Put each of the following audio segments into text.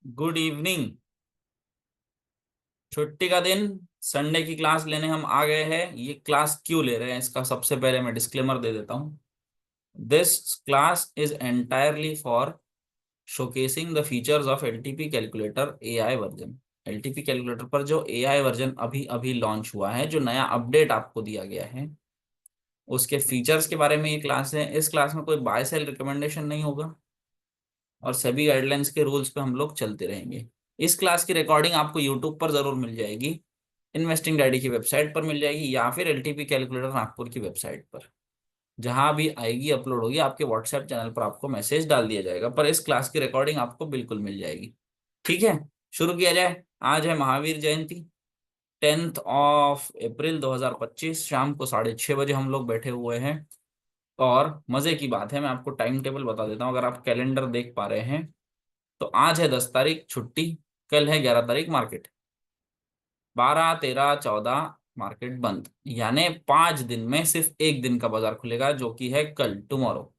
Good evening. छुट्टी का दिन, संडे की क्लास लेने हम आ गए हैं। ये क्लास क्यों ले रहे हैं इसका सबसे पहले मैं डिस्क्लेमर दे देता हूँ। This class is entirely for showcasing the features of LTP calculator AI version. LTP calculator पर जो एआई वर्जन अभी अभी लॉन्च हुआ है, जो नया अपडेट आपको दिया गया है, उसके फीचर्स के बारे में ये क्लास है। इस क्लास में कोई बाय सेल रिकमेंडेशन नहीं होगा और सभी गाइडलाइंस के रूल्स पे हम लोग चलते रहेंगे। इस क्लास की रिकॉर्डिंग आपको यूट्यूब पर जरूर मिल जाएगी, इन्वेस्टिंग डैडी की वेबसाइट पर मिल जाएगी, या फिर एलटीपी कैलकुलेटर नागपुर की वेबसाइट पर। जहां भी आएगी, अपलोड होगी, आपके व्हाट्सएप चैनल पर आपको मैसेज डाल दिया जाएगा, पर इस क्लास की रिकॉर्डिंग आपको बिल्कुल मिल जाएगी। ठीक है, शुरू किया जाए। आज है महावीर जयंती, 10 अप्रैल 2025। शाम को 6:30 बजे हम लोग बैठे हुए हैं। और मजे की बात है, मैं आपको टाइम टेबल बता देता हूँ। अगर आप कैलेंडर देख पा रहे हैं तो आज है 10 तारीख छुट्टी, कल है 11 तारीख मार्केट, 12, 13, 14 मार्केट बंद। यानी 5 दिन में सिर्फ एक दिन का बाजार खुलेगा, जो कि है कल, टुमारो।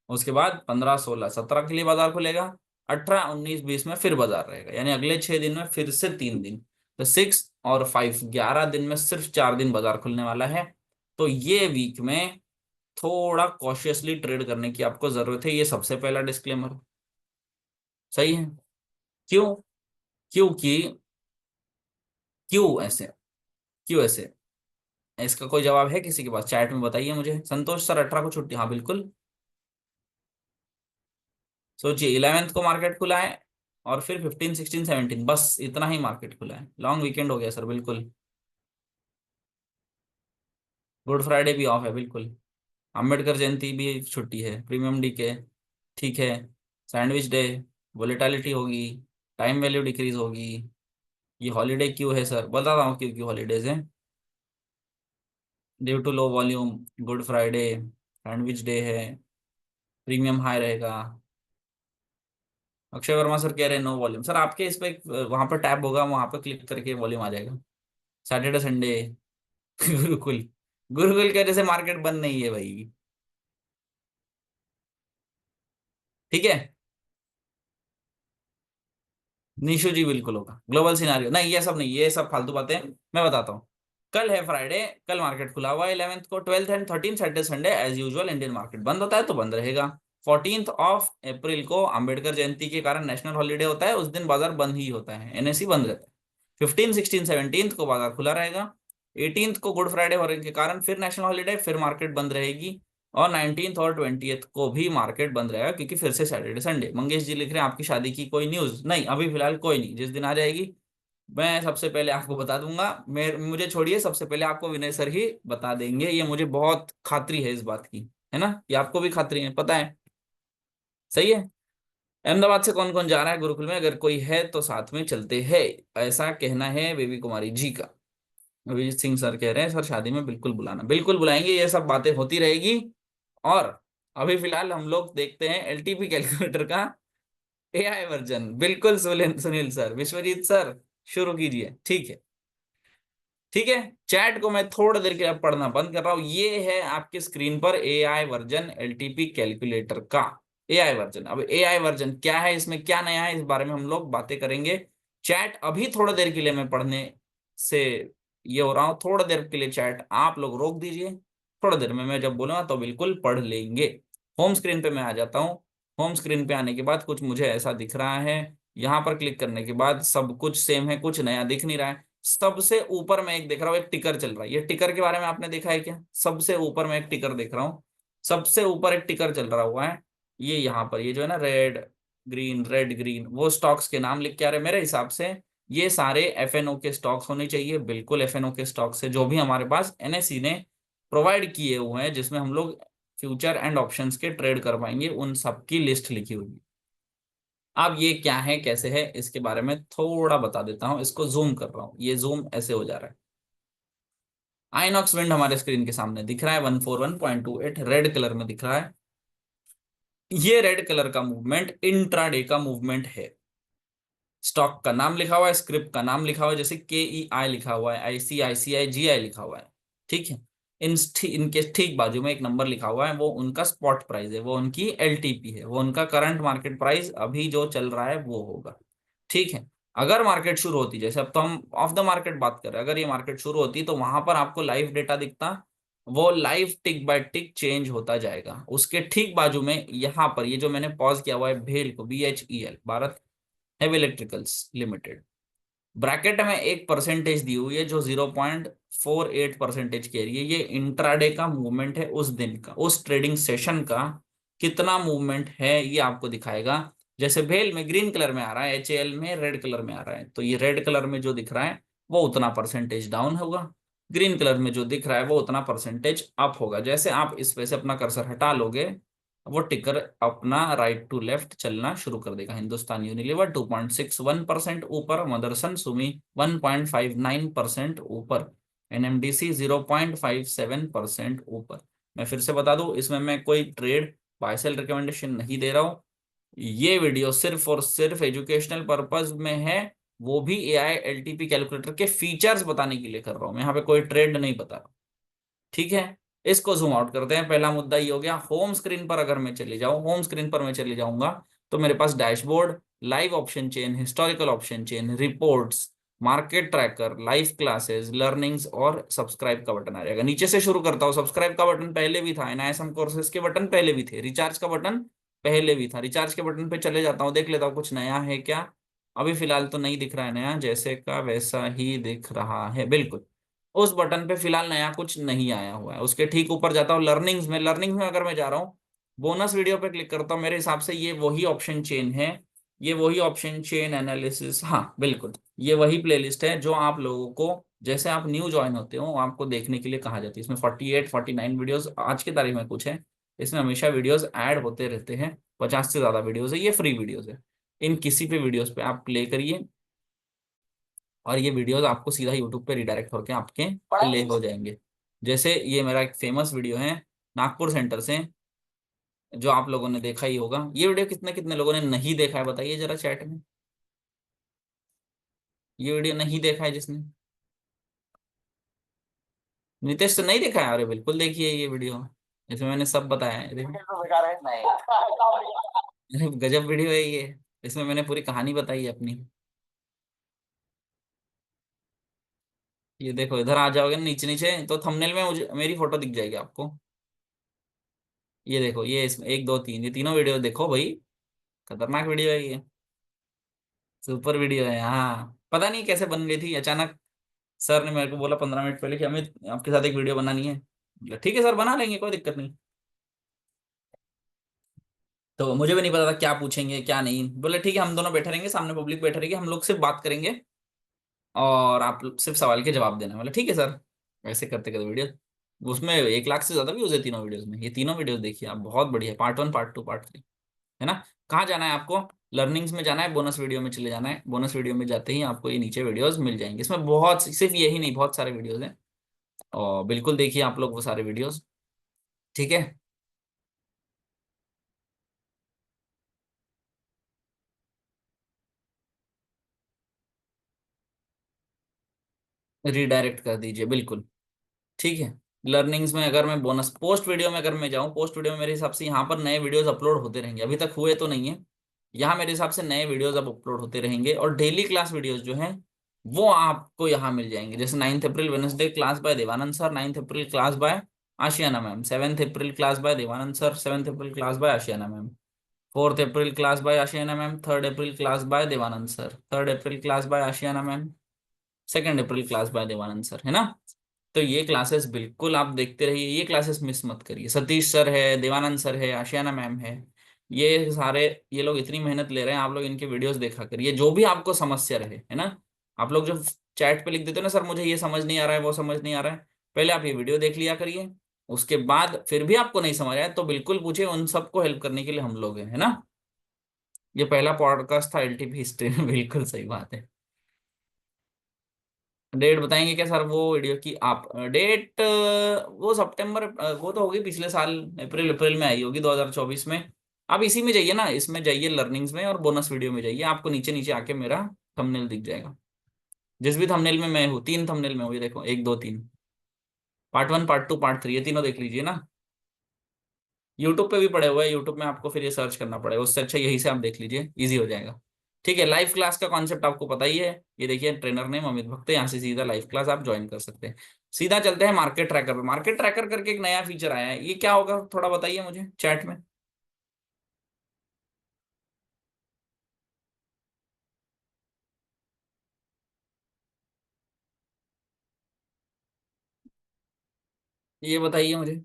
उसके बाद 15, 16, 17 के लिए बाजार खुलेगा। 18, 19, 20 में फिर बाजार रहेगा। यानी अगले 6 दिन में फिर से 3 दिन। तो 6 और 5, 11 दिन में सिर्फ 4 दिन बाजार खुलने वाला है। तो ये वीक में थोड़ा कॉशियसली ट्रेड करने की आपको जरूरत है। ये सबसे पहला डिस्क्लेमर। सही है। क्यों? क्योंकि क्यों ऐसे? क्यों ऐसे? इसका कोई जवाब है किसी के पास? चैट में बताइए मुझे। संतोष सर, 18 को छुट्टी, हाँ बिल्कुल। सोचिए, 11th को मार्केट खुला है और फिर 15, 16, 17, बस इतना ही मार्केट खुला है। लॉन्ग वीकेंड हो गया सर, बिल्कुल। गुड फ्राइडे भी ऑफ है, बिल्कुल। अम्बेडकर जयंती भी छुट्टी है, प्रीमियम डी के। ठीक है। सैंडविच डे, वोलेटिलिटी होगी, टाइम वैल्यू डिक्रीज होगी। ये हॉलीडे क्यों है सर? बता रहा हूँ क्यों क्यों हॉलीडेज हैं। Due to low volume, good Friday, sandwich day है, प्रीमियम हाई रहेगा। अक्षय वर्मा सर कह रहे हैं नो वॉल्यूम। सर आपके इस पे वहां पर टैब होगा, वहां पर क्लिक करके वॉल्यूम आ जाएगा। Saturday Sunday Gurukul. गुरुकुल की वजह से मार्केट बंद नहीं है भाई। ठीक है। निशु जी बिल्कुल होगा। ग्लोबल सिनारियो नहीं, ये सब नहीं, ये सब फालतू बातें। मैं बताता हूँ। कल है फ्राइडे, कल मार्केट खुला हुआ है 11th को। 12th and 13th Saturday Sunday as usual Indian market बंद होता है, तो बंद रहेगा। 14 अप्रैल को अंबेडकर जयंती के कारण नेशनल हॉलीडे होता है, उस दिन बाजार बंद ही होता है, एनएसई बंद रहता है। 15, 16, 17 को बाजार खुला रहेगा। 18th को गुड फ्राइडे होने के कारण फिर नेशनल हॉलीडे, फिर मार्केट बंद रहेगी। और 19th और 20th को भी मार्केट बंद रहेगा, क्योंकि फिर से सैटरडे संडे। मंगेश जी लिख रहे हैं आपकी शादी की कोई न्यूज नहीं, अभी फिलहाल कोई नहीं। जिस दिन आ जाएगी मैं सबसे पहले आपको बता दूंगा। मैं मुझे छोड़िए, सबसे पहले आपको विनय सर ही बता देंगे। ये मुझे बहुत खातरी है इस बात की, है ना? ये आपको भी खातरी है, पता है। सही है। अहमदाबाद से कौन कौन जा रहा है गुरुकुल में? अगर कोई है तो साथ में चलते हैं, ऐसा कहना है बेबी कुमारी जी का। अभिजीत सिंह सर कह रहे हैं सर शादी में बिल्कुल बुलाना। बिल्कुल बुलाएंगे, ये सब बातें होती रहेगी। और अभी फिलहाल हम लोग देखते हैं एलटीपी कैलकुलेटर का एआई वर्जन। बिल्कुल सुनील सुनील सर, विश्वजीत सर, शुरू कीजिए। ठीक है। ठीक है। चैट को मैं थोड़ा देर के लिए पढ़ना बंद कर रहा हूं। ये है आपके स्क्रीन पर एआई वर्जन एलटीपी कैलकुलेटर का। एआई वर्जन, अब एआई वर्जन क्या है, इसमें क्या नया है, इस बारे में हम लोग बातें करेंगे। चैट अभी थोड़ा देर के लिए मैं पढ़ने से ये हो रहा हूं, थोड़ा देर के लिए चैट आप लोग रोक दीजिए। थोड़ा देर में मैं जब बोलूंगा तो बिल्कुल पढ़ लेंगे। होम स्क्रीन पे मैं आ जाता हूँ। होम स्क्रीन पे आने के बाद कुछ मुझे ऐसा दिख रहा है। यहाँ पर क्लिक करने के बाद सब कुछ सेम है, कुछ नया दिख नहीं रहा है। सबसे ऊपर मैं एक देख रहा हूँ, एक टिकर चल रहा है। ये टिकर के बारे में आपने देखा है क्या? सबसे ऊपर मैं एक टिकर देख रहा हूँ। सबसे ऊपर एक टिकर चल रहा हुआ है। ये यहाँ पर, ये जो है ना, रेड ग्रीन, वो स्टॉक्स के नाम लिख के आ रहे हैं मेरे हिसाब से। ये सारे एफएनओ के स्टॉक्स होने चाहिए, बिल्कुल एफएनओ के स्टॉक्स है, जो भी हमारे पास एनएसई ने प्रोवाइड किए हुए हैं, जिसमें हम लोग फ्यूचर एंड ऑप्शंस के ट्रेड कर पाएंगे, उन सब की लिस्ट लिखी हुई है। अब ये क्या है, कैसे है, इसके बारे में थोड़ा बता देता हूं। इसको जूम कर रहा हूं, ये जूम ऐसे हो जा रहा है। आइनॉक्स विंड हमारे स्क्रीन के सामने दिख रहा है, 141.28 रेड कलर में दिख रहा है। ये रेड कलर का मूवमेंट इंट्राडे का मूवमेंट है। स्टॉक का नाम लिखा हुआ है, स्क्रिप्ट का नाम लिखा हुआ है, जैसे के ई आई लिखा हुआ है, ICICI GI लिखा हुआ है। ठीक है। इनके ठीक बाजू में एक नंबर लिखा हुआ है, वो उनका स्पॉट प्राइस है, वो उनकी एलटीपी है, वो उनका करंट मार्केट प्राइस अभी जो चल रहा है वो होगा। ठीक है। अगर मार्केट शुरू होती, जैसे अब तो हम ऑफ द मार्केट बात कर रहे हैं, अगर ये मार्केट शुरू होती तो वहां पर आपको लाइव डेटा दिखता, वो लाइव टिक बाय टिक चेंज होता जाएगा। उसके ठीक बाजू में यहाँ पर ये जो मैंने पॉज किया हुआ है भेल को, BHEL, Bharat heavy electricals limited, bracket में एक परसेंटेज दी हुई है जो 0.48% कह रही है। ये इंट्राडे का मूवमेंट है, उस दिन का, उस ट्रेडिंग सेशन का कितना मूवमेंट है ये आपको दिखाएगा। जैसे भेल में ग्रीन कलर में आ रहा है, HAL में रेड कलर में आ रहा है, तो ये रेड कलर में जो दिख रहा है वो उतना परसेंटेज डाउन होगा, ग्रीन कलर में जो दिख रहा है वो उतना परसेंटेज अप होगा। जैसे आप इस पे से अपना कर्सर हटा लोगे, वो टिकर अपना राइट टू लेफ्ट चलना शुरू कर देगा। हिंदुस्तान यूनिलीवर 2.61% ऊपर, मदरसन सुमी 1.59% ऊपर, NMDC 0.57% ऊपर। मैं फिर से बता दूं, इसमें मैं कोई ट्रेड बाय सेल रिकमेंडेशन नहीं दे रहा हूं। ये वीडियो सिर्फ और सिर्फ एजुकेशनल पर्पज में है, वो भी AI LTP कैलकुलेटर के फीचर्स बताने के लिए कर रहा हूं मैं, यहाँ पे कोई ट्रेड नहीं बता रहा। ठीक है। इसको जूम आउट करते हैं। पहला मुद्दा ये हो गया। होम स्क्रीन पर अगर मैं चले जाऊं, होम स्क्रीन पर मैं चले जाऊंगा तो मेरे पास dashboard, live option chain, historical option chain, reports, market tracker, live classes, learnings और सब्सक्राइब का बटन आ जाएगा। नीचे से शुरू करता हूँ। सब्सक्राइब का बटन पहले भी था, NISM कोर्सेज के बटन पहले भी थे, रिचार्ज का बटन पहले भी था। रिचार्ज के बटन पे चले जाता हूँ, देख लेता हूँ कुछ नया है क्या। अभी फिलहाल तो नहीं दिख रहा है नया, जैसे का वैसा ही दिख रहा है बिल्कुल। उस बटन पे फिलहाल नया कुछ नहीं आया हुआ है। उसके ठीक ऊपर जाता हूँ लर्निंग्स में। लर्निंग्स में अगर मैं जा रहा हूँ, बोनस वीडियो पे क्लिक करता हूँ, मेरे हिसाब से ये वही ऑप्शन चेन है, ये वही ऑप्शन चेन एनालिसिस, हाँ बिल्कुल, ये वही प्लेलिस्ट है जो आप लोगों को, जैसे आप न्यू ज्वाइन होते हो, आपको देखने के लिए कहा जाती है। इसमें 48-49 वीडियोस आज की तारीख में कुछ है, इसमें हमेशा वीडियोस ऐड होते रहते हैं, 50 से ज्यादा वीडियोस है, ये फ्री वीडियोस है। इन किसी भी वीडियोस पे आप प्ले करिए और ये वीडियोस आपको सीधा यूट्यूब पे रिडायरेक्ट होकर आपके प्ले हो जाएंगे। जैसे ये मेरा एक फेमस वीडियो है नागपुर सेंटर से, जो आप लोगों ने देखा ही होगा। ये वीडियो कितने कितने लोगों ने नहीं देखा है बताइए जरा चैट में। ये वीडियो नहीं देखा है जिसने, नितेश तो नहीं देखा है, अरे बिल्कुल देखिए ये वीडियो, इसमें मैंने सब बताया है। अरे गजब वीडियो है ये, इसमें मैंने पूरी कहानी बताई है अपनी। ये देखो, इधर आ जाओगे ना नीचे नीचे तो थंबनेल में मुझे मेरी फोटो दिख जाएगी आपको। ये देखो, ये इसमें 1 2 3, ये तीनों वीडियो देखो भाई, खतरनाक वीडियो है ये, सुपर वीडियो है। हाँ, पता नहीं कैसे बन गई थी अचानक। सर ने मेरे को बोला 15 मिनट पहले कि अमित आपके साथ एक वीडियो बनानी है। बोला, ठीक है सर बना लेंगे, कोई दिक्कत नहीं। तो मुझे भी नहीं पता था क्या पूछेंगे क्या नहीं। बोले ठीक है, हम दोनों बैठे रहेंगे सामने, पब्लिक बैठे रहेगी, हम लोग सिर्फ बात करेंगे और आप सिर्फ सवाल के जवाब देना। बोला ठीक है सर। ऐसे करते करते वीडियो, उसमें 1 लाख से ज्यादा व्यूज है तीनों वीडियोस में। ये तीनों वीडियोस देखिए आप, बहुत बढ़िया, पार्ट 1 पार्ट 2 पार्ट 3, है ना। कहाँ जाना है आपको, लर्निंग्स में जाना है, बोनस वीडियो में चले जाना है। बोनस वीडियो में जाते ही आपको ये नीचे वीडियोस मिल जाएंगे। इसमें बहुत, सिर्फ यही नहीं, बहुत सारे वीडियोस हैं, और बिल्कुल देखिए आप लोग वो सारे वीडियोस। ठीक है। रिडायरेक्ट कर दीजिए बिल्कुल। ठीक है। लर्निंग्स में अगर मैं बोनस पोस्ट वीडियो में अगर मैं जाऊं, पोस्ट वीडियो में मेरे हिसाब से यहाँ पर नए वीडियोस अपलोड होते रहेंगे, अभी तक हुए तो नहीं है। यहाँ मेरे हिसाब से नए वीडियोस अब अपलोड होते रहेंगे, और डेली क्लास वीडियोस जो हैं वो आपको यहाँ मिल जाएंगे। जैसे 9 April Wednesday class by Devanand sir, 9 April class by Ashiyana ma'am, 7 April class by Devanand sir, 7 April class by Ashiyana ma'am, 4 April class by Ashiyana ma'am, 3 April class by Devanand sir, 3 April class by Ashiyana ma'am, 2 April class by Devanand sir, है ना। तो ये classes बिल्कुल आप देखते रहिए, ये classes miss मत करिए। सतीश सर है, देवानंद सर है, आशियाना मैम है, ये सारे, ये लोग इतनी मेहनत ले रहे हैं, आप लोग इनके वीडियोस देखा करिए। जो भी आपको समस्या रहे, है ना, आप लोग जो चैट पे लिख देते हो ना सर मुझे ये समझ नहीं आ रहा है, वो समझ नहीं आ रहा है, पहले आप ये वीडियो देख लिया करिए। उसके बाद फिर भी आपको नहीं समझ आया तो बिल्कुल पूछिए, उन सबको हेल्प करने के लिए हम लोग हैं, है ना। ये पहला पॉडकास्ट था LTP हिस्ट्री में, बिल्कुल सही बात है। डेट बताएंगे क्या सर वो वीडियो की आप, डेट वो सितंबर, वो तो होगी पिछले साल, अप्रैल अप्रैल में आई होगी 2024 में। आप इसी में जाइए ना, इसमें जाइए लर्निंग्स में और बोनस वीडियो में जाइए, आपको नीचे नीचे आके मेरा थंबनेल दिख जाएगा। जिस भी थंबनेल में मैं हूँ, 3 थंबनेल में हूँ, ये देखो 1 2 3। पार्ट 1, पार्ट 2, पार्ट 3 ये तीनों देख लीजिए ना। यूट्यूब पे भी पड़े हुए हैं, यूट्यूब में आपको फिर ये सर्च करना पड़ेगा, उससे अच्छा यही से आप देख लीजिए, इजी हो जाएगा। ठीक है, लाइव क्लास का कॉन्सेप्ट आपको पता ही है। ये देखिए ट्रेनर नेम अमित भक्त है, यहाँ से सीधा लाइव क्लास आप ज्वाइन कर सकते हैं। सीधा चलते हैं मार्केट ट्रैकर पे। मार्केट ट्रैकर करके एक नया फीचर आया है, ये क्या होगा थोड़ा बताइए मुझे चैट में। ये बताइए मुझे,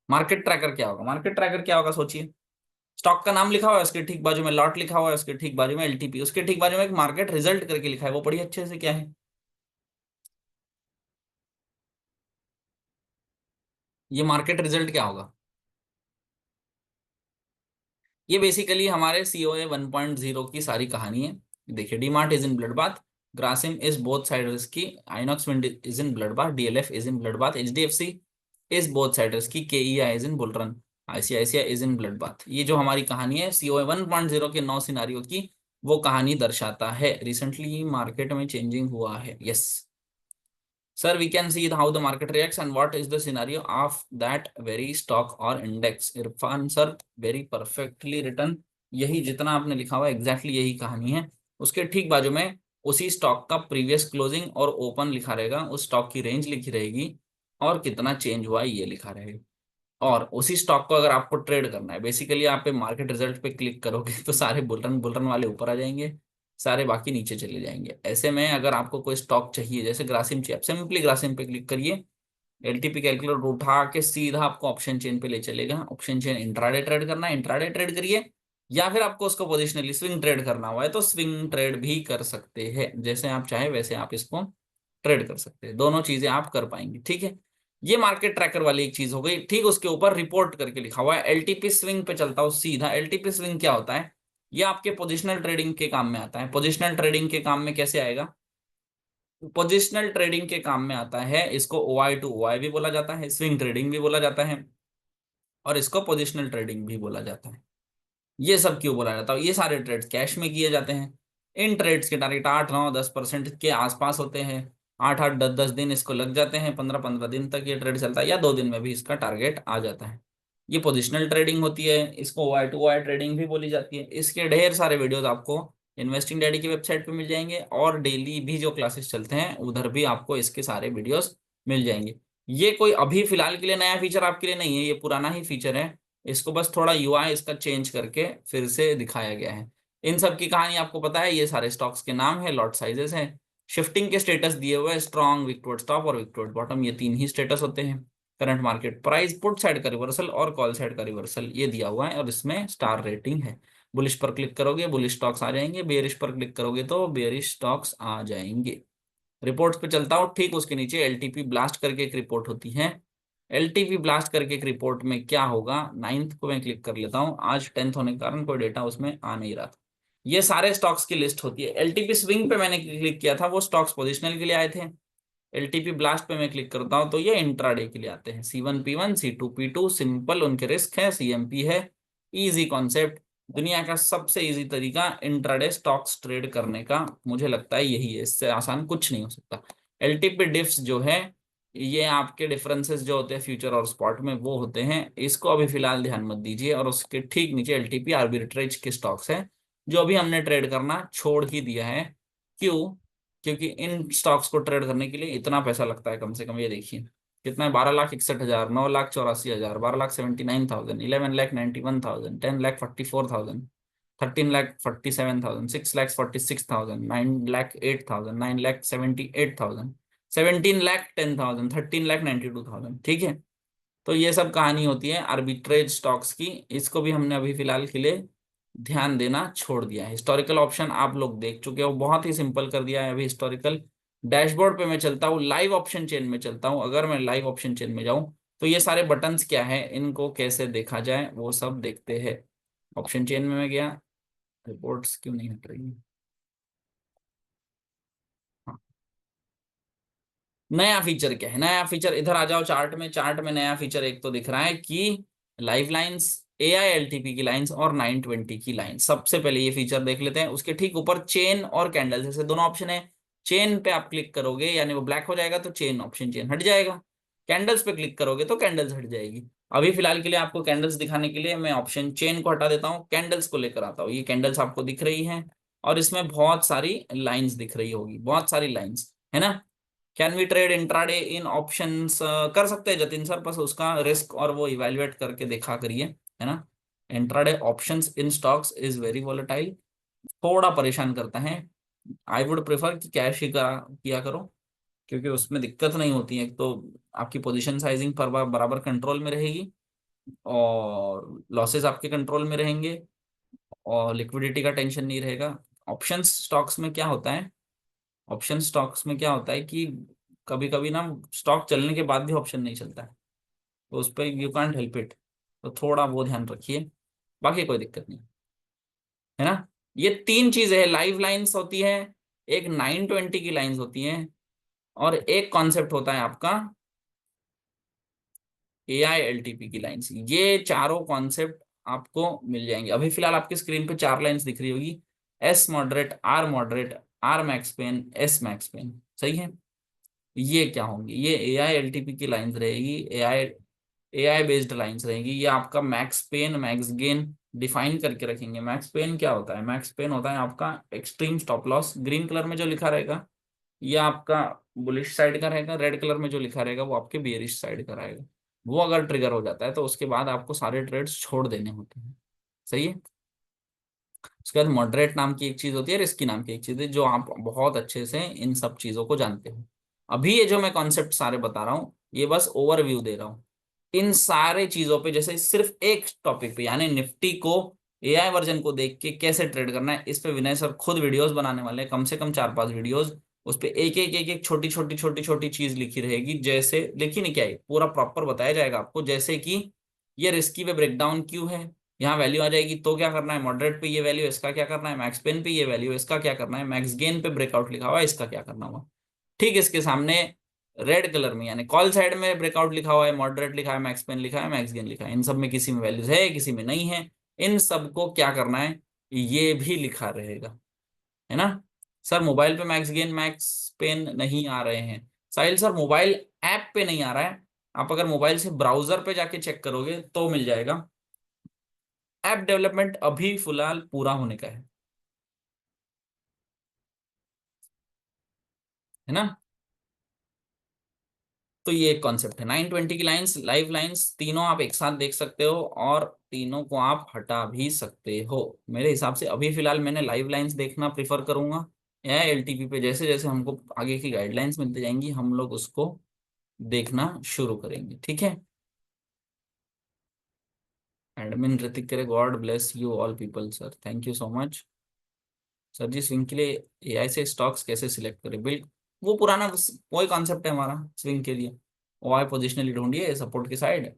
मार्केट ट्रैकर क्या होगा? मार्केट ट्रैकर क्या होगा सोचिए। स्टॉक का नाम लिखा हुआ है, उसके ठीक बाजू में लॉट लिखा हुआ है, उसके ठीक बाजू में एलटीपी, उसके ठीक बाजू में एक मार्केट रिजल्ट करके लिखा है, वो पढ़िए अच्छे से क्या है। ये मार्केट रिजल्ट क्या होगा? ये बेसिकली हमारे सीओए 1.0 की सारी कहानी है। देखिए, DMart is in blood bath, Grasim is both side risk की, Inox Wind is in blood bath, DLF is in blood bath, HDFC is both side risk की, KEI is in bull run, ICICI is in blood bath. ये जो हमारी कहानी है COA 1.0 के 9 scenario की, वो कहानी दर्शाता है। रिसेंटली मार्केट में चेंजिंग हुआ है, yes sir, we can see how the market reacts and what is the scenario of that very stock or index. Irfan sir, very perfectly written. यही जितना आपने लिखा हुआ है एग्जैक्टली यही कहानी है। उसके ठीक बाजू में उसी स्टॉक का प्रीवियस क्लोजिंग और ओपन लिखा रहेगा, उस स्टॉक की रेंज लिखी रहेगी और कितना चेंज हुआ है ये लिखा रहेगा। और उसी स्टॉक को अगर आपको ट्रेड करना है, बेसिकली आप पे मार्केट रिजल्ट पे क्लिक करोगे तो सारे बुलरन वाले ऊपर आ जाएंगे, सारे बाकी नीचे चले जाएंगे। ऐसे में अगर आपको कोई स्टॉक चाहिए, जैसे ग्रासिम चाहिए, आप सिंपली ग्रासिम पे क्लिक करिए, एलटीपी कैलकुलेटर उठा के सीधा आपको ऑप्शन चेन पे ले चलेगा। ऑप्शन चेन इंट्राडे ट्रेड करना है, इंट्राडे ट्रेड करिए, या फिर आपको उसको पोजिशनली स्विंग ट्रेड करना हुआ है तो स्विंग ट्रेड भी कर सकते हैं। जैसे आप चाहे वैसे आप इसको ट्रेड कर सकते हैं, दोनों चीजें आप कर पाएंगे। ठीक है, ये मार्केट ट्रैकर वाली एक चीज हो गई। ठीक उसके ऊपर रिपोर्ट करके लिखा हुआ है एलटीपी स्विंग पे चलता हूँ सीधा। एलटीपी स्विंग क्या होता है? ये आपके पोजिशनल ट्रेडिंग के काम में आता है। पोजिशनल ट्रेडिंग के काम में कैसे आएगा? पोजिशनल ट्रेडिंग के काम में आता है, इसको ओआई टू ओआई भी बोला जाता है, स्विंग ट्रेडिंग भी बोला जाता है, और इसको पोजिशनल ट्रेडिंग भी बोला जाता है। ये सब क्यों बोला जाता है? ये सारे ट्रेड्स कैश में किए जाते हैं। इन ट्रेड्स के टारगेट 8, 9, 10% के आसपास होते हैं। 8, 8, 10, 10 दिन इसको लग जाते हैं, 15, 15 दिन तक ये ट्रेड चलता है, या 2 दिन में भी इसका टारगेट आ जाता है। ये पोजिशनल ट्रेडिंग होती है, इसको वाई टू वाई ट्रेडिंग भी बोली जाती है। इसके ढेर सारे वीडियोस आपको इन्वेस्टिंग डैडी की वेबसाइट पे मिल जाएंगे, और डेली भी जो क्लासेस चलते हैं उधर भी आपको इसके सारे वीडियोस मिल जाएंगे। ये कोई अभी फिलहाल के लिए नया फीचर आपके लिए नहीं है, ये पुराना ही फीचर है। इसको बस थोड़ा यूआई इसका चेंज करके फिर से दिखाया गया है। इन सब की कहानी आपको पता है, ये सारे स्टॉक्स के नाम है, लॉट साइजेस हैं, शिफ्टिंग के स्टेटस दिए हुए हैं, स्ट्रॉन्ग, विकटोर्ड टॉप और विकटोर्ड बॉटम, ये तीन ही स्टेटस होते हैं। Current market price, put side का रिवर्सल और कॉल साइड का रिवर्सल ये दिया हुआ है, और इसमें स्टार रेटिंग है। बुलिश पर क्लिक करोगे बुलिश स्टॉक्स आ जाएंगे, बेरिश पर क्लिक करोगे तो बेरिश स्टॉक्स आ जाएंगे। रिपोर्ट्स पे चलता हूँ, ठीक उसके नीचे एलटीपी ब्लास्ट करके एक रिपोर्ट होती है। एलटीपी ब्लास्ट करके एक रिपोर्ट में क्या होगा, 9th को मैं क्लिक कर लेता हूँ, आज 10th होने के कारण कोई डेटा उसमें आ नहीं रहा था। ये सारे स्टॉक्स की लिस्ट होती है। एलटीपी स्विंग पे मैंने क्लिक किया था, वो स्टॉक्स पोजिशनल के लिए आए थे। एलटीपी ब्लास्ट पे मैं क्लिक करता हूं तो ये इंट्राडे के लिए आते हैं। C1 P1 C2 P2 simple उनके रिस्क है, CMP है। इजी कॉन्सेप्ट, दुनिया का सबसे इजी तरीका इंट्राडे स्टॉक्स ट्रेड करने का मुझे लगता है यही है, इससे आसान कुछ नहीं हो सकता। एलटीपी डिफ्स जो है, ये आपके डिफरेंसेस जो होते हैं फ्यूचर और स्पॉट में वो होते हैं, इसको अभी फिलहाल ध्यान मत दीजिए। और उसके ठीक नीचे एलटीपी आर्बिट्रेज के स्टॉक्स हैं, जो अभी हमने ट्रेड करना छोड़ ही दिया है। क्यों? क्योंकि इन स्टॉक्स को ट्रेड करने के लिए इतना पैसा लगता है, कम से कम ये देखिए कितना है, 12,61,000, 9,84,000, 12,79,000, 11,91,000, 10,44,000, 13,47,000, 6,46,000, 9,08,000, 9,78,000, 17,10,000, 13,92,000। ठीक है, तो ये सब कहानी होती है आर्बिट्रेज स्टॉक्स की। इसको भी हमने अभी फिलहाल के लिए ध्यान देना छोड़ दिया है। हिस्टोरिकल ऑप्शन आप लोग देख चुके हो, बहुत ही सिंपल कर दिया है अभी हिस्टोरिकल। डैशबोर्ड पे मैं चलता हूँ, लाइव ऑप्शन चेन में चलता हूँ। अगर मैं लाइव ऑप्शन चेन में जाऊं तो ये सारे बटन्स क्या है, इनको कैसे देखा जाए वो सब देखते हैं। ऑप्शन चेन में मैं गया, रिपोर्ट्स क्यों नहीं हट रही है? हाँ। नया फीचर क्या है? नया फीचर इधर आ जाओ चार्ट में। चार्ट में नया फीचर एक तो दिख रहा है कि लाइव लाइंस, AILTP की लाइंस और 920 की लाइन। सबसे पहले ये फीचर देख लेते हैं। उसके ठीक ऊपर चेन और कैंडल जैसे दोनों ऑप्शन है। चेन पे आप क्लिक करोगे यानी वो ब्लैक हो जाएगा तो चेन, ऑप्शन चेन हट जाएगा। कैंडल्स पे क्लिक करोगे तो कैंडल्स हट जाएगी। अभी फिलहाल के लिए आपको कैंडल्स दिखाने के लिए मैं ऑप्शन चेन को हटा देता हूँ, कैंडल्स को लेकर आता हूँ। ये कैंडल्स आपको दिख रही हैं और इसमें बहुत सारी लाइंस दिख रही होगी, बहुत सारी लाइंस, है ना। Can we trade intraday in options, कर सकते हैं जतिन सर, बस उसका रिस्क और वो इवेल्युएट करके देखा करिए, है ना। Intraday options in stocks is very volatile, थोड़ा परेशान करता है। आई वुड प्रेफर कि कैश ही किया करो, क्योंकि उसमें दिक्कत नहीं होती है। एक तो आपकी पोजीशन साइजिंग पर बराबर कंट्रोल में रहेगी और लॉसेस आपके कंट्रोल में रहेंगे और लिक्विडिटी का टेंशन नहीं रहेगा। ऑप्शंस स्टॉक्स में क्या होता है, ऑप्शन स्टॉक्स में क्या होता है कि कभी कभी ना स्टॉक चलने के बाद भी ऑप्शन नहीं चलता है, तो उस पर यू कांट हेल्प इट, तो थोड़ा वो ध्यान रखिए, बाकी कोई दिक्कत नहीं, है ना। ये तीन चीजें हैं, लाइव लाइंस होती है, एक 920 की लाइंस होती हैं, और एक कॉन्सेप्ट होता है आपका AILTP की लाइंस। ये चारों कॉन्सेप्ट आपको मिल जाएंगे। अभी फिलहाल आपकी स्क्रीन पे चार लाइंस दिख रही होगी, as moderate, are max pain, as max pain, सही है। ये क्या होंगी, ये AILTP की लाइंस रहेगी, एआई बेस्ड लाइंस रहेगी। ये आपका max pain, max gain define करके रखेंगे। मैक्स पेन क्या होता है, मैक्स पेन होता है आपका extreme stop loss, green colour में जो लिखा रहेगा ये आपका बुलिश साइड का रहेगा, रेड कलर में जो लिखा रहेगा वो आपके बेरिश साइड का रहेगा। वो अगर ट्रिगर हो जाता है तो उसके बाद आपको सारे ट्रेड्स छोड़ देने होते हैं, सही है। उसके बाद मॉडरेट नाम की एक चीज होती है, रिस्की नाम की एक चीज है, जो आप बहुत अच्छे से इन सब चीजों को जानते हो। अभी ये जो मैं कॉन्सेप्ट सारे बता रहा हूँ ये बस ओवरव्यू दे रहा हूँ। इन सारे चीजों पे, जैसे सिर्फ एक टॉपिक पे यानी निफ्टी को AI वर्जन को देख के कैसे ट्रेड करना है, इस पे विनय सर खुद वीडियोस बनाने वाले हैं, कम से कम 4-5 वीडियोस। उस पे एक एक छोटी छोटी छोटी छोटी चीज लिखी रहेगी, जैसे लिखी नहीं, क्या है पूरा प्रॉपर बताया जाएगा आपको, जैसे कि ये रिस्की पे ब्रेकडाउन क्यों है, यहाँ वैल्यू आ जाएगी तो क्या करना है, मॉडरेट पे ये वैल्यू इसका क्या करना है, मैक्स पेन पे ये वैल्यू इसका क्या करना है, मैक्स गेन पे ब्रेकआउट लिखा हुआ है इसका क्या करना हुआ। ठीक इसके सामने रेड कलर में यानी कॉल साइड में ब्रेकआउट लिखा हुआ है, मॉडरेट लिखा है, मैक्स पेन लिखा है, मैक्स गेन लिखा है। इन सब में किसी में वैल्यूज है किसी में नहीं है, इन सबको क्या करना है ये भी लिखा रहेगा, है ना। सर मोबाइल पे मैक्स गेन मैक्स पेन नहीं आ रहे हैं, साहिल सर मोबाइल ऐप पे नहीं आ रहा है, आप अगर मोबाइल से ब्राउजर पे जाके चेक करोगे तो मिल जाएगा। ऐप डेवलपमेंट अभी फिलहाल पूरा होने का है ना। तो ये एक कॉन्सेप्ट है, 920 की लाइंस, लाइव लाइंस तीनों आप एक साथ देख सकते हो और तीनों को आप हटा भी सकते हो। मेरे हिसाब से अभी फिलहाल मैंने लाइव लाइंस देखना प्रिफर करूंगा, या LTP पे जैसे जैसे हमको आगे की गाइडलाइंस मिलती जाएंगी हम लोग उसको देखना शुरू करेंगे, ठीक है। एडमिन ऋतिक करे God bless you all people, sir thank you so much. Sir ji swing के लिए AI से स्टॉक्स कैसे सिलेक्ट करें, बिल्कुल वो पुराना वही कॉन्सेप्ट है हमारा स्विंग के लिए। OI पोजिशनली ढूंढिए सपोर्ट की साइड,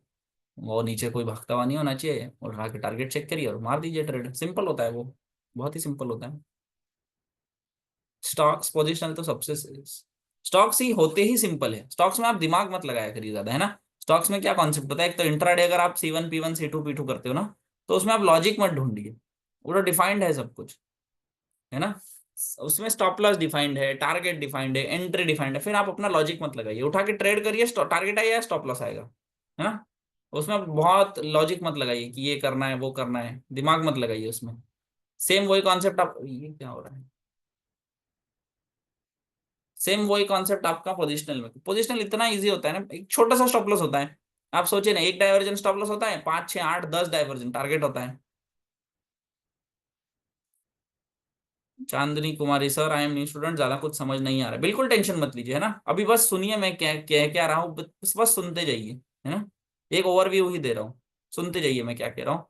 वो नीचे कोई भागता हुआ नहीं होना चाहिए, और उठा के टारगेट चेक करिए और मार दीजिए ट्रेड, सिंपल होता है वो, बहुत ही सिंपल होता है। स्टॉक्स पोजिशनल तो सबसे, स्टॉक्स ही होते ही सिंपल है, स्टॉक्स में आप दिमाग मत लगाया करिए ज्यादा, है ना। स्टॉक्स में क्या कॉन्सेप्ट होता है, एक तो इंट्राडे अगर आप C1 P1 C2 P2 करते हो ना, तो उसमें आप लॉजिक मत ढूंढिए, पूरा डिफाइंड है सब कुछ, है ना। उसमें स्टॉप लॉस डिफाइंड है, टारगेट डिफाइंड है, एंट्री डिफाइंड है, फिर आप अपना लॉजिक मत लगाइए, उठा के ट्रेड करिए, टारगेट आएगा स्टॉप लॉस आएगा, है ना। उसमें आप बहुत लॉजिक मत लगाइए कि ये करना है वो करना है, दिमाग मत लगाइए उसमें। सेम वही कॉन्सेप्ट आप, ये क्या हो रहा है, सेम वही कॉन्सेप्ट आपका पोजिशनल में, पोजिशनल इतना इजी होता है ना, एक छोटा सा स्टॉप लॉस होता है। आप सोचिए ना, एक डाइवर्जन स्टॉप लॉस होता है, 5 6 8 10 डाइवर्जन टारगेट होता है। Chandni Kumari sir I am new student, ज्यादा कुछ समझ नहीं आ रहा है, बिल्कुल टेंशन मत लीजिए, है ना। अभी बस सुनिए मैं क्या कह क्या रहा हूँ, बस सुनते जाइए, है ना। एक ओवरव्यू ही दे रहा हूँ, सुनते जाइए मैं क्या कह रहा हूँ।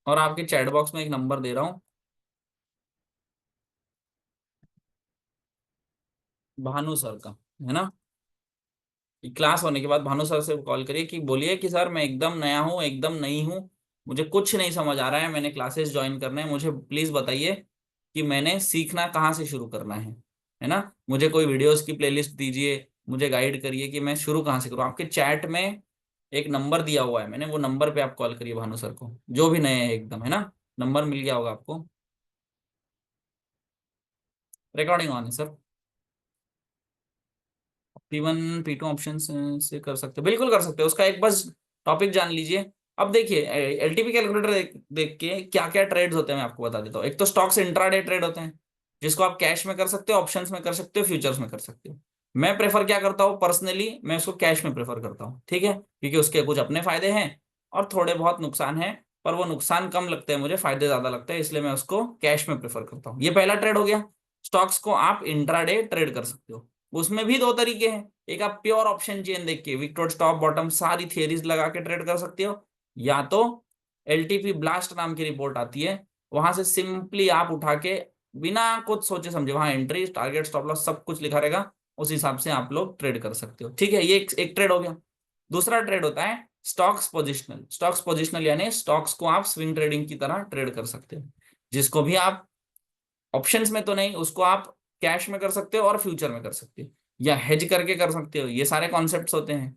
और आपके चैट बॉक्स में एक नंबर दे रहा हूँ, भानु सर का, है ना। क्लास होने के बाद भानु सर से कॉल करिए कि बोलिए कि सर मैं एकदम नया हूँ, एकदम नई हूँ, मुझे कुछ नहीं समझ आ रहा है, मैंने क्लासेस ज्वाइन करने हैं, मुझे प्लीज बताइए कि मैंने सीखना कहाँ से शुरू करना है ना। मुझे कोई वीडियोस की प्लेलिस्ट दीजिए, मुझे गाइड करिए कि मैं शुरू कहाँ से करूँ। आपके चैट में एक नंबर दिया हुआ है मैंने, वो नंबर पे आप कॉल करिए भानु सर को, जो भी नए हैं एकदम, है ना। नंबर मिल गया होगा आपको। रिकॉर्डिंग ऑन है सर। P1 P2 ऑप्शन से कर सकते हो, बिल्कुल कर सकते हो, उसका एक बस टॉपिक जान लीजिए। अब देखिए एलटीपी कैलकुलेटर देख के क्या क्या ट्रेड्स होते हैं मैं आपको बता देता हूँ। एक तो स्टॉक्स इंट्राडे ट्रेड होते हैं, जिसको आप कैश में कर सकते हो, ऑप्शंस में कर सकते हो, फ्यूचर्स में कर सकते हो। मैं प्रेफर क्या करता हूँ पर्सनली, मैं उसको कैश में प्रेफर करता हूँ, ठीक है, क्योंकि उसके कुछ अपने फायदे हैं और थोड़े बहुत नुकसान है, पर वो नुकसान कम लगते हैं मुझे, फायदे ज्यादा लगते हैं, इसलिए मैं उसको कैश में प्रेफर करता हूँ। ये पहला ट्रेड हो गया। स्टॉक्स को आप इंट्राडे ट्रेड कर सकते हो। उसमें भी दो तरीके हैं, एक आप प्योर ऑप्शन चेन देख के विक्टोर टॉप बॉटम सारी थियरीज लगा के ट्रेड कर सकते हो, या तो एलटीपी ब्लास्ट नाम की रिपोर्ट आती है, वहां से सिंपली आप उठा के बिना कुछ सोचे समझे, वहां एंट्री टारगेट स्टॉप लॉस सब कुछ लिखा रहेगा, उस हिसाब से आप लोग ट्रेड कर सकते हो, ठीक है। ये एक ट्रेड हो गया। दूसरा ट्रेड होता है स्टॉक्स पोजिशनल। स्टॉक्स पोजिशनल यानी स्टॉक्स को आप स्विंग ट्रेडिंग की तरह ट्रेड कर सकते हो, जिसको भी आप ऑप्शंस में तो नहीं, उसको आप कैश में कर सकते हो और फ्यूचर में कर सकते हो, या हेज करके कर सकते हो। ये सारे कॉन्सेप्ट्स होते हैं।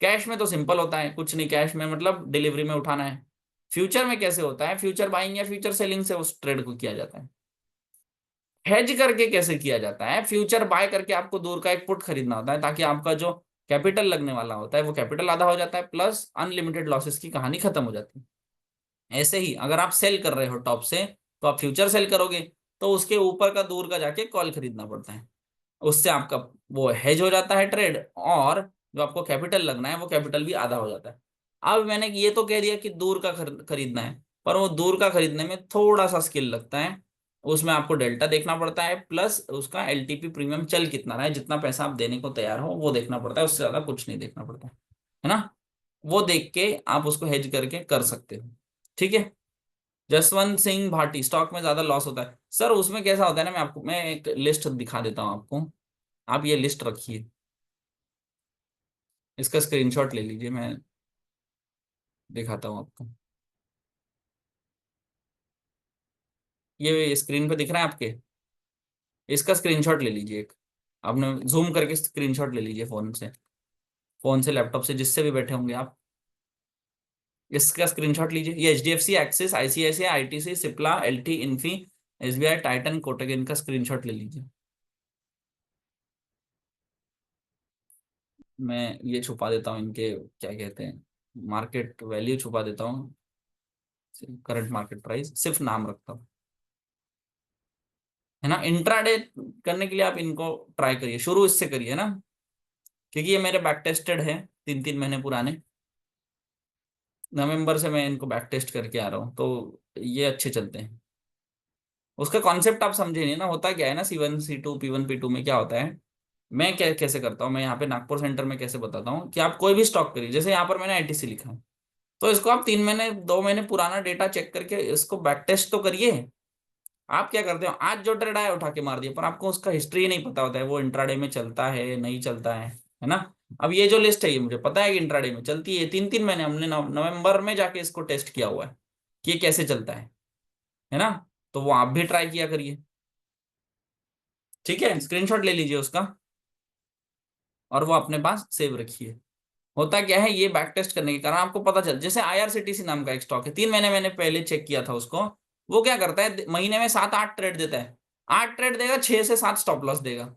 कैश में तो सिंपल होता है, कुछ नहीं, कैश में मतलब डिलीवरी में उठाना है। फ्यूचर में कैसे होता है, फ्यूचर बाइंग या फ्यूचर सेलिंग से उस ट्रेड को किया जाता है। हेज करके कैसे किया जाता है, फ्यूचर बाय करके आपको दूर का एक पुट खरीदना होता है, ताकि आपका जो कैपिटल लगने वाला होता है वो कैपिटल आधा हो जाता है, प्लस अनलिमिटेड लॉसेस की कहानी खत्म हो जाती है। ऐसे ही अगर आप सेल कर रहे हो टॉप से, तो आप फ्यूचर सेल करोगे, तो उसके ऊपर का दूर का जाके कॉल खरीदना पड़ता है, उससे आपका वो हेज हो जाता है ट्रेड, और जो आपको कैपिटल लगना है वो कैपिटल भी आधा हो जाता है। अब मैंने ये तो कह दिया कि दूर का खरीदना है, पर वो दूर का खरीदने में थोड़ा सा स्किल लगता है, उसमें आपको डेल्टा देखना पड़ता है, प्लस उसका एलटीपी प्रीमियम चल कितना रहा है, जितना पैसा आप देने को तैयार हो वो देखना पड़ता है, उससे ज्यादा कुछ नहीं देखना पड़ता है ना। वो देख के आप उसको हेज करके कर सकते हो, ठीक है। जसवंत सिंह भाटी, स्टॉक में ज्यादा लॉस होता है सर, उसमें कैसा होता है ना, मैं एक लिस्ट दिखा देता हूँ आपको, आप ये लिस्ट रखिए, इसका स्क्रीनशॉट ले लीजिए, मैं दिखाता हूँ आपको। ये स्क्रीन पे दिख रहा है आपके, इसका स्क्रीनशॉट ले लीजिए एक, आपने जूम करके स्क्रीनशॉट ले लीजिए फोन से, फोन से लैपटॉप से, जिससे भी बैठे होंगे आप, इसका स्क्रीनशॉट लीजिए। ये HDFC, axis, ICICI, ITC, Cipla, LT, Infy, SBI, Titan, Kotak, इनका स्क्रीनशॉट ले लीजिए। मैं ये छुपा देता हूँ इनके, क्या कहते हैं, मार्केट वैल्यू छुपा देता हूँ, करंट मार्केट प्राइस सिर्फ नाम रखता हूँ, है ना। इंट्राडे करने के लिए आप इनको ट्राई करिए, शुरू इससे करिए ना, क्योंकि ये मेरे बैक टेस्टेड है, 3-3 महीने पुराने, नवंबर से मैं इनको बैक टेस्ट करके आ रहा हूँ, तो ये अच्छे चलते हैं। उसका कॉन्सेप्ट आप समझे नहीं ना, होता क्या है ना, C1 C2 P1 P2 में क्या होता है, मैं क्या कैसे करता हूँ, मैं यहाँ पे नागपुर सेंटर में कैसे बताता हूँ कि आप कोई भी स्टॉक करिए, जैसे यहाँ पर मैंने आईटीसी लिखा है, तो इसको आप 3 महीने 2 महीने पुराना डेटा चेक करके इसको बैक टेस्ट तो करिए। आप क्या करते हो, आज जो ट्रेड आया उठा के मार दिया, पर आपको उसका हिस्ट्री नहीं पता होता है, वो इंट्राडे में चलता है नहीं चलता है ना। अब ये जो लिस्ट है ये मुझे पता है कि इंट्राडे में चलती है, 3-3 महीने हमने नवंबर में जाके इसको टेस्ट किया हुआ है कि ये कैसे चलता है ना। तो वो आप भी ट्राई किया करिए, ठीक है, स्क्रीनशॉट ले लीजिए उसका, और वो अपने पास सेव रखिए। होता क्या है, ये बैक टेस्ट करने के कारण आपको पता चल, जैसे आईआरसीटीसी नाम का एक स्टॉक है, 3 महीने मैंने पहले चेक किया था उसको, वो क्या करता है महीने में 7-8 ट्रेड देता है, 8 ट्रेड देगा, 6 से 7 स्टॉप लॉस देगा,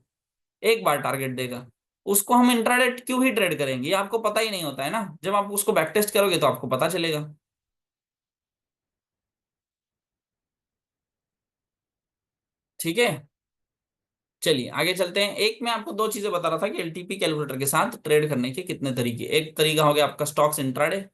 एक बार टारगेट देगा। उसको हम इंट्राडे क्यों ही ट्रेड करेंगे, ये आपको पता ही नहीं होता है ना, जब आप उसको बैक टेस्ट करोगे तो आपको पता चलेगा, ठीक है। चलिए आगे चलते हैं। एक मैं आपको दो चीजें बता रहा था कि एलटीपी कैलकुलेटर के साथ ट्रेड करने के कितने तरीके, एक तरीका हो गया आपका स्टॉक्स इंट्राडे,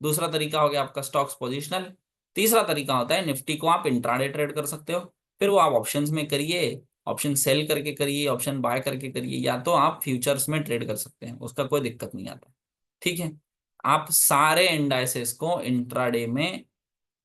दूसरा तरीका हो गया आपका स्टॉक्स पोजिशनल, तीसरा तरीका होता है निफ्टी को आप इंट्राडे ट्रेड कर सकते हो, फिर वो आप ऑप्शंस में करिए, ऑप्शन सेल करके करिए, ऑप्शन बाय करके करिए, या तो आप फ्यूचर्स में ट्रेड कर सकते हैं, उसका कोई दिक्कत नहीं आता, ठीक है। आप सारे इंडाइसेस को इंट्राडे में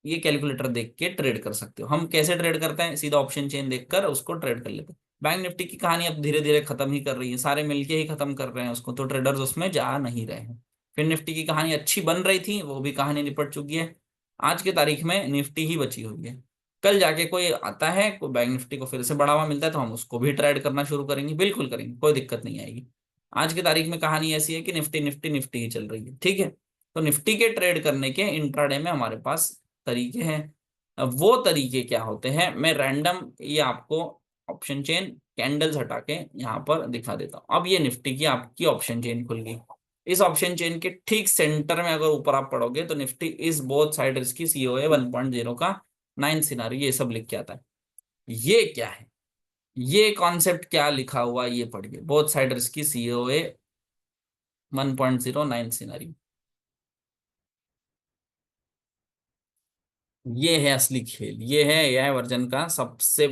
ये कैलकुलेटर देख के ट्रेड कर सकते हो। हम कैसे ट्रेड करते हैं, सीधा ऑप्शन चेन देखकर उसको ट्रेड कर लेते हैं। बैंक निफ्टी की कहानी अब धीरे धीरे खत्म ही कर रही है, सारे मिलके ही खत्म कर रहे हैं उसको, तो ट्रेडर्स उसमें जा नहीं रहे हैं। फिर निफ्टी की कहानी अच्छी बन रही थी, वो भी कहानी निपट चुकी है। आज की तारीख में निफ्टी ही बची हुई है। कल जाके कोई आता है, कोई बैंक निफ्टी को फिर से बढ़ावा मिलता है, तो हम उसको भी ट्रेड करना शुरू करेंगे, बिल्कुल करेंगे, कोई दिक्कत नहीं आएगी। आज की तारीख में कहानी ऐसी है कि निफ्टी निफ्टी निफ्टी ही चल रही है, ठीक है। तो निफ्टी के ट्रेड करने के इंट्राडे में हमारे पास तरीके हैं। अब वो तरीके क्या होते हैं, मैं रैंडम ये आपको ऑप्शन चेन कैंडल्स हटा के यहाँ पर दिखा देता हूँ। अब ये निफ्टी की आपकी ऑप्शन चेन खुल गई। इस ऑप्शन चेन के ठीक सेंटर में अगर ऊपर आप पढ़ोगे तो Nifty is both side risky COA 1.0 का 9 सिनारियो ये सब लिख के आता है। ये क्या है, ये कॉन्सेप्ट क्या लिखा हुआ ये पढ़िए, both side risky COA 1.0 9 scenario. ये है असली खेल, ये है एआई वर्जन का सबसे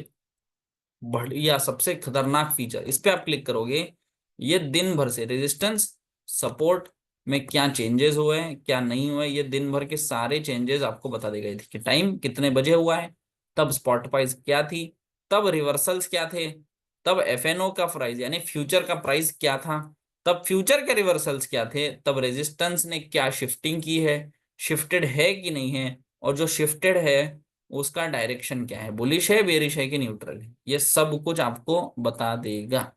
बढ़िया सबसे खतरनाक फीचर। इस पे आप क्लिक करोगे, ये दिन भर से रेजिस्टेंस सपोर्ट में क्या चेंजेस हुए हैं क्या नहीं हुए, ये दिन भर के सारे चेंजेस आपको बता देगा। कि टाइम कितने बजे हुआ है, तब स्पॉट प्राइस क्या थी, तब रिवर्सल्स क्या थे, तब एफएनओ का प्राइस यानी फ्यूचर का प्राइस क्या था, तब फ्यूचर के रिवर्सल्स क्या थे, तब रेजिस्टेंस ने क्या शिफ्टिंग की है, शिफ्टेड है कि नहीं है, और जो शिफ्टेड है उसका डायरेक्शन क्या है, बुलिश है बेरिश है कि न्यूट्रल है, ये सब कुछ आपको बता देगा।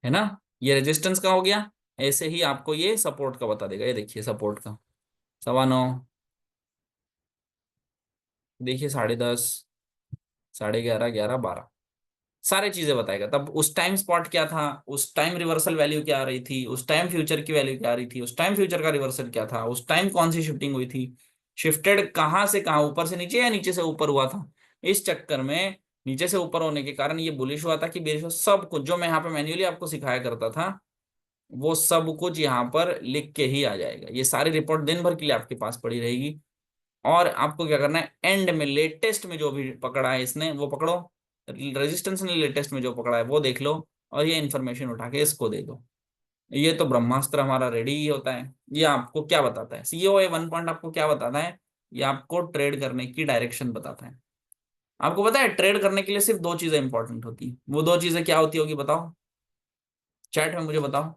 है ना, ये रेजिस्टेंस का हो गया। ऐसे ही आपको ये सपोर्ट का बता देगा। ये देखिए सपोर्ट का 9:15, देखिए 10:30, 11:30, 11, 12, सारी चीजें बताएगा। तब उस टाइम स्पॉट क्या था, उस टाइम रिवर्सल वैल्यू क्या आ रही थी, उस टाइम फ्यूचर की वैल्यू क्या आ रही थी, उस टाइम फ्यूचर का रिवर्सल क्या था, उस टाइम कौन सी शिफ्टिंग हुई थी, शिफ्टेड कहाँ से कहाँ, ऊपर से नीचे या नीचे से ऊपर हुआ था। इस चक्कर में नीचे से ऊपर होने के कारण ये बुलिश हुआ था कि बेरिश हुआ, सब कुछ जो मैं यहाँ पे मैन्युअली आपको सिखाया करता था वो सब कुछ यहाँ पर लिख के ही आ जाएगा। ये सारी रिपोर्ट दिन भर के लिए आपके पास पड़ी रहेगी। और आपको क्या करना है, एंड में लेटेस्ट में जो भी पकड़ा है इसने वो पकड़ो, रेजिस्टेंस ने लेटेस्ट में जो पकड़ा है वो देख लो, और ये इन्फॉर्मेशन उठा के इसको दे दो। ये तो ब्रह्मास्त्र हमारा रेडी ही होता है। ये आपको क्या बताता है, सीओए 1 पॉइंट आपको क्या बताता है, ये आपको ट्रेड करने की डायरेक्शन बताता है। आपको पता है ट्रेड करने के लिए सिर्फ दो चीजें इंपॉर्टेंट होती है, वो दो चीजें क्या होती होगी बताओ, चैट में मुझे बताओ।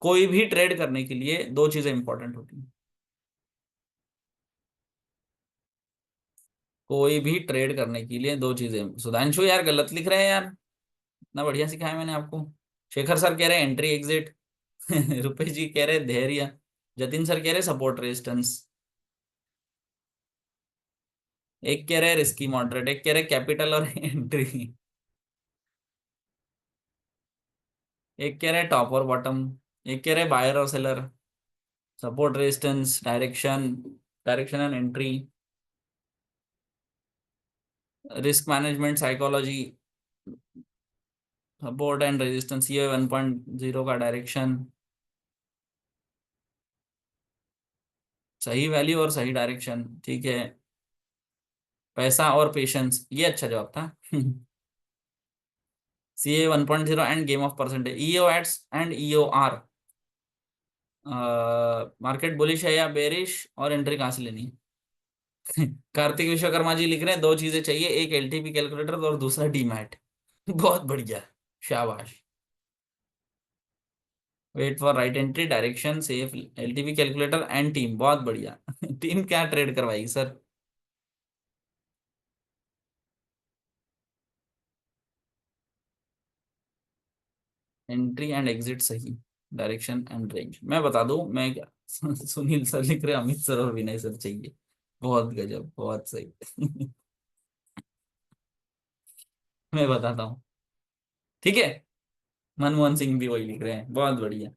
कोई भी ट्रेड करने के लिए दो चीजें इंपॉर्टेंट होती हैं। कोई भी ट्रेड करने के लिए दो चीजें, सुधांशु यार गलत लिख रहे हैं यार, इतना बढ़िया सिखाया मैंने आपको। शेखर सर कह रहे हैं एंट्री एग्जिट। रुपेश जी कह रहे हैं धैर्य। जतिन सर कह रहे हैं सपोर्ट रेजिस्टेंस। एक कह रहे हैं रिस्की मॉडरेट, एक कह रहे हैं कैपिटल और एंट्री। एक कह रहे हैं टॉप और बॉटम, एक कह रहे हैं बायर और seller, support resistance direction, direction and entry, risk management psychology, support and resistance, ये 1.0 का डायरेक्शन, सही वैल्यू और सही डायरेक्शन, ठीक है, पैसा और पेशेंस, ये अच्छा जवाब था। C A 1.0 and game of percentage, EO eights and EO R, market bullish है या बेरिश और एंट्री कहाँ से लेनी है। कार्तिक विश्वकर्मा जी लिख रहे हैं दो चीजें चाहिए, एक एलटीपी कैलकुलेटर और दूसरा डीमैट। बहुत बढ़िया, शाबाश। Wait for right entry, direction, safe, LTP calculator and team, बहुत बढ़िया। टीम क्या ट्रेड करवाएगी सर। एंट्री एंड एग्जिट सही, डायरेक्शन एंड रेंज मैं बता दूं मैं क्या। सुनील सर लिख रहे हैं अमित सर और विनय सर चाहिए, बहुत गजब बहुत सही। मैं बताता हूँ, ठीक है। मनमोहन सिंह भी वही लिख रहे हैं, बहुत बढ़िया।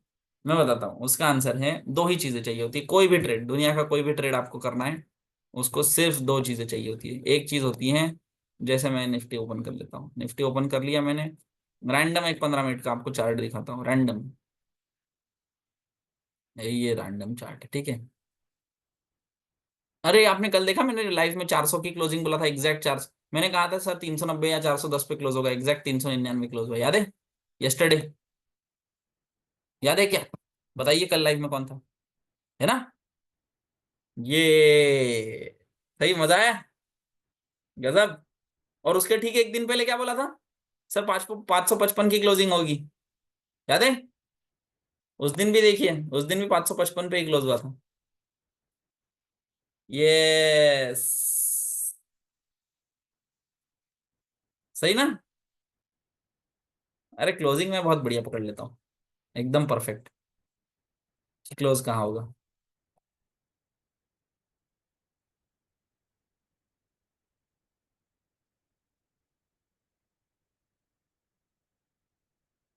मैं बताता हूँ उसका आंसर है, दो ही चीजें चाहिए होती है कोई भी ट्रेड, दुनिया का कोई भी ट्रेड आपको करना है उसको सिर्फ दो चीजें चाहिए होती है। एक चीज होती है, जैसे मैं निफ्टी ओपन कर लेता हूँ, निफ्टी ओपन कर लिया मैंने, रैंडम एक 15 मिनट का आपको चार्ट दिखाता हूँ, रैंडम, ये रैंडम चार्ट है ठीक है। अरे आपने कल देखा मैंने लाइव में 400 की क्लोजिंग बोला था, एग्जैक्ट 400 मैंने कहा था सर 390 या 410 पे क्लोज होगा, एग्जैक्ट 399 क्लोज हुआ, याद है, यस्टरडे, याद है क्या, बताइए कल लाइव में कौन था, है ना। ये सही, मजा आया, गजब। और उसके ठीक एक दिन पहले क्या बोला था, सर 555 की क्लोजिंग होगी, याद है। उस दिन भी देखिए, उस दिन भी 555 पे ही क्लोज हुआ था। ये सही ना। अरे क्लोजिंग में बहुत बढ़िया पकड़ लेता हूँ, एकदम परफेक्ट। क्लोज कहाँ होगा,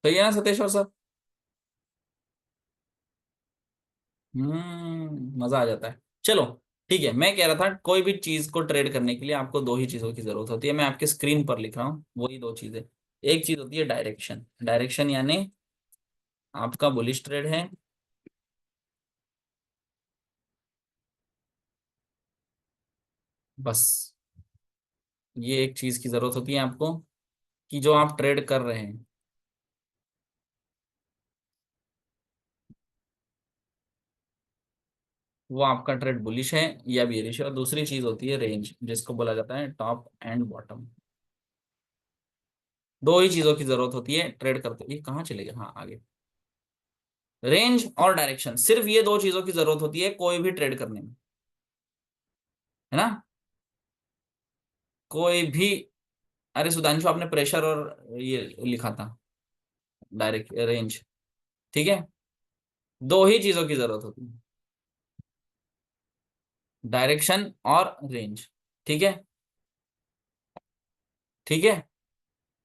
तो ये ना सतेश्वर सर। मजा आ जाता है। चलो ठीक है, मैं कह रहा था कोई भी चीज को ट्रेड करने के लिए आपको दो ही चीजों की जरूरत होती है, मैं आपके स्क्रीन पर लिख रहा हूँ वही दो चीजें। एक चीज होती है डायरेक्शन, डायरेक्शन यानी आपका बुलिश ट्रेड है, बस ये एक चीज की जरूरत होती है आपको, कि जो आप ट्रेड कर रहे हैं वो आपका ट्रेड बुलिश है या बेरिश है। और दूसरी चीज होती है रेंज, जिसको बोला जाता है टॉप एंड बॉटम। दो ही चीजों की जरूरत होती है ट्रेड करते, ये कहाँ चले गए, हाँ आगे। रेंज और डायरेक्शन, सिर्फ ये दो चीजों की जरूरत होती है कोई भी ट्रेड करने में, है ना। कोई भी, अरे सुधांशु आपने प्रेशर और ये लिखा था, डायरेक्ट रेंज, ठीक है। दो ही चीजों की जरूरत होती है, डायरेक्शन और रेंज, ठीक है। ठीक है,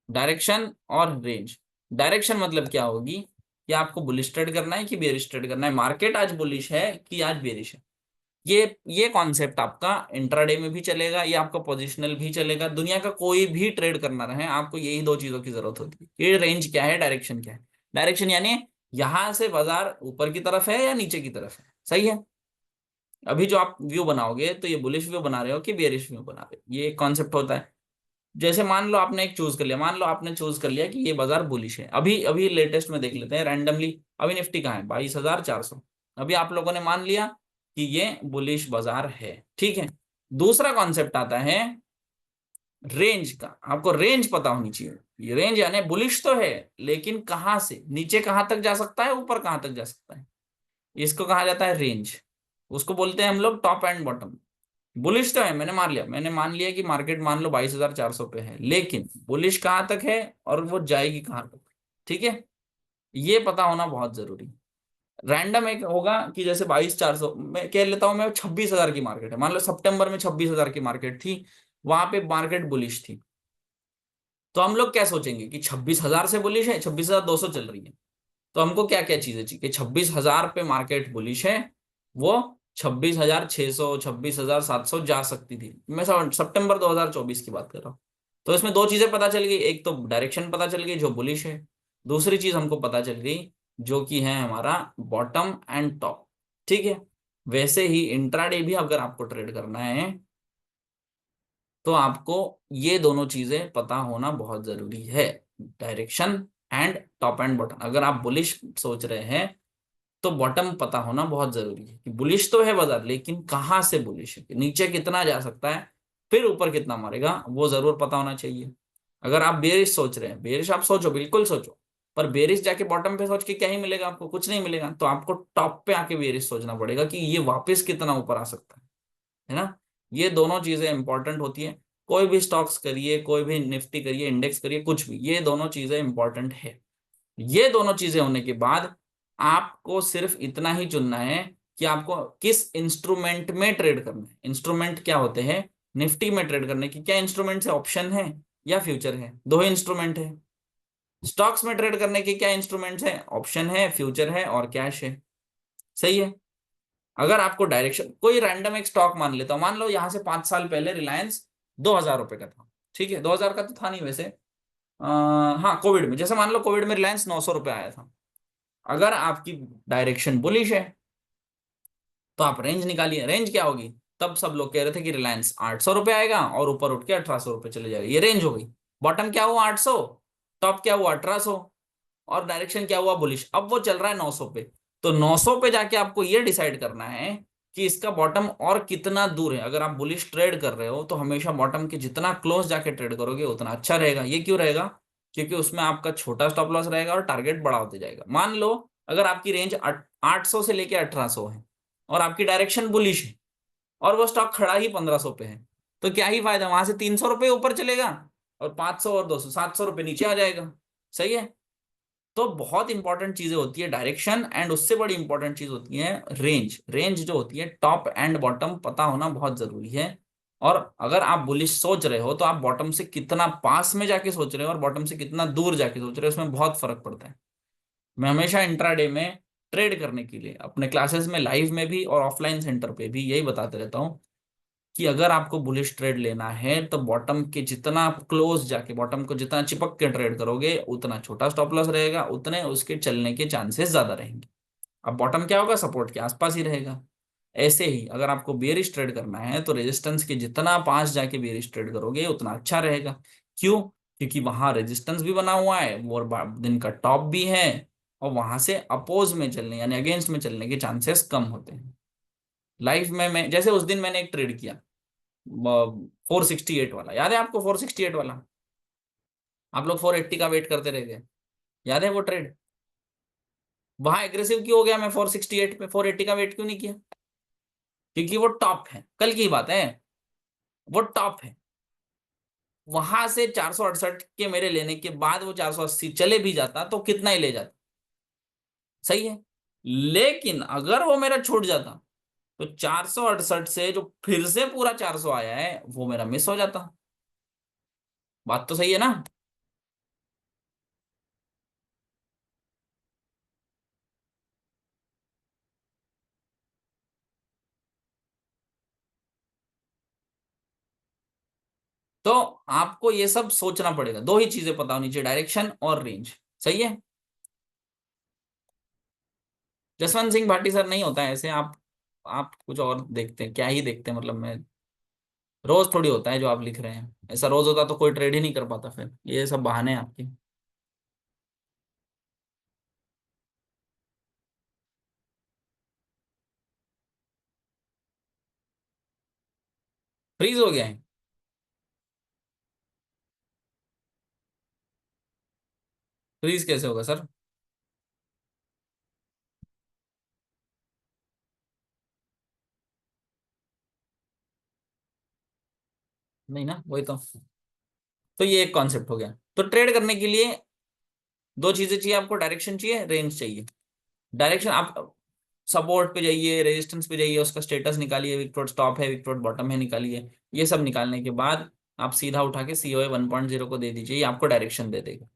डायरेक्शन और रेंज। डायरेक्शन मतलब क्या होगी, कि आपको बुलिश ट्रेड करना है कि बेरिश ट्रेड करना है, मार्केट आज बुलिश है कि आज बेरिश है। ये कॉन्सेप्ट आपका इंट्राडे में भी चलेगा, ये आपका पोजिशनल भी चलेगा, दुनिया का कोई भी ट्रेड करना रहे आपको यही दो चीजों की जरूरत होती है, ये रेंज क्या है, डायरेक्शन क्या है। डायरेक्शन यानी यहां से बाजार ऊपर की तरफ है या नीचे की तरफ है, सही है। अभी जो आप व्यू बनाओगे तो ये बुलिश व्यू बना रहे हो कि बेरिश व्यू बना रहे हो, ये कॉन्सेप्ट होता है। जैसे मान लो आपने एक चूज कर लिया, मान लो आपने चूज कर लिया कि ये बाजार बुलिश है, अभी अभी लेटेस्ट में देख लेते हैं रैंडमली। अभी निफ्टी कहाँ है, 22,400। अभी आप लोगों ने मान लिया कि ये बुलिश बाजार है, ठीक है। दूसरा कॉन्सेप्ट आता है रेंज का, आपको रेंज पता होनी चाहिए। ये रेंज यानी बुलिश तो है, लेकिन कहां से नीचे कहां तक जा सकता है, ऊपर कहां तक जा सकता है, इसको कहा जाता है रेंज। उसको बोलते हैं हम लोग टॉप एंड बॉटम। बुलिश तो है, मैंने मान लिया कि मार्केट मान लो 22,400 पे है, लेकिन बुलिश कहाँ तक है और वो जाएगी कहाँ तक, ठीक है। ये पता होना बहुत जरूरी है। रैंडम एक होगा कि जैसे 22,400, मैं कह लेता हूं मैं 26,000 की मार्केट है, मान लो सितंबर में 26,000 की मार्केट थी, वहां पे मार्केट बुलिश थी। तो हम लोग क्या सोचेंगे कि 26,000 से बुलिश है, 26,200 चल रही है। तो हमको क्या क्या चीजें चाहिए कि 26,000 पे मार्केट बुलिश है, वो 26,600 26,700 जा सकती थी, मैं सितंबर 2024 की बात कर रहा हूँ। तो इसमें दो चीजें पता चल गई, एक तो डायरेक्शन पता चल गई जो बुलिश है, दूसरी चीज हमको पता चल गई जो कि है हमारा बॉटम एंड टॉप, ठीक है। वैसे ही इंट्राडे भी अगर आपको ट्रेड करना है तो आपको ये दोनों चीजें पता होना बहुत जरूरी है, direction and top and bottom. अगर आप बुलिश सोच रहे हैं तो बॉटम पता होना बहुत जरूरी है, कि बुलिश तो है बाजार लेकिन कहाँ से बुलिश है, नीचे कितना जा सकता है, फिर ऊपर कितना मारेगा, वो जरूर पता होना चाहिए। अगर आप बेरिश सोच रहे हैं, बेरिश आप सोचो, बिल्कुल सोचो, पर बेरिश जाके बॉटम पे सोच के क्या ही मिलेगा आपको, कुछ नहीं मिलेगा। तो आपको टॉप पे आके बेरिश सोचना पड़ेगा कि ये वापस कितना ऊपर आ सकता है ना। ये दोनों चीजें इंपॉर्टेंट होती है। कोई भी स्टॉक्स करिए, कोई भी निफ्टी करिए, इंडेक्स करिए, कुछ भी, ये दोनों चीजें इंपॉर्टेंट है। ये दोनों चीजें होने के बाद आपको सिर्फ इतना ही चुनना है कि आपको किस इंस्ट्रूमेंट में ट्रेड करना है। इंस्ट्रूमेंट क्या होते हैं, निफ्टी में ट्रेड करने की क्या इंस्ट्रूमेंट है, ऑप्शन है या फ्यूचर है, दो ही इंस्ट्रूमेंट है। स्टॉक्स में ट्रेड करने के क्या इंस्ट्रूमेंट्स है, ऑप्शन है, फ्यूचर है और कैश है, सही है। अगर आपको डायरेक्शन, कोई रैंडम एक स्टॉक मान लेता हूं, मान लो यहां से 5 साल पहले रिलायंस 2,000 रुपए का था, ठीक है, 2,000 का तो था नहीं वैसे। हाँ कोविड में, जैसे मान लो कोविड में रिलायंस 900 रुपये आया था। अगर आपकी डायरेक्शन बुलिश है तो आप रेंज निकालिए, रेंज क्या होगी। तब सब लोग कह रहे थे कि रिलायंस 800 रुपये आएगा और ऊपर उठ के 1,800 रुपये चले जाएगा, ये रेंज हो गई। बॉटम क्या हुआ, 800, टॉप क्या हुआ, 1,800, और डायरेक्शन क्या हुआ, बुलिश। अब वो चल रहा है 900 पे। तो 900 पे जाके आपको ये डिसाइड करना है कि इसका बॉटम और कितना दूर है। अगर आप बुलिश ट्रेड कर रहे हो तो हमेशा बॉटम के जितना क्लोज जाके ट्रेड करोगे उतना अच्छा रहेगा। ये क्यों रहेगा, क्योंकि उसमें आपका छोटा स्टॉप लॉस रहेगा और टारगेट बड़ा होते जाएगा। मान लो अगर आपकी रेंज 800 से लेके 1,800 है और आपकी डायरेक्शन बुलिश है और वो स्टॉक खड़ा ही 1,500 पे है, तो क्या ही फायदा, वहां से 300 रुपये ऊपर चलेगा और 500 और 200 700 रुपये नीचे आ जाएगा, सही है। तो बहुत इंपॉर्टेंट चीजें होती है डायरेक्शन, एंड उससे बड़ी इंपॉर्टेंट चीज होती है रेंज। रेंज जो होती है टॉप एंड बॉटम पता होना बहुत जरूरी है। और अगर आप बुलिश सोच रहे हो तो आप बॉटम से कितना पास में जाके सोच रहे हो और बॉटम से कितना दूर जाके सोच रहे हो, उसमें बहुत फर्क पड़ता है। मैं हमेशा इंट्राडे में ट्रेड करने के लिए अपने क्लासेस में लाइव में भी और ऑफलाइन सेंटर पे भी यही बताते रहता हूँ कि अगर आपको बुलिश ट्रेड लेना है तो बॉटम के जितना क्लोज जाके, बॉटम को जितना चिपक के ट्रेड करोगे उतना छोटा स्टॉप लॉस रहेगा, उतने उसके चलने के चांसेस ज्यादा रहेंगे। अब बॉटम क्या होगा, सपोर्ट के आसपास ही रहेगा। ऐसे ही अगर आपको बेयरिश ट्रेड करना है तो रेजिस्टेंस के जितना पास जाके बेयरिश ट्रेड करोगे उतना अच्छा रहेगा। क्यों? क्योंकि वहां रेजिस्टेंस भी बना हुआ है और दिन का टॉप भी है, और वहां से अपोज में चलने यानी अगेंस्ट में चलने के चांसेस कम होते हैं। लाइफ में मैं जैसे उस दिन मैंने एक ट्रेड किया 468 वाला, याद है आपको 468 वाला? आप लोग 480 का वेट करते रह गए, याद है वो ट्रेड? वहां एग्रेसिव क्यों हो गया मैं 468 पे, 480 का वेट क्यों नहीं किया? क्योंकि वो टॉप है, कल की बात है, वो टॉप है। वहां से 468 के मेरे लेने के बाद वो 480 चले भी जाता तो कितना ही ले जाता, सही है। लेकिन अगर वो मेरा छूट जाता तो 468 से जो फिर से पूरा 400 आया है वो मेरा मिस हो जाता। बात तो सही है ना? तो आपको ये सब सोचना पड़ेगा, दो ही चीजें पता होनी चाहिए, डायरेक्शन और रेंज। सही है। जसवंत सिंह भाटी सर नहीं होता है ऐसे, आप कुछ और देखते हैं, क्या ही देखते हैं, मतलब मैं रोज थोड़ी होता है जो आप लिख रहे हैं, ऐसा रोज होता तो कोई ट्रेड ही नहीं कर पाता, फिर ये सब बहाने हैं आपके। फ्रीज हो गया है? फ्रीज कैसे होगा सर? नहीं ना, वही तो ये एक कॉन्सेप्ट हो गया। तो ट्रेड करने के लिए दो चीजें चाहिए आपको, डायरेक्शन चाहिए, रेंज चाहिए। डायरेक्शन आप सपोर्ट पे जाइए, रेजिस्टेंस पे जाइए, उसका स्टेटस निकालिए, विकटोट स्टॉप है, विकटोट बॉटम है, निकालिए। ये सब निकालने के बाद आप सीधा उठा के सीओए 1.0 को दे दीजिए, ये आपको डायरेक्शन दे देगा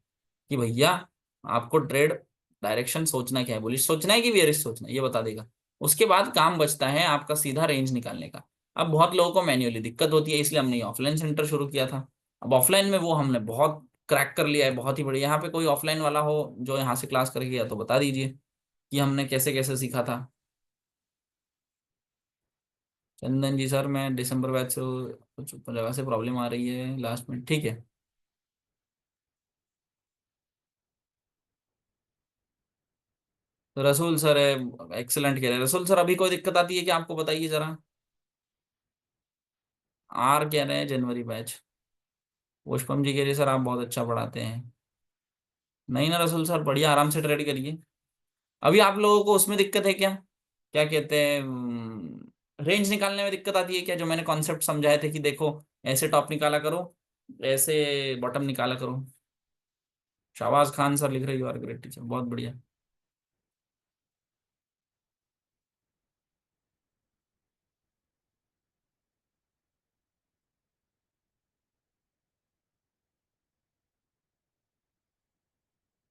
कि भैया आपको ट्रेड डायरेक्शन सोचना क्या है, बुलिश सोचना है कि बेयरिश सोचना है, ये बता देगा। उसके बाद काम बचता है आपका सीधा रेंज निकालने का। अब बहुत लोगों को मैन्युअली दिक्कत होती है, इसलिए हमने ऑफलाइन सेंटर शुरू किया था। अब ऑफलाइन में वो हमने बहुत क्रैक कर लिया है, बहुत ही बढ़िया। यहाँ पे कोई ऑफलाइन वाला हो जो यहाँ से क्लास करके गया तो बता दीजिए कि हमने कैसे कैसे सीखा था। चंदन जी सर, मैं दिसंबर बैच से कुछ जगह से प्रॉब्लम आ रही है लास्ट में, ठीक है। तो रसूल सर है, एक्सेलेंट कह रहे हैं रसूल सर। अभी कोई दिक्कत आती है कि आपको बताइए जरा। आर कह रहे हैं जनवरी बैच। पुष्पम जी कह रहे हैं सर आप बहुत अच्छा पढ़ाते हैं। नहीं ना रसूल सर, बढ़िया आराम से ट्रेड करिए। अभी आप लोगों को उसमें दिक्कत है क्या, क्या कहते हैं, रेंज निकालने में दिक्कत आती है क्या? जो मैंने कॉन्सेप्ट समझाए थे कि देखो ऐसे टॉप निकाला करो, ऐसे बॉटम निकाला करो। शाहबाज खान सर लिख रहे यू आर ग्रेट टीचर, बहुत बढ़िया।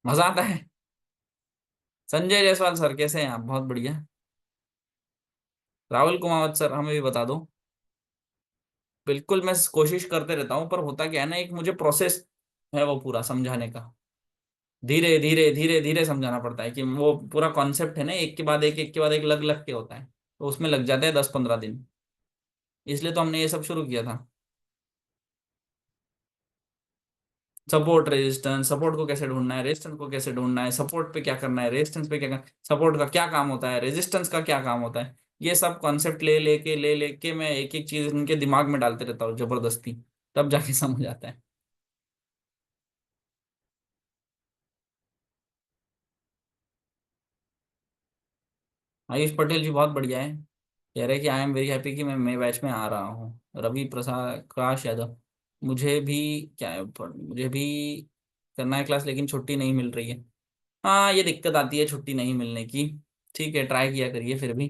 मजा आता है। संजय जायसवाल सर कैसे हैं आप? बहुत बढ़िया। राहुल कुमावत सर हमें भी बता दो। बिल्कुल, मैं कोशिश करते रहता हूँ, पर होता क्या है ना, एक मुझे प्रोसेस है वो पूरा समझाने का। धीरे धीरे धीरे धीरे समझाना पड़ता है कि वो पूरा कॉन्सेप्ट है ना, एक के बाद एक लग लग के होता है, तो उसमें लग जाते हैं 10-15 दिन। इसलिए तो हमने ये सब शुरू किया था। सपोर्ट रेजिस्टेंस, सपोर्ट को कैसे ढूंढना है, रेजिस्टेंस को कैसे ढूंढना है, सपोर्ट पे क्या करना है, रेजिस्टेंस पे क्या करना, सपोर्ट का क्या काम होता है, रेजिस्टेंस का क्या काम होता है, ये सब कॉन्सेप्ट ले लेके मैं एक एक चीज उनके दिमाग में डालते रहता हूँ जबरदस्ती, तब जाके समझ आता है। आयुष पटेल जी बहुत बढ़िया है, कह रहे हैं कि आई एम वेरी हैप्पी कि मैं बैच में आ रहा हूँ। रवि प्रसाद प्रकाश यादव, मुझे भी क्या है, मुझे भी करना है क्लास लेकिन छुट्टी नहीं मिल रही है। हाँ, ये दिक्कत आती है छुट्टी नहीं मिलने की। ठीक है, ट्राई किया करिए फिर भी।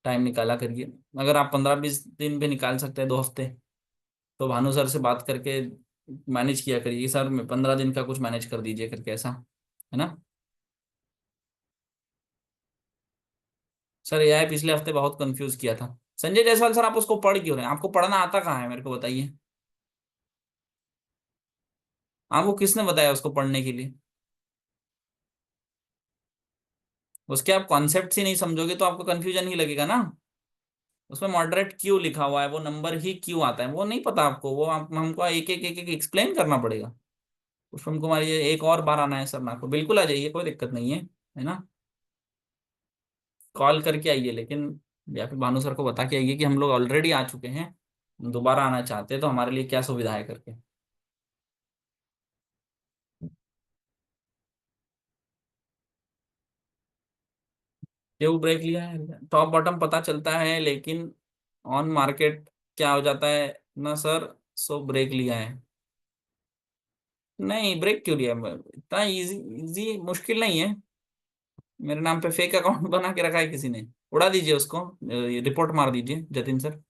टाइम निकाला करिए। अगर आप 15-20 दिन भी निकाल सकते हैं, 2 हफ्ते, तो भानु सर से बात करके मैनेज किया करिए कि सर 15 दिन का कुछ मैनेज कर दीजिए करके, ऐसा है ना। सर एआई पिछले हफ्ते बहुत कंफ्यूज किया था। संजय जायसवाल सर, आप उसको पढ़ क्यों रहे हैं? आपको पढ़ना आता कहाँ है, मेरे को बताइए। आपको किसने बताया उसको पढ़ने के लिए? उसके आप कॉन्सेप्ट ही नहीं समझोगे तो आपको कंफ्यूजन ही लगेगा ना। उसमें मॉडरेट क्यों लिखा हुआ है, वो नंबर ही क्यों आता है, वो नहीं पता आपको, वो हमको एक एक एक एक एक्सप्लेन करना पड़ेगा। पुष्पम कुमार, ये एक और बार आना है सर ना, आपको बिल्कुल आ जाइए, कोई दिक्कत नहीं है ना। कॉल करके आइए लेकिन, या फिर भानु सर को बता के आइए कि हम लोग ऑलरेडी आ चुके हैं, दोबारा आना चाहते हैं तो हमारे लिए क्या सुविधा है करके। क्यों ब्रेक लिया है? टॉप बॉटम पता चलता है लेकिन ऑन मार्केट क्या हो जाता है ना सर। सो ब्रेक लिया है। नहीं, ब्रेक क्यों लिया? इतना इजी इजी मुश्किल नहीं है। मेरे नाम पे फेक अकाउंट बना के रखा है किसी ने। उड़ा दीजिए उसको, रिपोर्ट मार दीजिए जतिन सर,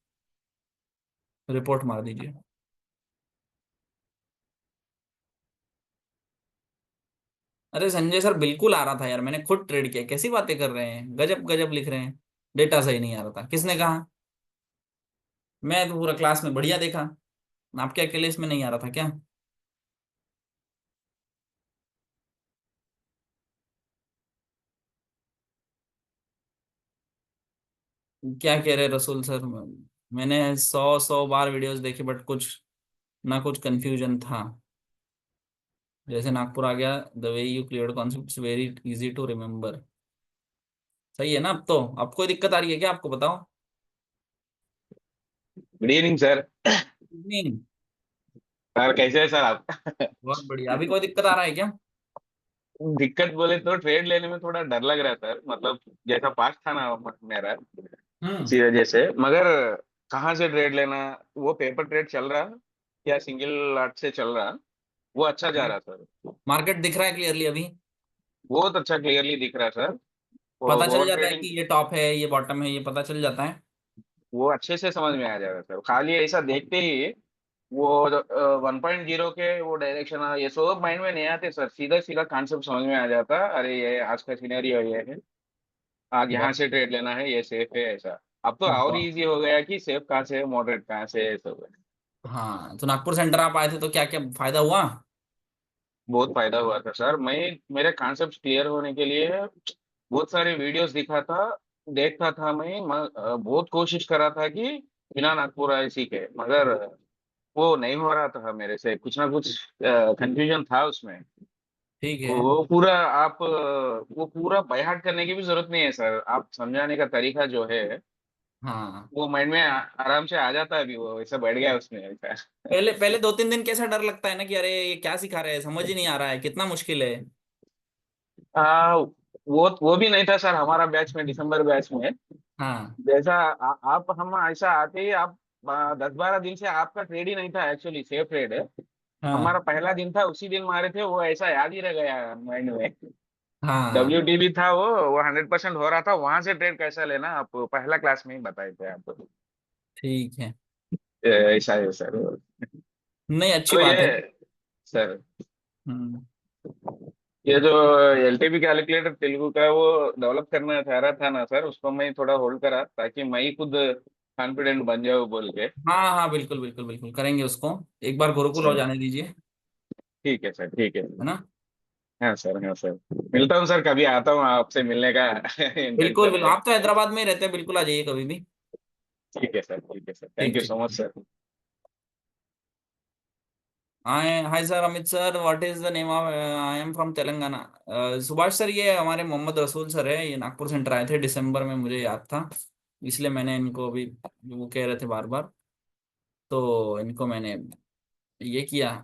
रिपोर्ट मार दीजिए। अरे संजय सर, बिल्कुल आ रहा था यार, मैंने खुद ट्रेड किया, कैसी बातें कर रहे हैं, गजब गजब लिख रहे हैं। डेटा सही नहीं आ रहा था, किसने कहा? मैं तो पूरा क्लास में बढ़िया देखा। आपके अकेले इसमें नहीं आ रहा था क्या? क्या कह रहे रसूल सर? मैंने 100 100 बार वीडियोस देखी बट कुछ ना कुछ कंफ्यूजन था। जैसे नागपुर आ गया, the way you clear concept very easy to remember. सही है ना? अब तो अब कोई दिक्कत आ रही है क्या, आपको बताओ। Good evening sir. नहीं, सर कैसे है सर आप? बहुत बढ़िया। अभी कोई दिक्कत आ रहा है क्या? दिक्कत बोले तो ट्रेड लेने में थोड़ा डर लग रहा है सर, मतलब जैसा पास था ना मेरा, हम्म। इसी वजह से। मगर कहाँ से ट्रेड लेना? वो पेपर ट्रेड चल रहा या सिंगल लॉट से चल रहा? वो अच्छा जा रहा सर। मार्केट दिख रहा है क्लियरली अभी? बहुत अच्छा क्लियरली दिख रहा सर। वो पता चल ओवर जाता है ट्रेडिंग कि ये टॉप है ये बॉटम है, ये पता चल जाता है। वो अच्छे से समझ में आ जाएगा सर, खाली ऐसा देखते ही वो 1.0 के वो डायरेक्शन ये सब माइंड में नहीं आते सर, सीधा सीधा कॉन्सेप्ट समझ में आ जाता। अरे ये आज का सिनेरियो ये है, आज यहाँ बहुत से ट्रेड लेना है, ये सेफ है ऐसा। अब तो और बहुत- इजी हो गया कि सेफ कहाँ से है, मॉडरेट कहाँ से है, ये सब है। हाँ, तो नागपुर सेंटर आप आए थे तो क्या क्या फायदा हुआ? बहुत फायदा हुआ था सर। मैं मेरे कॉन्सेप्ट क्लियर होने के लिए बहुत सारे वीडियोस दिखा था, देखता था बहुत कोशिश करा था कि बिना नागपुर आए सीखे, मगर वो नहीं हो रहा था मेरे से, कुछ ना कुछ कंफ्यूजन था उसमें। ठीक है। वो पूरा बाय हार्ट करने की भी जरूरत नहीं है सर, आप समझाने का तरीका जो है हाँ, वो माइंड में आराम से आ जाता है, अभी वो वैसा बैठ गया उसमें ऐसा। पहले पहले 2-3 दिन कैसा डर लगता है ना कि अरे ये क्या सिखा रहे हैं, समझ ही नहीं आ रहा है, कितना मुश्किल है। वो भी नहीं था सर हमारा बैच में, दिसंबर बैच में। हाँ जैसा आप हम ऐसा आते ही आप 10-12 दिन से आपका ट्रेड ही नहीं था, एक्चुअली सेफ ट्रेड है। हमारा हाँ पहला दिन था, उसी दिन मारे थे, वो ऐसा याद ही रह गया माइंड में। हाँ। WT भी था, वो 100% हो रहा था, वहां से ट्रेड कैसा लेना आप पहला क्लास में ही बताए थे आपको। ठीक है। ऐसा है सर। नहीं, अच्छी तो बात है। ये सर, हम्म। ये जो LTP कैलकुलेटर तेलुगु का वो डेवलप करना चाह रहा था ना सर, उसको मैं थोड़ा होल्ड करा ताकि मैं ही खुद कॉन्फिडेंट बन जाऊँ बोल के। हाँ हाँ, बिल्कुल बिल्कुल बिल्कुल करेंगे उसको। एक बार गुरुकुल हो सर जाने दीजिए, है ठीक है सर, ठीक है। ना। हाँ सर, हाँ सर। मिलता हूँ सर, कभी आता हूँ आपसे मिलने का बिल्कुल इंटेंशन बिल्कुल, है। आप तो हैदराबाद में ही रहते हैं, बिल्कुल आ जाइए कभी भी। ठीक है सर, ठीक है सर, थैंक ठीक यू ठीक। सो much sir. Hi hi sir, Amit sir, what is the name of, I am from Telangana. Subhash sir, ये हमारे मोहम्मद रसूल सर है, ये नागपुर सेंटर आए थे दिसंबर में, मुझे याद था, इसलिए मैंने इनको अभी, वो कह रहे थे बार बार, तो इनको मैंने ये किया।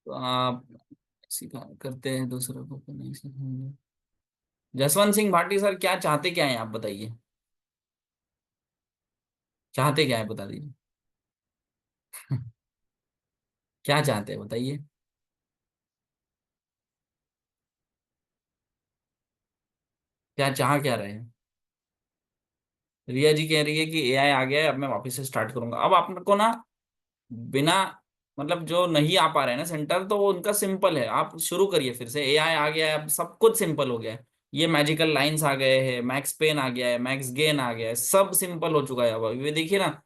तो आप सिखा करते हैं दूसरों को तो नहीं सिखाएंगे। जसवंत सिंह भाटी सर, क्या चाहते क्या है आप बताइए, चाहते क्या है बता दीजिए। क्या चाहते हैं बताइए। क्या चाह क्या रहे हैं? रिया जी कह रही है कि एआई आ गया है, अब मैं वापस से स्टार्ट करूंगा। अब आपको ना बिना मतलब जो नहीं आ पा रहे हैं ना सेंटर, तो वो उनका सिंपल है, आप शुरू करिए फिर से। एआई आ गया है, अब सब कुछ सिंपल हो गया है। ये मैजिकल लाइंस आ गए हैं, मैक्स पेन आ गया है, मैक्स गेन आ गया है, सब सिंपल हो चुका है। अब ये देखिए ना,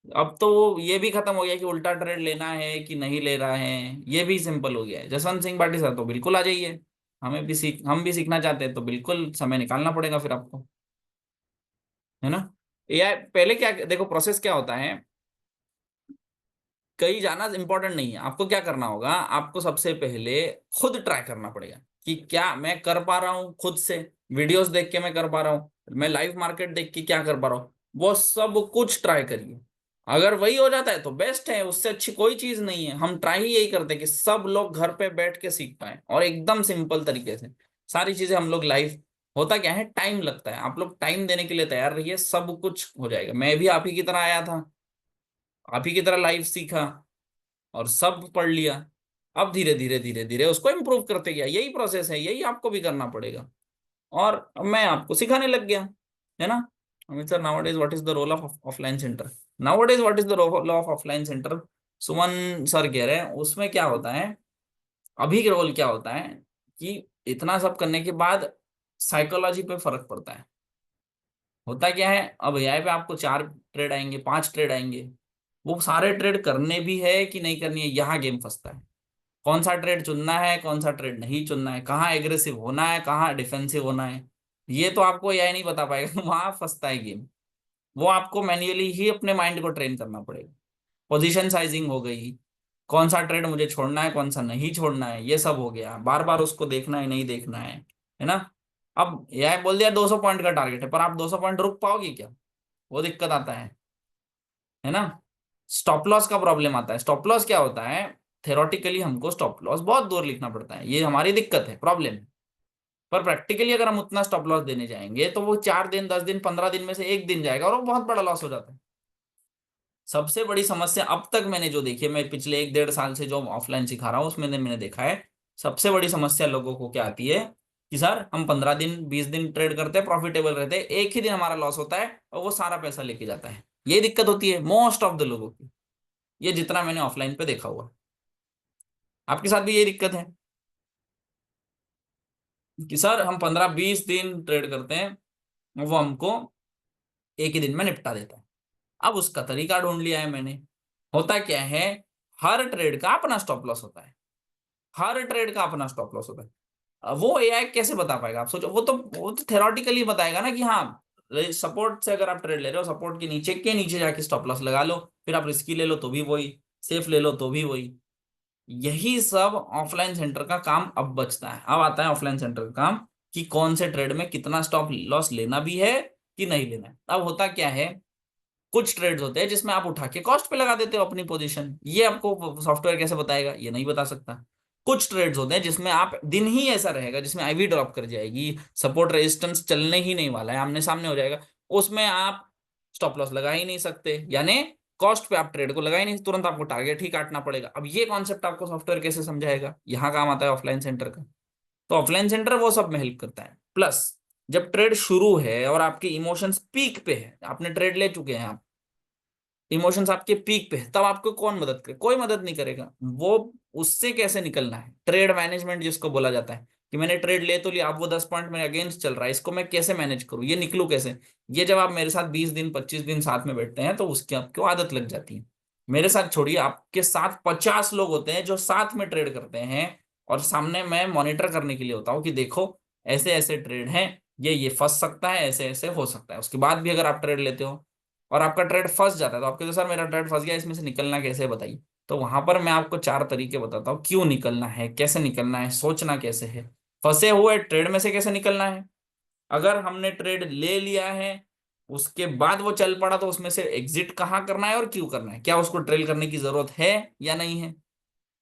अब तो ये भी खत्म हो गया कि उल्टा ट्रेड लेना है कि नहीं ले रहा है, ये भी सिंपल हो गया है। जसवंत सिंह भाटी सर तो बिल्कुल आ जाइए, हम भी सीखना चाहते हैं तो बिल्कुल समय निकालना पड़ेगा फिर आपको, है ना। एआई पहले क्या देखो, प्रोसेस क्या होता है, कहीं जाना इंपॉर्टेंट नहीं है। आपको क्या करना होगा, आपको सबसे पहले खुद ट्राई करना पड़ेगा कि क्या मैं कर पा रहा हूँ खुद से। वीडियोस देख के मैं कर पा रहा हूँ, मैं लाइव मार्केट देख के क्या कर पा रहा हूँ, वो सब कुछ ट्राई करिए। अगर वही हो जाता है तो बेस्ट है, उससे अच्छी कोई चीज नहीं है। हम ट्राई ही यही करते हैं कि सब लोग घर पे बैठ के सीख पाए और एकदम सिंपल तरीके से सारी चीजें हम लोग लाइव। होता क्या है, टाइम लगता है, आप लोग टाइम देने के लिए तैयार रहिए, सब कुछ हो जाएगा। मैं भी आप ही की तरह आया था, आप ही की तरह लाइव सीखा और सब पढ़ लिया। अब धीरे धीरे धीरे धीरे उसको इम्प्रूव करते गया, यही प्रोसेस है, यही आपको भी करना पड़ेगा। और अब मैं आपको सिखाने लग गया, है ना। Amit sir, now what is the role of offline centre? Now what is the role of offline centre? Suman sir कह रहे हैं उसमें क्या होता है, अभी के रोल क्या होता है कि इतना सब करने के बाद साइकोलॉजी पे फर्क पड़ता है। होता क्या है, अब एआई पे आपको 4 ट्रेड आएंगे, 5 ट्रेड आएंगे, वो सारे ट्रेड करने भी है कि नहीं करनी है, यहाँ गेम फंसता है। कौन सा ट्रेड चुनना है, कौन सा ट्रेड नहीं चुनना है, कहाँ एग्रेसिव होना है, कहाँ डिफेंसिव होना है, ये तो आपको एआई नहीं बता पाएगा। वहां फंसता है गेम। वो आपको मैन्युअली ही अपने माइंड को ट्रेन करना पड़ेगा। पोजीशन साइजिंग हो गई, कौन सा ट्रेड मुझे छोड़ना है, कौन सा नहीं छोड़ना है, ये सब हो गया। बार बार उसको देखना है नहीं देखना है ना। अब एआई बोल दिया 200 पॉइंट का टारगेट है, पर आप 200 पॉइंट रुक पाओगे क्या? वो दिक्कत आता है ना। स्टॉप लॉस का प्रॉब्लम आता है। स्टॉप लॉस क्या होता है, थेरोटिकली हमको स्टॉप लॉस बहुत दूर लिखना पड़ता है, ये हमारी दिक्कत है, प्रॉब्लम है। पर प्रैक्टिकली अगर हम उतना स्टॉप लॉस देने जाएंगे तो वो 4 दिन, 10 दिन, 15 दिन में से एक दिन जाएगा और वो बहुत बड़ा लॉस हो जाता है। सबसे बड़ी समस्या अब तक मैंने जो देखी है, मैं पिछले 1 डेढ़ साल से जो ऑफलाइन सिखा रहा हूँ उसमें मैंने देखा है, सबसे बड़ी समस्या लोगों को क्या आती है कि सर हम 15 दिन 20 दिन ट्रेड करते हैं, प्रॉफिटेबल रहते हैं, एक ही दिन हमारा लॉस होता है और वो सारा पैसा लेके जाता है। ये दिक्कत होती है मोस्ट ऑफ द लोगों की, ये जितना मैंने ऑफलाइन पे देखा हुआ। आपके साथ भी ये दिक्कत है कि सर हम 15 20 दिन ट्रेड करते हैं, वो हमको एक ही दिन में निपटा देता है। अब उसका तरीका ढूंढ लिया है मैंने। होता क्या है, हर ट्रेड का अपना स्टॉप लॉस होता है, हर ट्रेड का अपना स्टॉप लॉस होता है। अब वो एआई कैसे बता पाएगा? आप सोचो, वो तो थेरोटिकली बताएगा ना कि हाँ, सपोर्ट से अगर आप ट्रेड ले रहे हो, सपोर्ट के नीचे जाके स्टॉप लॉस लगा लो, फिर आप रिस्की ले लो तो भी वही, सेफ ले लो तो भी वही। यही सब ऑफलाइन सेंटर का काम अब बचता है। अब आता है ऑफलाइन सेंटर का काम कि कौन से ट्रेड में कितना स्टॉप लॉस लेना भी है कि नहीं लेना है। अब होता क्या है, कुछ ट्रेड्स होते हैं जिसमें आप उठा के कॉस्ट पे लगा देते हो अपनी पोजीशन, ये आपको सॉफ्टवेयर कैसे बताएगा, ये नहीं बता सकता। कुछ ट्रेड्स होते हैं जिसमें आप दिन ही ऐसा रहेगा जिसमें आईवी ड्रॉप कर जाएगी, सपोर्ट रेजिस्टेंस चलने ही नहीं वाला है, आमने सामने हो जाएगा, उसमें आप स्टॉप लॉस लगा ही नहीं सकते, यानी कॉस्ट पे आप ट्रेड को लगा ही नहीं, तुरंत आपको टारगेट ही काटना पड़ेगा। अब ये कॉन्सेप्ट आपको सॉफ्टवेयर कैसे समझाएगा, यहाँ काम आता है ऑफलाइन सेंटर का। तो ऑफलाइन सेंटर वो सब में हेल्प करता है। प्लस जब ट्रेड शुरू है और आपके इमोशंस पीक पे है, आपने ट्रेड ले चुके हैं, आप इमोशंस आपके पीक पे है, तब आपको कौन मदद करे? कोई मदद नहीं करेगा। वो उससे कैसे निकलना है, ट्रेड मैनेजमेंट जिसको बोला जाता है कि मैंने ट्रेड ले तो लिया, अब वो 10 पॉइंट मेरे अगेंस्ट चल रहा है, इसको मैं कैसे मैनेज करूं, ये निकलूं कैसे। ये जब आप मेरे साथ 20 दिन 25 दिन साथ में बैठते हैं तो उसकी आपको आदत लग जाती है। मेरे साथ छोड़िए, आपके साथ 50 लोग होते हैं जो साथ में ट्रेड करते हैं, और सामने मैं मॉनिटर करने के लिए होता हूँ कि देखो ऐसे ऐसे ट्रेड हैं, ये फंस सकता है, ऐसे ऐसे हो सकता है। उसके बाद भी अगर आप ट्रेड लेते हो और आपका ट्रेड फंस जाता है तो आप कहते हो सर मेरा ट्रेड फंस गया, इसमें से निकलना कैसे है बताइए। तो वहां पर मैं आपको 4 तरीके बताता हूँ, क्यों निकलना है, कैसे निकलना है, सोचना कैसे है, फंसे हुए ट्रेड में से कैसे निकलना है। अगर हमने ट्रेड ले लिया है, उसके बाद वो चल पड़ा, तो उसमें से एग्जिट कहाँ करना है और क्यों करना है, क्या उसको ट्रेल करने की जरूरत है या नहीं है।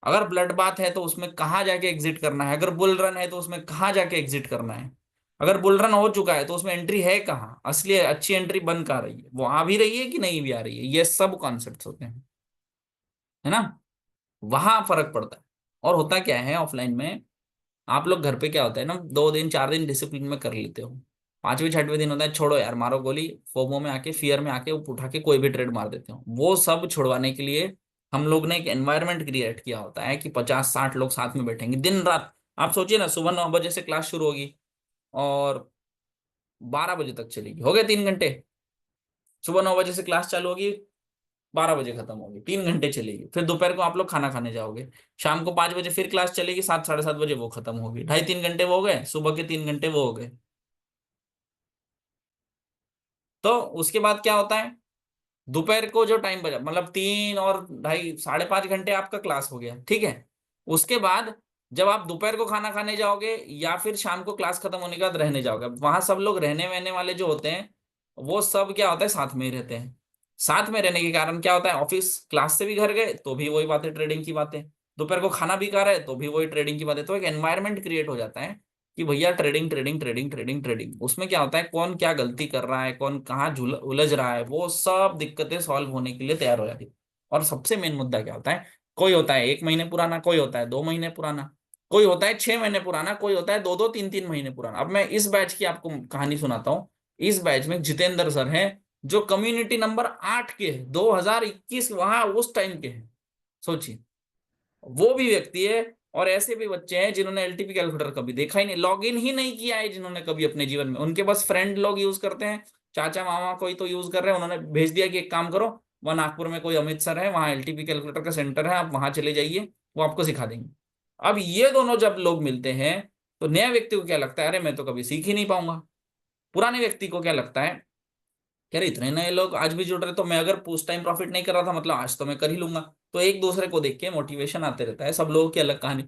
अगर ब्लड बाथ है तो उसमें कहाँ जाके एग्जिट करना है, अगर बुल रन है तो उसमें कहाँ जाके एग्जिट करना है, अगर बुल रन हो चुका है तो उसमें एंट्री है कहाँ, असली अच्छी एंट्री बन कहाँ रही है, वो आ भी रही है कि नहीं भी आ रही है, ये सब कॉन्सेप्ट होते हैं, है ना। वहां फर्क पड़ता है। और होता क्या है ऑफलाइन में, आप लोग घर पे क्या होता है ना, 2 दिन 4 दिन डिसिप्लिन में कर लेते हो, पांचवें छठवें दिन होता है छोड़ो यार मारो गोली, फोमो में आके, फियर में आके वो उठा के कोई भी ट्रेड मार देते हो। वो सब छुड़वाने के लिए हम लोग ने एक एनवायरनमेंट क्रिएट किया होता है कि 50-60 लोग साथ में बैठेंगे दिन रात। आप सोचिए ना, सुबह 9 बजे से क्लास शुरू होगी और 12 बजे तक चलेगी, हो गए 3 घंटे। सुबह 9 बजे से क्लास चालू होगी, 12 बजे खत्म होगी, 3 घंटे चलेगी। फिर दोपहर को आप लोग खाना खाने जाओगे, शाम को 5 बजे फिर क्लास चलेगी, 7 साढ़े 7 बजे वो खत्म होगी, 2.5-3 घंटे वो हो गए, सुबह के 3 घंटे वो हो गए। तो उसके बाद क्या होता है, दोपहर को जो टाइम बचा, मतलब 3 और ढाई 5.5 घंटे आपका क्लास हो गया, ठीक है। उसके बाद जब आप दोपहर को खाना खाने जाओगे या फिर शाम को क्लास खत्म होने के बाद रहने जाओगे, वहां सब लोग रहने वहने वाले जो होते हैं वो सब क्या होता है, साथ में ही रहते हैं। साथ में रहने के कारण क्या होता है, ऑफिस क्लास से भी घर गए तो भी वही बातें, ट्रेडिंग की बातें, दोपहर को खाना भी खा रहे तो भी वही ट्रेडिंग की बातें। तो एक एनवायरनमेंट क्रिएट हो जाता है कि भैया trading trading trading trading trading. उसमें क्या होता है, कौन क्या गलती कर रहा है, कौन कहाँ उलझ रहा है, वो सब दिक्कतें सॉल्व होने के लिए तैयार हो जाती है। और सबसे मेन मुद्दा क्या होता है, कोई होता है 1 महीने पुराना, कोई होता है 2 महीने पुराना, कोई होता है 6 महीने पुराना, कोई होता है 2-2 3-3 महीने पुराना। अब मैं इस बैच की आपको कहानी सुनाता हूँ। इस बैच में जितेंद्र सर हैं, जो कम्युनिटी नंबर 8 के हैं, 2021 वहां उस टाइम के हैं, सोचिए। वो भी व्यक्ति है। और ऐसे भी बच्चे हैं जिन्होंने एलटीपी कैलकुलेटर कभी देखा ही नहीं, लॉग इन ही नहीं किया है जिन्होंने कभी अपने जीवन में। उनके बस फ्रेंड लोग यूज करते हैं, चाचा मामा कोई तो यूज कर रहे हैं, उन्होंने भेज दिया कि एक काम करो, वह नागपुर में कोई अमित सर है, वहाँ एलटीपी कैलकुलेटर का सेंटर है, आप वहां चले जाइए, वो आपको सिखा देंगे। अब ये दोनों जब लोग मिलते हैं तो नया व्यक्ति को क्या लगता है, अरे मैं तो कभी सीख ही नहीं पाऊंगा। पुराने व्यक्ति को क्या लगता है, यार इतने नए लोग आज भी जुड़ रहे, तो मैं अगर उस टाइम प्रॉफिट नहीं कर रहा था, मतलब आज तो मैं कर ही लूंगा। तो एक दूसरे को देख के मोटिवेशन आते रहता है। सब लोगों की अलग कहानी।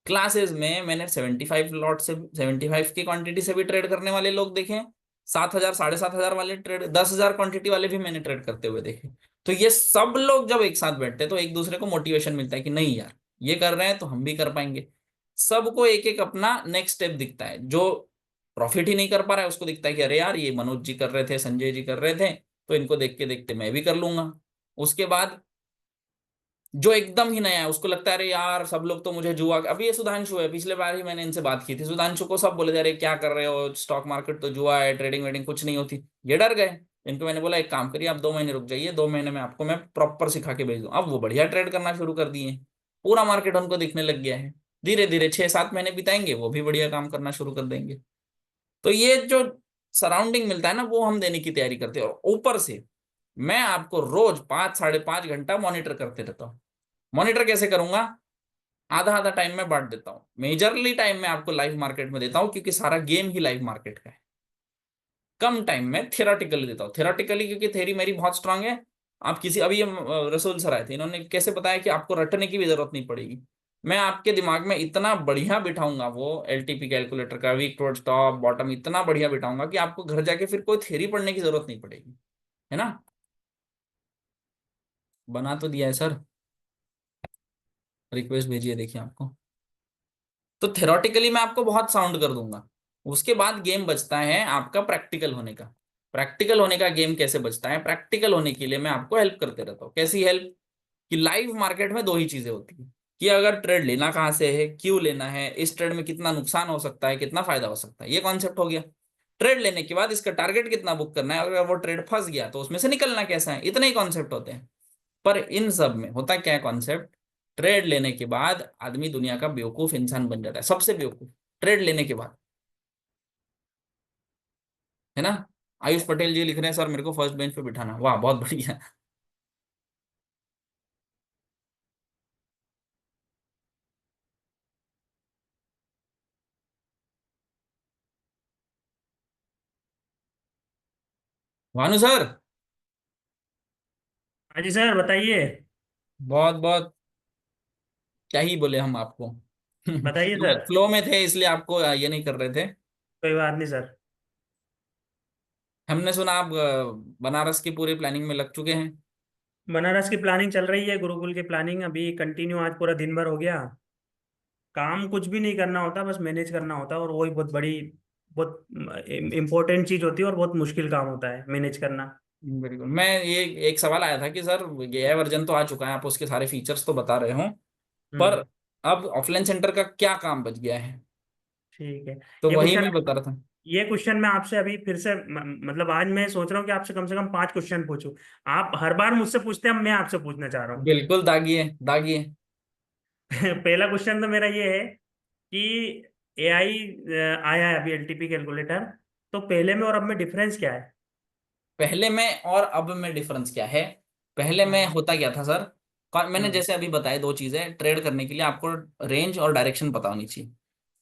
क्लासेस में मैंने 75 की क्वांटिटी से भी ट्रेड करने वाले लोग देखे हैं, 7,000 7,500 वाले ट्रेड, 10,000 क्वांटिटी वाले भी मैंने ट्रेड करते हुए देखे। तो ये सब लोग जब एक साथ बैठते हैं तो एक दूसरे को मोटिवेशन मिलता है कि नहीं यार, ये कर रहे हैं तो हम भी कर पाएंगे। सबको एक एक अपना नेक्स्ट स्टेप दिखता है। जो प्रॉफिट ही नहीं कर पा रहा है उसको दिखता है कि अरे यार ये मनोज जी कर रहे थे, संजय जी कर रहे थे, तो इनको देख के देखते मैं भी कर लूंगा। उसके बाद जो एकदम ही नया है उसको लगता है अरे यार सब लोग तो मुझे जुआ, अभी ये सुधांशु है, पिछले बार ही मैंने इनसे बात की थी, सुधांशु को सब बोले थे अरे क्या कर रहे हो, स्टॉक मार्केट तो जुआ है, ट्रेडिंग वेडिंग कुछ नहीं होती। ये डर गए। इनको मैंने बोला एक काम करिए, आप 2 महीने रुक जाइए, 2 महीने में आपको मैं प्रॉपर सिखा के भेज दूँ। अब वो बढ़िया ट्रेड करना शुरू कर दिए हैं, पूरा मार्केट उनको दिखने लग गया है। धीरे धीरे 6-7 महीने बिताएंगे, वो भी बढ़िया काम करना शुरू कर देंगे। तो ये जो सराउंडिंग मिलता है ना, वो हम देने की तैयारी करते हैं। और ऊपर से मैं आपको रोज 5-5.5 घंटा मॉनिटर करते रहता हूँ। मॉनिटर कैसे करूंगा, आधा आधा टाइम में बांट देता हूँ, मेजरली टाइम मैं आपको लाइव मार्केट में देता हूँ क्योंकि सारा गेम ही लाइव मार्केट का है। कम टाइम में थियोरेटिकली देता हूँ, थियोरेटिकली क्योंकि थ्योरी मेरी बहुत स्ट्रांग है। आप किसी, अभी ये रसूल सर आए थे, इन्होंने कैसे बताया कि आपको रटने की भी जरूरत नहीं पड़ेगी। मैं आपके दिमाग में इतना बढ़िया बिठाऊंगा वो एलटीपी कैलकुलेटर का वीक टुवर्ड्स टॉप बॉटम, इतना बढ़िया बिठाऊंगा कि आपको घर जाके फिर कोई थ्योरी पढ़ने की जरूरत नहीं पड़ेगी, है ना। बना तो दिया है सर, रिक्वेस्ट भेजिए, देखिए आपको। तो थेरोटिकली मैं आपको बहुत साउंड कर दूंगा। उसके बाद गेम बचता है आपका प्रैक्टिकल होने का। प्रैक्टिकल होने का गेम कैसे बचता है, प्रैक्टिकल होने के लिए मैं आपको हेल्प करते रहता हूँ। कैसी हेल्प, कि लाइव मार्केट में दो ही चीजें होती है, कि अगर ट्रेड लेना कहाँ से है, क्यों लेना है, इस ट्रेड में कितना नुकसान हो सकता है, कितना फायदा हो सकता है, ये कॉन्सेप्ट हो गया। ट्रेड लेने के बाद इसका टारगेट कितना बुक करना है, अगर वो ट्रेड फंस गया तो उसमें से निकलना कैसा है, इतने ही कॉन्सेप्ट होते हैं। पर इन सब में होता क्या है कॉन्सेप्ट, ट्रेड लेने के बाद आदमी दुनिया का बेवकूफ इंसान बन जाता है, सबसे बेवकूफ ट्रेड लेने के बाद, है ना। आयुष पटेल जी लिख रहे हैं सर मेरे को फर्स्ट बेंच पे बिठाना, वाह बहुत बढ़िया। भानु सर, हाँ जी सर बताइए। बहुत बहुत क्या ही बोले हम आपको। बताइए सर। फ्लो में थे इसलिए आपको ये नहीं कर रहे थे। कोई बात नहीं सर। हमने सुना आप बनारस की पूरी प्लानिंग में लग चुके हैं। बनारस की प्लानिंग चल रही है, गुरुकुल की प्लानिंग अभी कंटिन्यू, आज पूरा दिन भर हो गया। काम कुछ भी नहीं करना होता, बस मैनेज करना होता है, और वही बहुत बड़ी, बहुत इम्पोर्टेंट चीज होती है, और बहुत मुश्किल काम होता है मैनेज करना। बिल्कुल। मैं ये एक सवाल आया था कि सर ये वर्जन तो आ चुका है, आप उसके सारे फीचर्स तो बता रहे हो, पर हम्म। अब ऑफलाइन सेंटर का क्या काम बच गया है। ठीक है। तो ये वही क्वेश्चन मैं बता रहा था। ये क्वेश्चन मैं आपसे अभी फिर से मतलब आज मैं सोच रहा हूँ कि आपसे कम से कम 5 क्वेश्चन पूछूं। आप हर बार मुझसे पूछते हैं, अब मैं आपसे पूछना चाह रहा हूँ। बिल्कुल दागिए दागिए। पहला क्वेश्चन तो मेरा ये है कि एआई आया है अभी एलटीपी कैलकुलेटर, तो पहले में और अब में डिफरेंस क्या है? पहले में और अब में डिफरेंस क्या है? पहले में हाँ। होता क्या था सर? मैंने हम्म। जैसे अभी बताया, दो चीजें ट्रेड करने के लिए आपको रेंज और डायरेक्शन पता होनी चाहिए।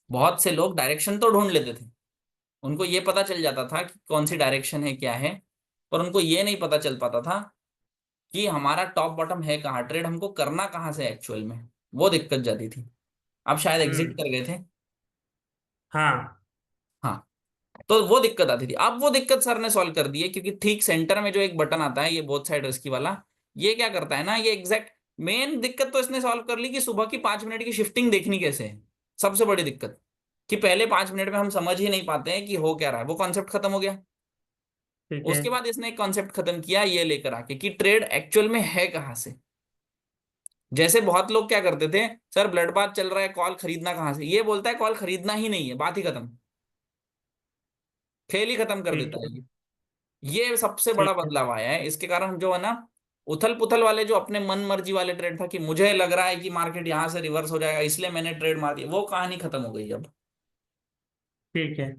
बहुत से लोग डायरेक्शन तो ढूंढ लेते थे, उनको ये पता चल जाता था कि कौन सी डायरेक्शन है क्या है, पर उनको ये नहीं पता चल पाता था कि हमारा टॉप बॉटम है कहाँ, ट्रेड हमको करना कहाँ से एक्चुअल में। वो दिक्कत जाती थी। आप शायद एग्जिट हम्म। कर गए थे। हाँ। हाँ। तो वो दिक्कत आती थी, अब वो दिक्कत सर ने सॉल्व कर दी है, क्योंकि ठीक सेंटर में जो एक बटन आता है, ये बोथ साइड रिस्की वाला, ये क्या करता है ना, ये एग्जैक्ट मेन दिक्कत तो इसने सॉल्व कर ली कि सुबह की 5 मिनट की शिफ्टिंग देखनी कैसे है। सबसे बड़ी दिक्कत कि पहले 5 मिनट में हम समझ ही नहीं पाते हैं कि हो क्या रहा है, वो कॉन्सेप्ट खत्म हो गया। ठीक है। उसके बाद इसने एक कॉन्सेप्ट खत्म किया ये लेकर आके कि ट्रेड एक्चुअल में है कहाँ से। जैसे बहुत लोग क्या करते थे, सर ब्लड बाथ चल रहा है, कॉल खरीदना कहाँ से, ये बोलता है कॉल खरीदना ही नहीं है, बात ही खत्म, खेल ही खत्म कर ठीक देता है है। ये सबसे बड़ा ठीक है। बदलाव आया है। इसके कारण जो है ना, उथल पुथल वाले जो अपने मन मर्जी वाले ट्रेड था कि मुझे लग रहा है कि मार्केट यहां से रिवर्स हो जाएगा इसलिए मैंने ट्रेड मार दिया, वो कहानी खत्म हो गई अब। ठीक है।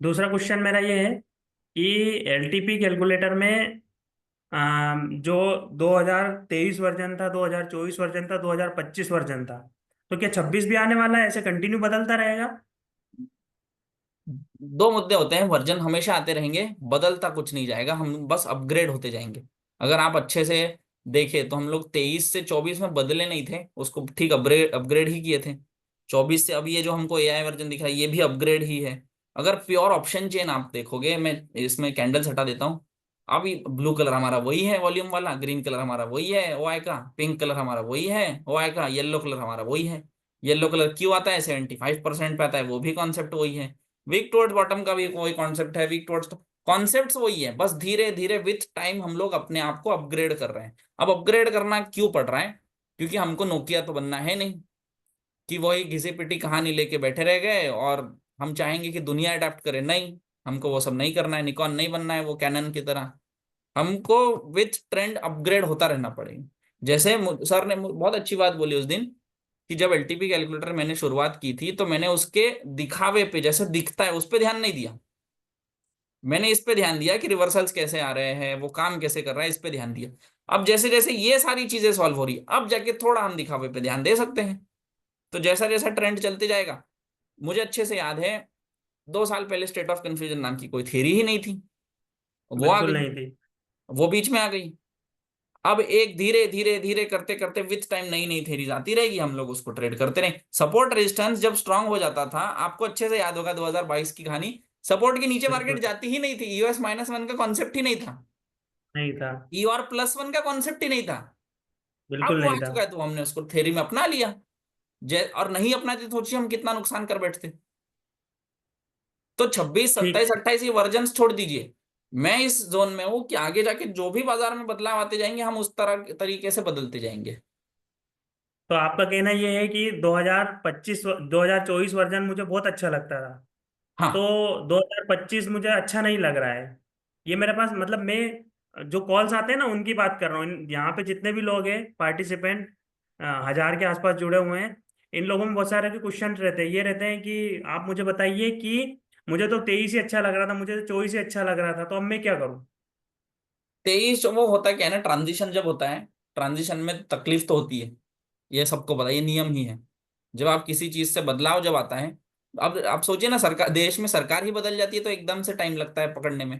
दूसरा क्वेश्चन मेरा ये है कि एलटीपी कैलकुलेटर में जो 2023 वर्जन था, 2024 वर्जन था, 2025 वर्जन था, तो क्या 26 भी आने वाला है? ऐसे कंटिन्यू बदलता रहेगा? दो मुद्दे होते हैं, वर्जन हमेशा आते रहेंगे, बदलता कुछ नहीं जाएगा, हम बस अपग्रेड होते जाएंगे। अगर आप अच्छे से देखें तो हम लोग 23 से 24 में बदले नहीं थे, उसको ठीक अपग्रेड अपग्रेड ही किए थे। 24 से अब ये जो हमको एआई वर्जन दिख रहा है ये भी अपग्रेड ही है। अगर प्योर ऑप्शन चेन आप देखोगे, मैं इसमें कैंडल्स हटा देता हूँ। अभी ब्लू कलर हमारा वही है वॉल्यूम वाला, ग्रीन कलर हमारा वही है ओआई का, पिंक कलर हमारा वही है ओआई का, येलो कलर हमारा वही है। येलो कलर क्यों आता है? 75% पे आता है, वो भी कॉन्सेप्ट वही है। वीक टुवर्ड्स बॉटम का भी वही कॉन्सेप्ट है, वीक टुवर्ड्स, कॉन्सेप्ट्स वही है, बस धीरे धीरे विथ टाइम हम लोग अपने आप को अपग्रेड कर रहे हैं। अब अपग्रेड करना क्यों पड़ रहा है? क्योंकि हमको नोकिया तो बनना है नहीं कि वही घिसी पिटी कहानी लेके बैठे रह गए और हम चाहेंगे कि दुनिया अडेप्ट करे, नहीं। हमको वो सब नहीं करना है, निकॉन नहीं बनना है वो कैनन की तरह। हमको विथ ट्रेंड अपग्रेड होता रहना पड़ेगा। जैसे सर ने बहुत अच्छी बात बोली उस दिन कि जब एलटीपी कैलकुलेटर मैंने शुरुआत की थी तो मैंने उसके दिखावे पे, जैसे दिखता है उस पे ध्यान नहीं दिया। मैंने इस पे ध्यान दिया कि रिवर्सल्स कैसे आ रहे हैं, वो काम कैसे कर रहा है, इस पे ध्यान दिया। अब जैसे जैसे ये सारी चीजें सॉल्व हो रही है, अब जाके थोड़ा हम दिखावे पे ध्यान दे सकते हैं। तो जैसा जैसा ट्रेंड चलते जाएगा, मुझे अच्छे से याद है 2 साल पहले स्टेट ऑफ कंफ्यूजन नाम की कोई थ्योरी ही नहीं थी, वो आ बिल्कुल गई, नहीं थी। वो बीच में आ गई। अब एक धीरे धीरे धीरे करते करते विथ टाइम नई नई थेरीज आती रहेगी, हम लोग उसको ट्रेड करते रहे। सपोर्ट रेजिस्टेंस जब स्ट्रांग हो जाता था, आपको अच्छे से याद होगा 2022 की कहानी, सपोर्ट के नीचे मार्केट बिल्कुल जाती ही नहीं थी, यूएस -1 का कॉन्सेप्ट ही नहीं था, नहीं था। ई और +1 का कॉन्सेप्ट ही नहीं था। अब बिल्कुल वो आ नहीं था। चुका है तो हमने उसको थेरी में अपना लिया। और नहीं अपनाते तो सोचिए हम कितना नुकसान कर बैठते। तो 26 ठीक 27 है। 28 ये वर्जन छोड़ दीजिए, मैं इस जोन में हूं कि आगे जाके जो भी बाजार में बदलाव आते जाएंगे हम उस तरह तरीके से बदलते जाएंगे। तो आपका कहना ये है कि 2025 2024 वर्जन मुझे बहुत अच्छा लगता था, तो हाँ। 2025 मुझे अच्छा नहीं लग रहा है। ये मेरे पास मतलब मैं जो कॉल्स आते हैं ना उनकी बात कर रहा हूँ। यहाँ पे जितने भी लोग हैं पार्टिसिपेंट, 1000 के आसपास जुड़े हुए हैं, इन लोगों में बहुत सारे क्वेश्चन रहते हैं, ये रहते हैं कि आप मुझे बताइए कि मुझे तो 23 ही अच्छा लग रहा था, मुझे तो 24 ही अच्छा लग रहा था, तो अब मैं क्या करूँ? 23 वो होता क्या है ना, ट्रांजिशन जब होता है, ट्रांजिशन में तकलीफ तो होती है, ये सबको पता है, ये नियम ही है। जब आप किसी चीज से बदलाव जब आता है, अब आप सोचिए ना, सरकार देश में सरकार ही बदल जाती है तो एकदम से टाइम लगता है पकड़ने में,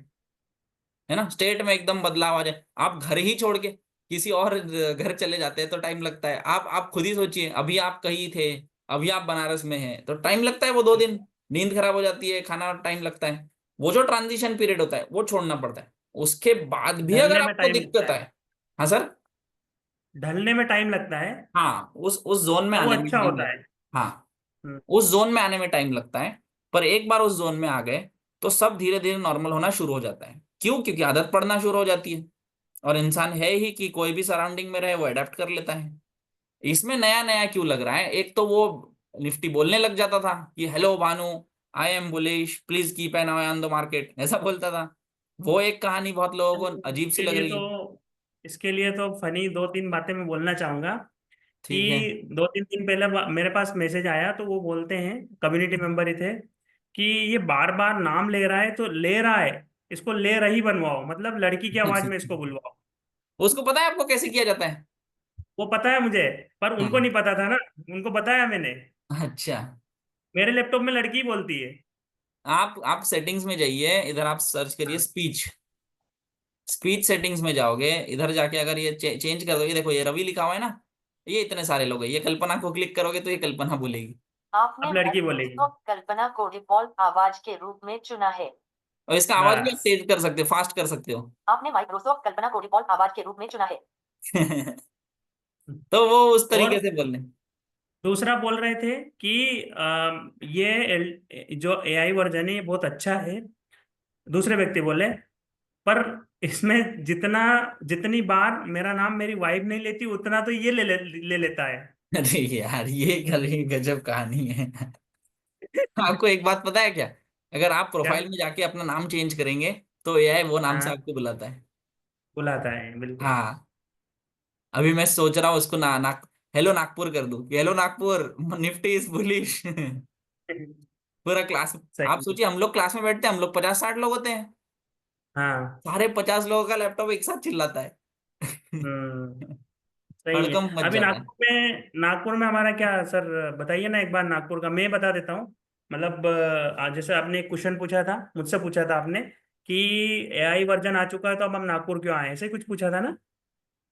है ना। स्टेट में एकदम बदलाव आ जाए, आप घर ही छोड़ के किसी और घर चले जाते हैं तो टाइम लगता है। आप खुद ही सोचिए, अभी आप कहीं थे, अभी आप बनारस में हैं तो टाइम लगता है वो 2 दिन, नींद खराब हो जाती है, खाना टाइम लगता है। वो जो ट्रांजिशन पीरियड होता है वो छोड़ना पड़ता है। उसके बाद भी अगर ढलने में आपको टाइम लगता दिक्कत है। आए, हाँ सर, ढलने में टाइम लगता है। हाँ उस जोन में और वो आने में अच्छा टाइम होता लगता है। है। हाँ, हम्म। उस जोन में आने में टाइम लगता है, पर एक बार उस जोन में आ गए तो सब धीरे धीरे नॉर्मल होना शुरू हो जाता है। क्यों? क्योंकि आदत पड़ना शुरू हो जाती है, और इंसान है ही कि कोई भी सराउंडिंग में रहे वो अडेप्ट कर लेता है। इसमें नया नया क्यों लग रहा है? एक तो वो निफ्टी बोलने लग जाता था कि hello Bhanu, I am bullish, please keep an I on the market, ऐसा बोलता था। वो एक कहानी बहुत लोगों को अजीब सी इसके लग लिए रही तो है। इसके लिए तो फनी दो तीन बातें मैं बोलना चाहूंगा ठीक है। कि दो तीन दिन पहले मेरे पास मैसेज आया, तो वो बोलते हैं, कम्युनिटी मेंबर ही थे, कि ये बार बार नाम ले रहा है, तो ले रहा है, इसको ले रही बनवाओ, मतलब लड़की की आवाज में इसको बुलवाओ। उसको पता है आपको कैसे किया जाता है? वो पता है मुझे, पर उनको हाँ। नहीं पता था ना, उनको बताया मैंने। अच्छा। मेरे लैपटॉप में लड़की बोलती है। आप सेटिंग्स में जाइए, इधर आप सर्च करिए हाँ। स्पीच। स्पीच सेटिंग्स में जाओगे, इधर जाके अगर ये चेंज कर दोगे, देखो ये रवि लिखा हुआ है ना, ये इतने सारे लोग हैं, ये कल्पना को क्लिक करोगे तो ये कल्पना बोलेगी। आपने अब लड़की बोलेगी। माइक्रोसॉफ्ट कल्पना को डिफ़ॉल्ट आवाज के रूप में चुना है। और इसका आवाज भी आप बस। तेज कर सकते हो, फास्ट कर सकते हो। आपने माइक्रोसॉफ्ट कल्पना को डिफ़ॉल्ट आवाज के रूप में चुना है। तो वो उस तरीके और से बोलने। दूसरा बोल रहे थे कि जो एआई वर्जन है ये बहुत अच्छा है। दूसरे व्यक्ति बोले, पर इसमें जितना जितनी बार मेरा नाम मेरी वाइफ नहीं लेती, उतना तो ये ले लेता है। अरे यार, ये कभी गजब कहानी है। आपको एक बात पता है क्या? अगर आप क्या? प्रोफाइल में जाके अपना नाम चेंज करेंगे तो एआई वो नाम से हाँ, आपको बुलाता है। बुलाता है बिल्कुल। हाँ। अभी मैं सोच रहा हूँ उसको हेलो नागपुर कर दूं, hello Nagpur, Nifty is bullish. पूरा क्लास। आप सही। सोचिए, हम लोग क्लास में बैठते हैं, हम लोग 50-60 लोग होते हैं, हाँ। सारे 50 लोगों का लैपटॉप एक साथ चिल्लाता है। हम्म। सही है। हड़कंप मच अभी जाता है। नागपुर में हमारा क्या सर, बताइए ना एक बार नागपुर का, मैं बता देता हूँ। मतलब आज जैसे आपने एक क्वेश्चन पूछा था, मुझसे पूछा था आपने कि एआई वर्जन आ चुका है तो अब हम नागपुर क्यों आए, ऐसे कुछ पूछा था ना।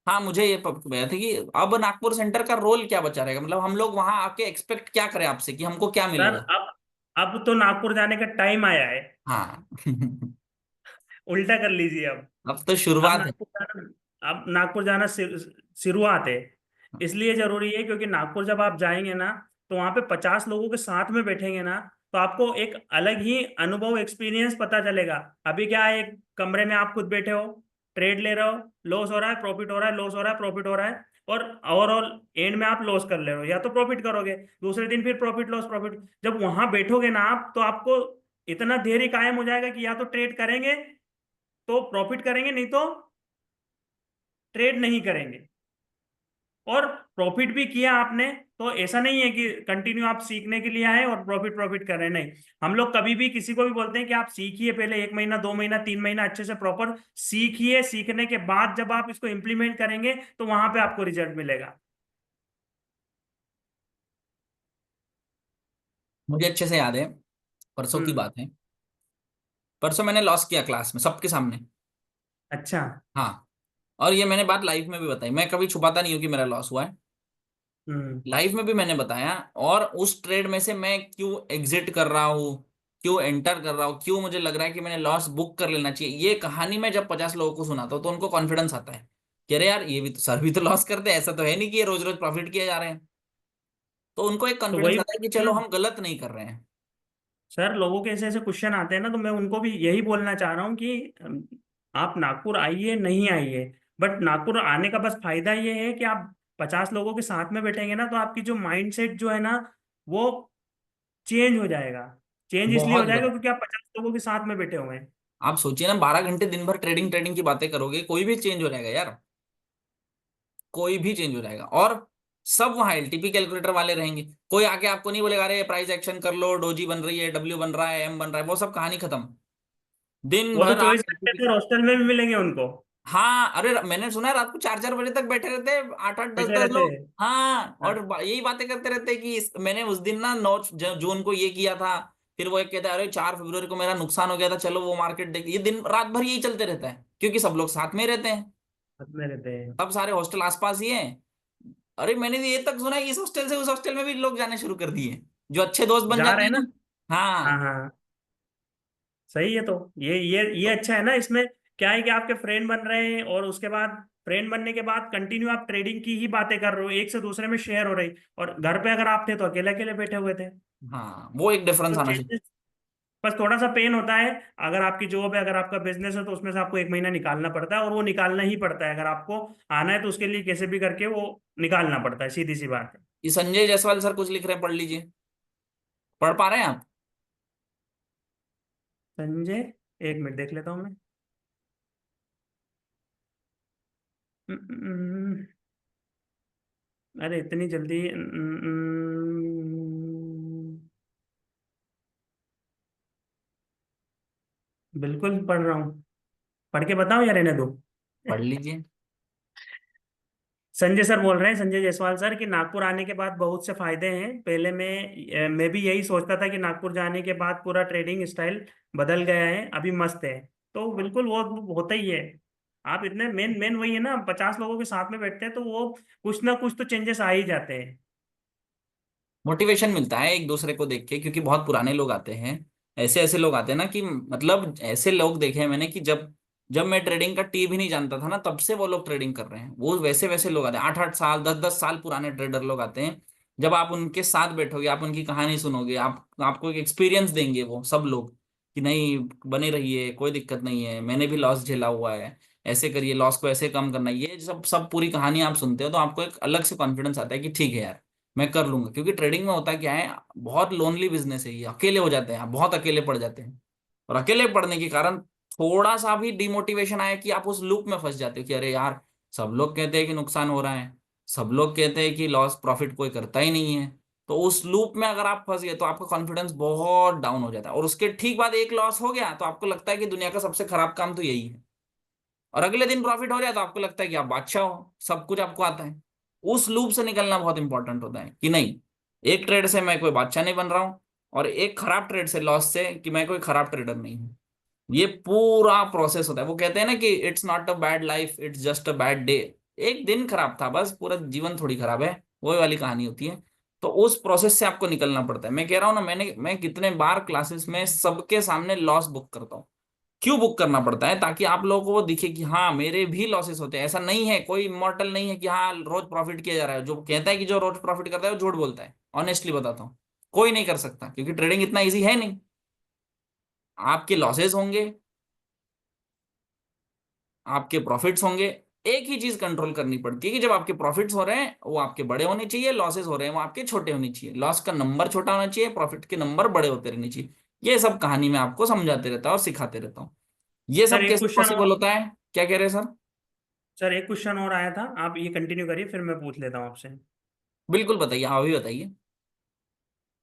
हाँ, मुझे ये पता था कि अब नागपुर सेंटर का रोल क्या बचा रहेगा, मतलब हम लोग वहां आके एक्सपेक्ट क्या करें आपसे, कि हमको क्या सर मिलेगा। अब तो नागपुर जाने का टाइम आया है। हाँ। उल्टा कर लीजिए अब। अब तो अब शुरुआत है। नागपुर जाना अब नागपुर जाना शुरुआत है। इसलिए जरूरी है क्योंकि नागपुर जब आप जाएंगे ना, तो वहां पे 50 लोगों के साथ में बैठेंगे ना, तो आपको एक अलग ही अनुभव, एक्सपीरियंस पता चलेगा। अभी क्या है, एक कमरे में आप खुद बैठे हो, ट्रेड ले रहे हो, लॉस हो रहा है, प्रॉफिट हो रहा है, लॉस हो रहा है, प्रॉफिट हो रहा है, और ओवरऑल एंड में आप लॉस कर ले रहे हो, या तो प्रॉफिट करोगे, दूसरे दिन फिर प्रॉफिट लॉस प्रॉफिट। जब वहां बैठोगे ना आप, तो आपको इतना धैर्य कायम हो जाएगा कि या तो ट्रेड करेंगे तो प्रॉफिट करेंगे, नहीं तो ट्रेड नहीं करेंगे। और प्रॉफिट भी किया आपने, तो ऐसा नहीं है कि कंटिन्यू आप सीखने के लिए आए और प्रॉफिट प्रॉफिट कर रहे हैं, नहीं। हम लोग कभी भी किसी को भी बोलते हैं कि आप सीखिए, पहले 1 महीना, 2 महीना, 3 महीना अच्छे से प्रॉपर सीखिए, सीखने के बाद जब आप इसको इम्प्लीमेंट करेंगे तो वहां पे आपको रिजल्ट मिलेगा। मुझे अच्छे से याद है, परसों की हम्म। बात है। परसों मैंने लॉस किया क्लास में सबके सामने। अच्छा। हाँ। और ये मैंने बात लाइफ में भी बताई, मैं कभी छुपाता नहीं हूँ कि मेरा लॉस हुआ है। हम्म। लाइफ में भी मैंने बताया, और उस ट्रेड में से मैं क्यों एग्जिट कर रहा हूँ, क्यों एंटर कर रहा हूँ, क्यों मुझे लग रहा है कि मैंने लॉस बुक कर लेना चाहिए। ये कहानी मैं जब 50 लोगों को सुनाता हूँ तो उनको कॉन्फिडेंस आता है कि अरे यार, ये भी तो सर भी तो लॉस करते हैं, ऐसा तो है नहीं कि ये रोज रोज प्रॉफिट किए जा रहे हैं। तो उनको एक तो कॉन्फिडेंस वही आता है कि ना चलो हम गलत नहीं कर रहे हैं। सर, लोगों के ऐसे ऐसे क्वेश्चन आते हैं ना, तो मैं उनको भी यही बोलना चाह रहा हूँ कि आप नागपुर आइए, नहीं आइए, बट नागपुर आने का बस फायदा ये है कि आप 50 लोगों के साथ में बैठेंगे ना, तो आपकी जो माइंडसेट जो है ना, वो चेंज हो जाएगा। चेंज इसलिए हो बहुत जाएगा बड़ा। क्योंकि आप 50 लोगों के साथ में बैठे हुए हैं। आप सोचिए ना, 12 घंटे दिन भर ट्रेडिंग ट्रेडिंग की बातें करोगे, कोई भी चेंज हो जाएगा यार, कोई भी चेंज हो जाएगा। और सब वहां एलटीपी कैलकुलेटर वाले रहेंगे, कोई आके आपको नहीं बोलेगा अरे प्राइस एक्शन कर लो, डोजी बन रही है, डब्ल्यू बन रहा है, एम बन रहा है, वो सब कहानी खत्म। दिन वो तो भर आप 24 घंटे तो हॉस्टल में भी मिलेंगे उनको। हाँ, अरे मैंने सुना है रात को 4-4 बजे तक बैठे रहते हैं, 8-8 दस बैठे दस रहते लोग। हैं। हाँ, हाँ। और यही बातें करते रहते हैं कि मैंने उस दिन ना 9 जून को ये किया था। फिर वो एक कहता है अरे 4 फरवरी को मेरा नुकसान हो गया था, चलो वो मार्केट देख, ये दिन रात भर यही चलते रहता है क्योंकि सब लोग साथ में रहते हैं। साथ में रहते हैं। सब सारे हॉस्टल आसपास ही हैं। अरे मैंने तो ये तक सुना है कि इस हॉस्टल से उस हॉस्टल में भी लोग जाने शुरू कर दिए, जो अच्छे दोस्त बन जा जाते रहे हैं हैं ना। ना। हाँ हाँ। हाँ। सही है। तो ये तो अच्छा है ना, इसमें क्या है कि आपके फ्रेंड बन रहे हैं, और उसके बाद फ्रेंड बनने के बाद कंटिन्यू आप ट्रेडिंग की ही बातें कर रहे हो, एक से दूसरे में शेयर हो रही। और घर पे अगर आप थे तो अकेले अकेले बैठे हुए थे। हाँ, वो एक डिफरेंस तो आना चाहिए। चेंजेस, बस थोड़ा सा पेन होता है। अगर आपकी जॉब है, अगर आपका बिजनेस है, तो उसमें से आपको 1 महीना निकालना पड़ता है, और वो निकालना ही पड़ता है। अगर आपको आना है तो उसके लिए कैसे भी करके वो निकालना पड़ता है, सीधी सी बात है। ये संजय जायसवाल सर कुछ लिख रहे हैं, पढ़ लीजिए। पढ़ पा रहे हैं आप? संजय, एक मिनट देख लेता हूँ मैं। अरे इतनी जल्दी बिल्कुल पढ़ रहा हूँ। पढ़ के बताऊँ या रहने दो? पढ़ लीजिए। संजय सर बोल रहे हैं, संजय जायसवाल सर, कि नागपुर आने के बाद बहुत से फायदे हैं। पहले मैं भी यही सोचता था कि नागपुर जाने के बाद पूरा ट्रेडिंग स्टाइल बदल गया है, अभी मस्त है। तो बिल्कुल वो होता ही है। आप इतने मेन मेन वही है ना, 50 लोगों के साथ में बैठते हैं तो वो कुछ ना कुछ तो चेंजेस आ ही जाते हैं। मोटिवेशन मिलता है एक दूसरे को देख के, क्योंकि बहुत पुराने लोग आते हैं। ऐसे ऐसे लोग आते हैं ना कि मतलब ऐसे लोग देखे हैं मैंने कि जब जब मैं ट्रेडिंग का टी भी नहीं जानता था ना, तब से वो लोग ट्रेडिंग कर रहे हैं। वो वैसे वैसे लोग आते हैं, 8-8 साल 10-10 साल पुराने ट्रेडर लोग आते हैं। जब आप उनके साथ बैठोगे, आप उनकी कहानी सुनोगे, आपको एक एक्सपीरियंस देंगे वो सब लोग कि नहीं, बने रहिए, कोई दिक्कत नहीं है, मैंने भी लॉस झेला हुआ है, ऐसे करिए, लॉस को ऐसे कम करना है। ये सब सब पूरी कहानी आप सुनते हो तो आपको एक अलग से कॉन्फिडेंस आता है कि ठीक है यार, मैं कर लूंगा। क्योंकि ट्रेडिंग में होता क्या है, बहुत लोनली बिजनेस है ये, अकेले हो जाते हैं आप, बहुत अकेले पड़ जाते हैं। और अकेले पड़ने के कारण थोड़ा सा भी डिमोटिवेशन आया कि आप उस लूप में फंस जाते हो कि अरे यार, सब लोग कहते हैं कि नुकसान हो रहा है, सब लोग कहते हैं कि लॉस प्रॉफिट कोई करता ही नहीं है। तो उस लूप में अगर आप फंस गए तो आपका कॉन्फिडेंस बहुत डाउन हो जाता है, और उसके ठीक बाद एक लॉस हो गया तो आपको लगता है कि दुनिया का सबसे खराब काम तो यही है। और अगले दिन प्रॉफिट हो जाए तो आपको लगता है कि आप बादशाह हो, सब कुछ आपको आता है। उस लूप से निकलना बहुत इंपॉर्टेंट होता है कि नहीं, एक ट्रेड से मैं कोई बादशाह नहीं बन रहा हूं, और एक खराब ट्रेड से, लॉस से, कि मैं कोई खराब ट्रेडर नहीं हूं। ये पूरा प्रोसेस होता है। वो कहते हैं ना कि it's not a bad life, it's just a bad day. एक दिन खराब था बस, पूरा जीवन थोड़ी खराब है, वही वाली कहानी होती है। तो उस प्रोसेस से आपको निकलना पड़ता है। मैं कह रहा हूँ ना, मैं कितने बार क्लासेस में सबके सामने लॉस बुक करता हूँ। क्यों बुक करना पड़ता है? ताकि आप लोगों को वो दिखे कि हाँ, मेरे भी लॉसेस होते हैं। ऐसा नहीं है, कोई इमॉर्टल नहीं है कि हाँ रोज प्रॉफिट किया जा रहा है। जो कहता है कि जो रोज प्रॉफिट करता है वो झूठ बोलता है। ऑनेस्टली बताता हूँ, कोई नहीं कर सकता, क्योंकि ट्रेडिंग इतना इजी है नहीं। आपके लॉसेस होंगे, आपके प्रॉफिट्स होंगे। एक ही चीज कंट्रोल करनी पड़ती है कि जब आपके प्रॉफिट्स हो रहे हैं वो आपके बड़े होने चाहिए, लॉसेस हो रहे हैं वो आपके छोटे होने चाहिए। लॉस का नंबर छोटा होना चाहिए, प्रॉफिट के नंबर बड़े होते रहने चाहिए। ये सब कहानी में आपको समझाते रहता हूँ और सिखाते रहता हूँ। ये सर सब एक कैसे क्वेश्चन पॉसिबल और होता है? क्या कह रहे हैं सर? सर एक क्वेश्चन और आया था, आप ये कंटिन्यू करिए फिर मैं पूछ लेता हूँ आपसे। बिल्कुल बताइए, हाँ अभी बताइए।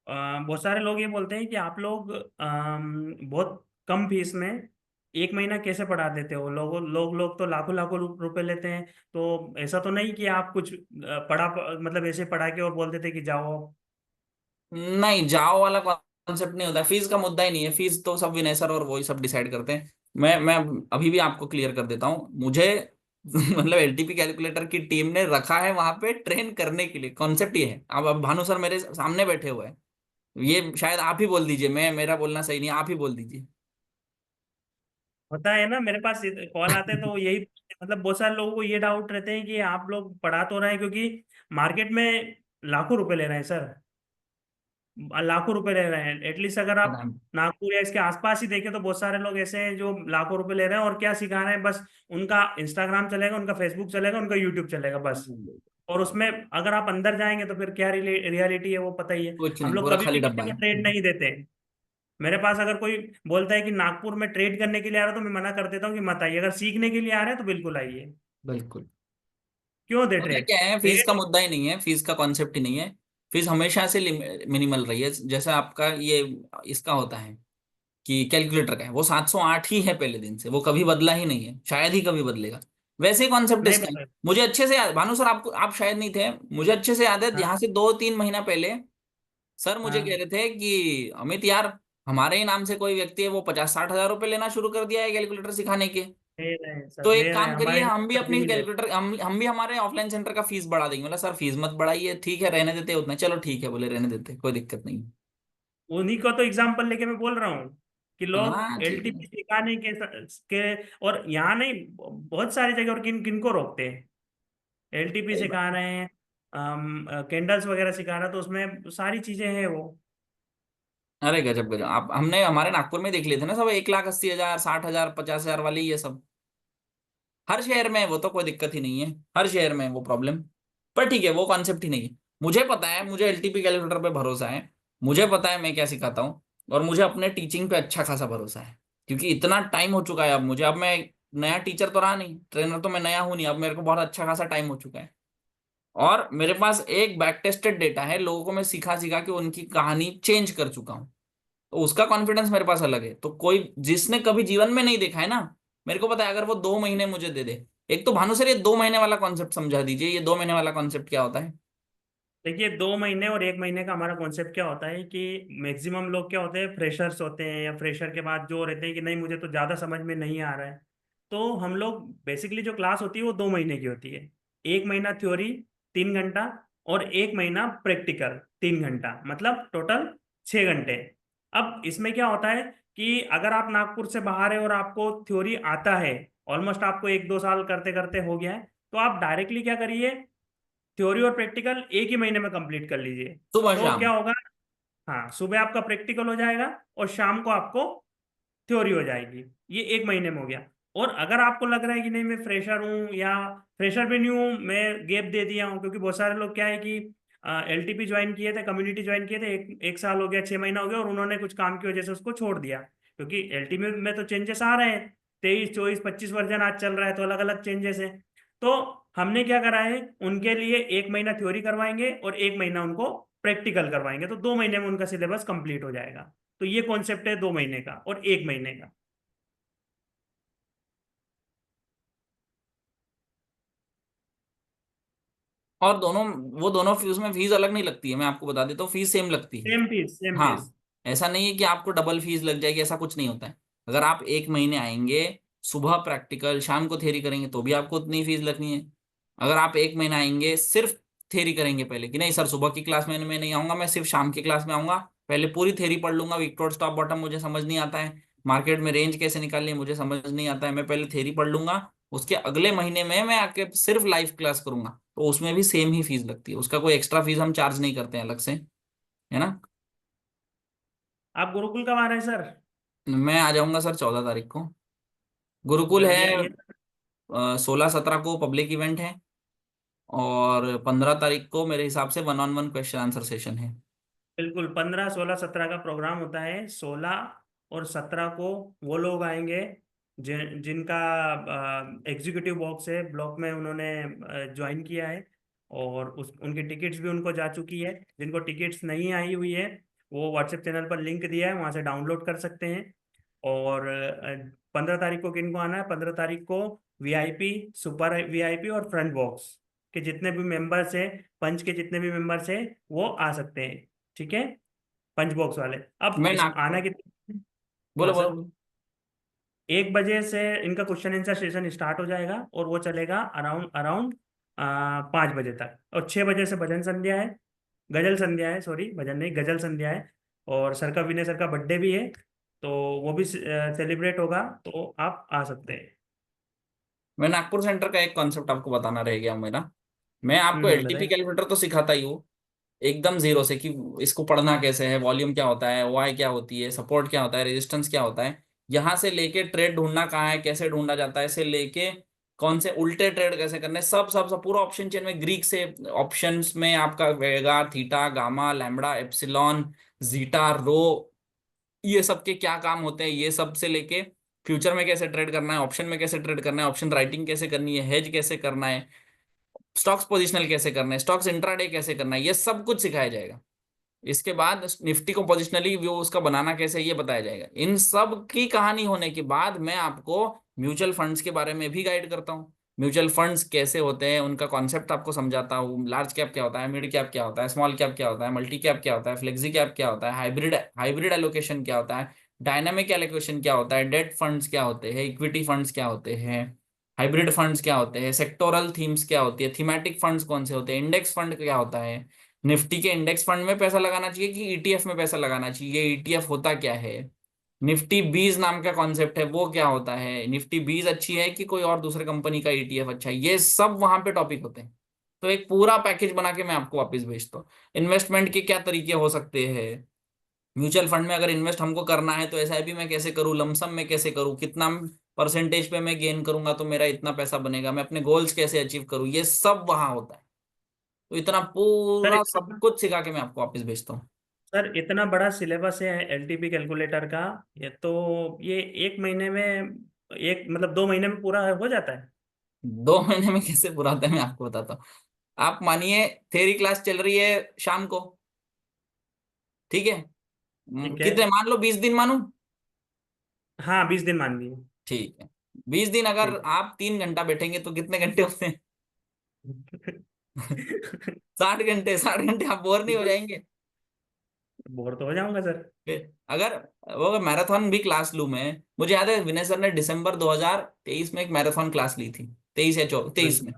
बहुत सारे लोग ये बोलते हैं कि आप लोग बहुत कम फीस में एक महीना कैसे पढ़ा देते हो। लोग तो लाखों लाखों रुपए लेते हैं। तो ऐसा तो नहीं कि आप कुछ मतलब ऐसे पढ़ा के और बोल देते कि जाओ। नहीं, जाओ वाला कॉन्सेप्ट नहीं होता, फीस का मुद्दा ही नहीं है। फीस तो सब विनय सर और वही सब डिसाइड करते हैं। मैं अभी भी आपको क्लियर कर देता हूँ। मुझे मतलब एलटीपी कैलकुलेटर की टीम ने रखा है वहां पे ट्रेन करने के लिए। कॉन्सेप्ट ये है। अब भानु सर मेरे सामने बैठे हुए हैं, ये शायद आप ही बोल दीजिए, मेरा बोलना सही नहीं, आप ही बोल दीजिए। होता है ना, मेरे पास कॉल आते हैं तो यही, मतलब बहुत सारे लोगों को ये डाउट रहते हैं कि आप लोग पढ़ा तो रहे हैं, क्योंकि मार्केट में लाखों रुपए ले रहे हैं सर। लाखों रुपए ले रहे हैं। एटलीस्ट अगर आप नागपुर या इसके आसपास ही देखें तो बहुत सारे लोग ऐसे हैं जो लाखों रुपए ले रहे हैं, और क्या सिखा रहे हैं, बस उनका इंस्टाग्राम चलेगा, उनका फेसबुक चलेगा, उनका यूट्यूब चलेगा बस। और उसमें अगर आप अंदर जाएंगे तो फिर क्या रियलिटी है वो पता ही है। कुछ हम नहीं, लोग पूरा कभी खाली भी डब्बा किसी को है। ट्रेड नहीं देते। मेरे पास अगर कोई बोलता है कि नागपुर में ट्रेड करने के लिए आ रहा है तो मैं मना कर देता हूँ कि मत आइए। अगर सीखने के लिए आ रहे हैं तो बिल्कुल आइए। बिल्कुल। क्यों दे होता ट्रेड? क्या है, फीस का ट्रेड मुद्दा ही नहीं है, फीस का कॉन्सेप्ट ही नहीं है। फीस हमेशा से मिनिमल रही है। जैसे आपका ये इसका होता है कि कैलकुलेटर का है, वो 708 ही है पहले दिन से, वो कभी बदला ही नहीं है, शायद ही कभी बदलेगा। वैसे ही कॉन्सेप्ट नहीं इसका है। बता। मुझे अच्छे से याद, भानु सर आपको, आप शायद नहीं थे, मुझे अच्छे से याद है, हाँ यहाँ से 2-3 महीना पहले सर मुझे कह हाँ। रहे थे कि अमित यार, हमारे ही नाम से कोई व्यक्ति है, वो 50-60 हजार रुपए लेना शुरू कर दिया है कैलकुलेटर सिखाने के। ले रहे हैं तो सर, ले एक रहे हैं, काम करिए, हमारे हम भी अभी अपनी भी ले रहे हैं। कैलकुलेटर, हम भी हमारे ऑफलाइन सेंटर का फीस बढ़ा देंगे। बोला सर फीस मत बढ़ाइए, ठीक है रहने देते उतना, चलो ठीक है, बोले रहने देते, कोई दिक्कत नहीं। उन्हीं को तो एग्जाम्पल लेके मैं बोल रहा हूँ कि हाँ लोग ठीक है। एलटीपी सिखाने के और यहाँ नहीं, बहुत सारी जगह, और किन किन को रोकते हैं। एलटीपी सही सिखा बात है। रहे हैं, कैंडल्स वगैरह सिखा रहे हैं, तो उसमें सारी चीजें हैं वो। अरे गजब गजब, आप हमने हमारे नागपुर में देख लिए थे ना सब, 1,80,000, 60,000, 50,000 वाले, ये सब हर शहर में है। वो तो कोई दिक्कत ही नहीं है, हर शहर में है वो प्रॉब्लम। पर ठीक है, वो कॉन्सेप्ट ही नहीं है। मुझे पता है, मुझे एलटीपी कैलकुलेटर पे भरोसा है, मुझे पता है मैं क्या सिखाता हूँ, और मुझे अपने टीचिंग पे अच्छा खासा भरोसा है। क्योंकि इतना टाइम हो चुका है अब मुझे, अब मैं नया टीचर तो रहा नहीं, ट्रेनर तो मैं नया हूं नहीं, अब मेरे को बहुत अच्छा खासा टाइम हो चुका है और मेरे पास एक बैक टेस्टेड डेटा है, लोगों को मैं सिखा सिखा के उनकी कहानी चेंज कर चुका हूँ, तो उसका कॉन्फिडेंस मेरे पास अलग है। तो कोई जिसने कभी जीवन में नहीं देखा है ना, मेरे को पता है अगर वो 2 महीने मुझे दे दे। एक तो भानु सर ये 2 महीने वाला कॉन्सेप्ट समझा दीजिए, ये 2 महीने वाला कॉन्सेप्ट क्या होता है? देखिए 2 महीने और 1 महीने का हमारा कॉन्सेप्ट क्या होता है कि मैक्सिमम लोग क्या होते हैं, फ्रेशर्स होते हैं या फ्रेशर के बाद जो रहते हैं कि नहीं मुझे तो ज़्यादा समझ में नहीं आ रहा है, तो हम लोग बेसिकली जो क्लास होती है वो 2 महीने की होती है। 1 महीना थ्योरी 3 घंटा और 1 महीना प्रैक्टिकल 3 घंटा, मतलब टोटल 6 घंटे। अब इसमें क्या होता है कि अगर आप नागपुर से बाहर है और आपको थ्योरी आता है, ऑलमोस्ट आपको 1-2 साल करते करते हो गया है, तो आप डायरेक्टली क्या करिए, थ्योरी और प्रैक्टिकल एक ही महीने में कंप्लीट कर लीजिए। सुबह तो शाम। क्या होगा, हाँ सुबह आपका प्रैक्टिकल हो जाएगा और शाम को आपको थ्योरी हो जाएगी। ये 1 महीने में हो गया। और अगर आपको लग रहा है कि नहीं मैं फ्रेशर हूँ या फ्रेशर भी नहीं हूँ, मैं गैप दे दिया हूँ, क्योंकि बहुत सारे लोग क्या है कि एलटीपी ज्वाइन किए थे, कम्युनिटी ज्वाइन किए थे, एक साल हो गया, 6 महीना हो गया और उन्होंने कुछ काम की वजह से उसको छोड़ दिया। क्योंकि एलटीपी में तो चेंजेस आ रहे हैं, 23, 24, 25 वर्जन आज चल रहा है, तो अलग अलग चेंजेस है। तो हमने क्या करा है, उनके लिए 1 महीना थ्योरी करवाएंगे और 1 महीना उनको प्रैक्टिकल करवाएंगे, तो 2 महीने में उनका सिलेबस कंप्लीट हो जाएगा। तो ये कॉन्सेप्ट है 2 महीने का और 1 महीने का। और दोनों, वो दोनों फीस में फीस अलग नहीं लगती है, मैं आपको बता देता हूँ, फीस सेम लगती है। Same fees, same fees. हाँ, ऐसा नहीं है कि आपको डबल फीस लग जाएगी, ऐसा कुछ नहीं होता है। अगर आप 1 महीने आएंगे, सुबह प्रैक्टिकल शाम को थियरी करेंगे तो भी आपको उतनी फीस लगनी है। अगर आप 1 महीना आएंगे सिर्फ थियरी करेंगे पहले, कि नहीं सर सुबह की क्लास में मैं नहीं आऊंगा, मैं सिर्फ शाम की क्लास में आऊंगा, पहले पूरी थियरी पढ़ लूंगा, विक्टोर स्टॉप बॉटम मुझे समझ नहीं आता है, मार्केट में रेंज कैसे निकालनी है मुझे समझ नहीं आता है, मैं पहले थियरी पढ़ लूंगा, उसके अगले महीने में मैं आके सिर्फ लाइव क्लास करूंगा, तो उसमें भी सेम ही फीस लगती है, उसका कोई एक्स्ट्रा फीस हम चार्ज नहीं करते हैं अलग से, है ना। आप गुरुकुल कब आ रहे हैं सर? मैं आ जाऊंगा सर 14 तारीख को। गुरुकुल जल्दी है, आइए। 16-17 को पब्लिक इवेंट है और 15 तारीख को मेरे हिसाब से 1-on-1 क्वेश्चन आंसर सेशन है। बिल्कुल, 15, 16, 17 का प्रोग्राम होता है। 16 और 17 को वो लोग आएंगे जिनका एग्जीक्यूटिव बॉक्स है, ब्लॉक में उन्होंने ज्वाइन किया है और उस उनकी टिकट्स भी उनको जा चुकी है। जिनको टिकट्स नहीं आई हुई है वो व्हाट्सएप चैनल पर लिंक दिया है, वहाँ से डाउनलोड कर सकते हैं। और 15 तारीख को किनको आना है, 15 तारीख को वीआईपी, सुपर वीआईपी और फ्रंट बॉक्स के जितने भी मेंबर्स हैं, पंच के जितने भी मेंबर्स हैं, वो आ सकते हैं। ठीक है, पंच बॉक्स वाले। अब मैं इस आना नागपुर, कितने, हाँ बोलो बोलो सर, बोलो। 1 बजे से इनका क्वेश्चन आंसर सेशन स्टार्ट हो जाएगा और वो चलेगा अराउंड अराउंड 5 बजे तक। और 6 बजे से भजन संध्या है, गजल संध्या है, सॉरी भजन नहीं, गजल संध्या है। और सर का, विनय सर का बर्थडे भी है, तो वो भी सेलिब्रेट होगा, तो आप आ सकते हैं। मैं नागपुर सेंटर का एक कॉन्सेप्ट आपको बताना रह गया मेरा। मैं आपको एलटीपी बताइए। कैलकुलेटर तो सिखाता ही हूँ एकदम जीरो से, कि इसको पढ़ना कैसे है, वॉल्यूम क्या होता है, वाई क्या होती है, सपोर्ट क्या होता है, रेजिस्टेंस क्या होता है, यहाँ से लेके ट्रेड ढूंढना कहाँ है, कैसे ढूंढा जाता है, से लेके कौन से उल्टे ट्रेड कैसे करने, सब सब सब पूरा ऑप्शन चेन में, ग्रीक से ऑप्शंस में आपका vega, theta, gamma, lambda, epsilon, zeta, rho, ये सब के क्या काम होते हैं, ये सब से लेके फ्यूचर में कैसे ट्रेड करना है, ऑप्शन में कैसे ट्रेड करना है, ऑप्शन राइटिंग कैसे करनी है, हेज कैसे करना है, स्टॉक्स पोजिशनल कैसे करना है, स्टॉक्स इंट्राडे कैसे करना है, ये सब कुछ सिखाया जाएगा। इसके बाद निफ्टी को पोजिशनली व्यू उसका बनाना कैसे है, ये बताया जाएगा। इन सब की कहानी होने के बाद मैं आपको म्यूचुअल फंड्स के बारे में भी गाइड करता हूँ, म्यूचुअल फंड्स कैसे होते हैं उनका कॉन्सेप्ट आपको समझाता हूँ, लार्ज कैप क्या होता है, मिड कैप क्या होता है, स्मॉल कैप क्या होता है, मल्टी कैप क्या होता है, फ्लेक्सी कैप क्या होता है, हाइब्रिड हाइब्रिड एलोकेशन क्या होता है, डायनामिक एलोकेशन क्या होता है, डेट फंड्स क्या होते हैं, इक्विटी फंड्स क्या होते हैं, हाइब्रिड फंड्स क्या होते हैं, सेक्टोरल थीम्स क्या होती है, थीमेटिक फंड्स कौन से होते हैं, इंडेक्स फंड क्या होता है, निफ्टी के इंडेक्स फंड में पैसा लगाना चाहिए कि ईटीएफ में पैसा लगाना चाहिए, ईटीएफ होता क्या है, निफ्टी बीज नाम का कॉन्सेप्ट है वो क्या होता है, निफ्टी बीज अच्छी है कि कोई और दूसरे कंपनी का ईटीएफ अच्छा है, ये सब वहां पे टॉपिक होते हैं। तो एक पूरा पैकेज बना के मैं आपको वापस भेजता हूँ। इन्वेस्टमेंट के क्या तरीके हो सकते हैं, म्यूचुअल फंड में अगर इन्वेस्ट हमको करना है तो एसआईपी में कैसे करूँ, लमसम में कैसे करूँ, कितना परसेंटेज पे मैं गेन करूंगा तो मेरा इतना पैसा बनेगा, मैं अपने गोल्स कैसे अचीव करूँ, ये सब वहां होता है। तो इतना सर पूरा सब कुछ सिखा के मैं आपको वापस भेजता हूँ। सर इतना बड़ा सिलेबस है एलटीपी कैलकुलेटर का, ये तो ये एक महीने में, एक मतलब 2 महीने में पूरा हो जाता है। 2 महीने में कैसे पूरा होता है, मैं आपको बताता हूँ। आप मानिए थ्योरी क्लास चल रही है शाम को, ठीक है। ठीक है। कितने मान लो, 20 दिन मानू। हाँ 20 दिन मान लिए। ठीक है, 20 दिन अगर ठीक। आप 3 घंटा बैठेंगे तो कितने घंटे होते हैं? 60 घंटे। 60 घंटे आप बोर नहीं हो जाएंगे? बोर तो हो जाऊंगा सर। फिर अगर वो मैराथन भी क्लास लूं मैं, मुझे याद है विनय सर ने दिसंबर 2023 में एक मैराथन क्लास ली थी, 23 में। बिल्कुल।